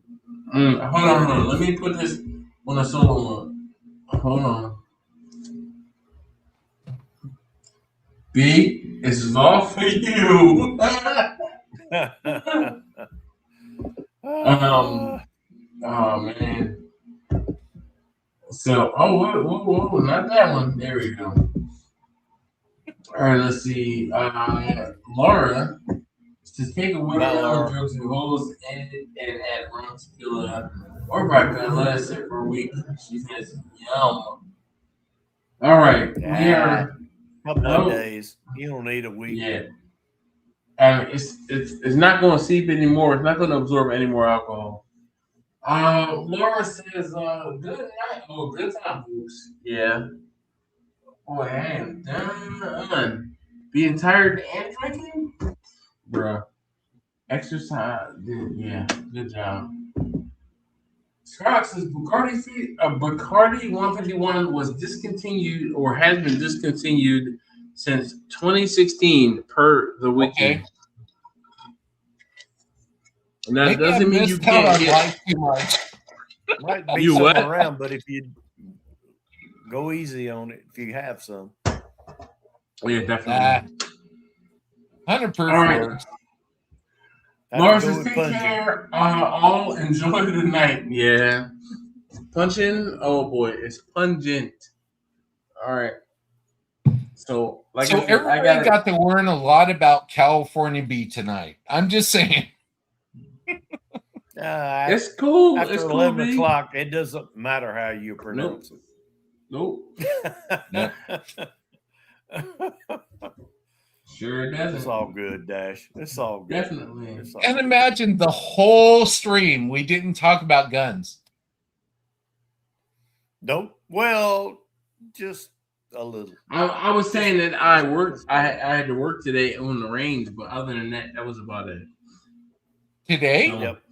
Hold on. Let me put this on a solo mode. Hold on. B, this is all for you. Oh man. So, whoa, not that one. There we go. All right, let's see. Laura says take a watermelon, drugs and holes, and add rum, tequila, or vodka, and let it sit for a week. She says, yum. All right, here. Couple of days. You don't need a week. Yeah. It's not going to seep anymore. It's not going to absorb any more alcohol. Laura says, good night. Oh, good time, folks. Yeah. Boy, I am done. Being tired and drinking? Bruh. Exercise. Yeah, good job. Scott says Bacardi 151 was discontinued or has been discontinued since 2016 per the wiki. Okay. Now that doesn't mean you can't get too much. Might be some around, but if you go easy on it, if you have some. Yeah, definitely. 100%. All right. Laura says, take care. All enjoy the night. Yeah. Punching. Oh boy, it's pungent. All right. So, everybody got to learn a lot about California Bee tonight. I'm just saying. It's cool. After 11 o'clock, it doesn't matter how you pronounce it. Nope. Sure doesn't. It's all good, Dash. It's all good. Definitely. And imagine the whole stream we didn't talk about guns. Nope. Well, just a little. I was saying that I had to work today on the range, but other than that, that was about it. Today? Yep.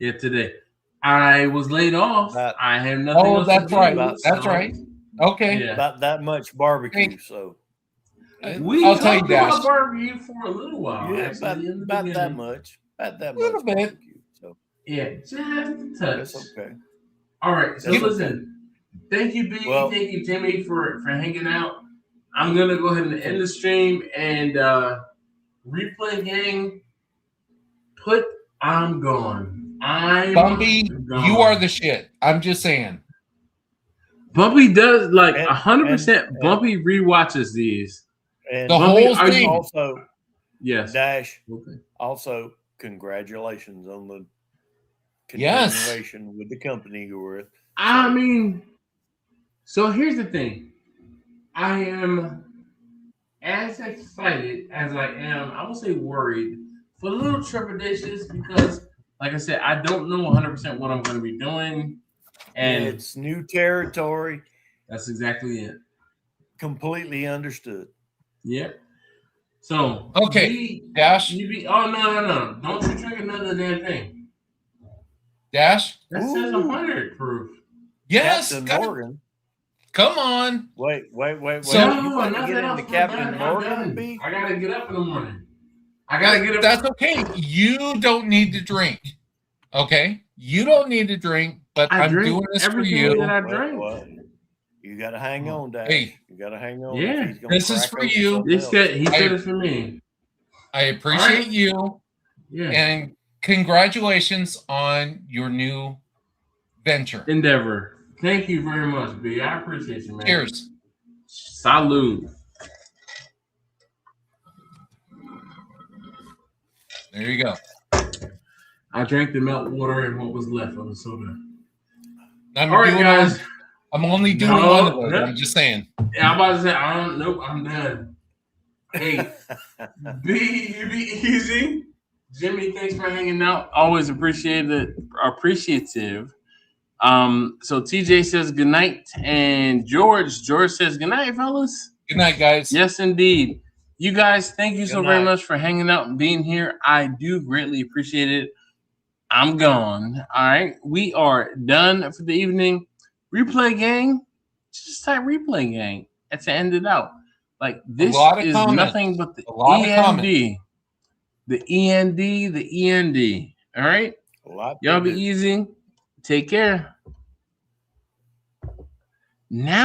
Yeah, today. I was laid off. I had nothing else that's to do. right. That's right. Okay. Yeah. About that much barbecue, so. I'll tell you, Dash. About barbecue for a little while. Yeah, about that much. About that much. A little bit. Barbecue, so. Yeah, just a touch. That's okay. All right. So listen, thank you, B. Thank you, Jimmy, for hanging out. I'm gonna go ahead and end the stream and replay gang. I'm gone. Bumpy, you are the shit. I'm just saying. Bumpy does 100%. Bumpy rewatches these. And the whole thing. Also, yes. Dash. Okay. Also, congratulations on the continuation with the company you were with. I mean, so here's the thing. I am as excited as I am. I won't say worried, but a little trepidatious because, like I said, I don't know 100% what I'm going to be doing, and it's new territory. That's exactly it. Completely understood. Yep. So okay, Dash. No! Don't you drink another damn thing. Dash. That says 100 proof. Yes, Captain Morgan. Come on. Wait. So, you want to get into Captain Morgan? I gotta get up in the morning. I gotta get up. That's okay. You don't need to drink. Okay, you don't need to drink. But I'm doing this for you. That I drink. You got to hang on, Dad. Hey, you got to hang on. Yeah, this is for you. He said it's for me. I appreciate you. Yeah. And congratulations on your new endeavor. Thank you very much, B. I appreciate you, man. Cheers. Salud. There you go. I drank the melt water and what was left of the soda. All right, guys. I'm only doing one of those. I'm just saying. Yeah, I'm about to say, I'm done. Hey, you be easy. Jimmy, thanks for hanging out. Always appreciative. So TJ says good night, and George says good night, fellas. Good night, guys. Yes, indeed. You guys, thank you so very much for hanging out and being here. I do greatly appreciate it. I'm gone. All right, we are done for the evening. Replay gang, just type replay gang. That's to end it out. Like this is nothing but the END. The END. All right. Y'all be easy. Take care. Now.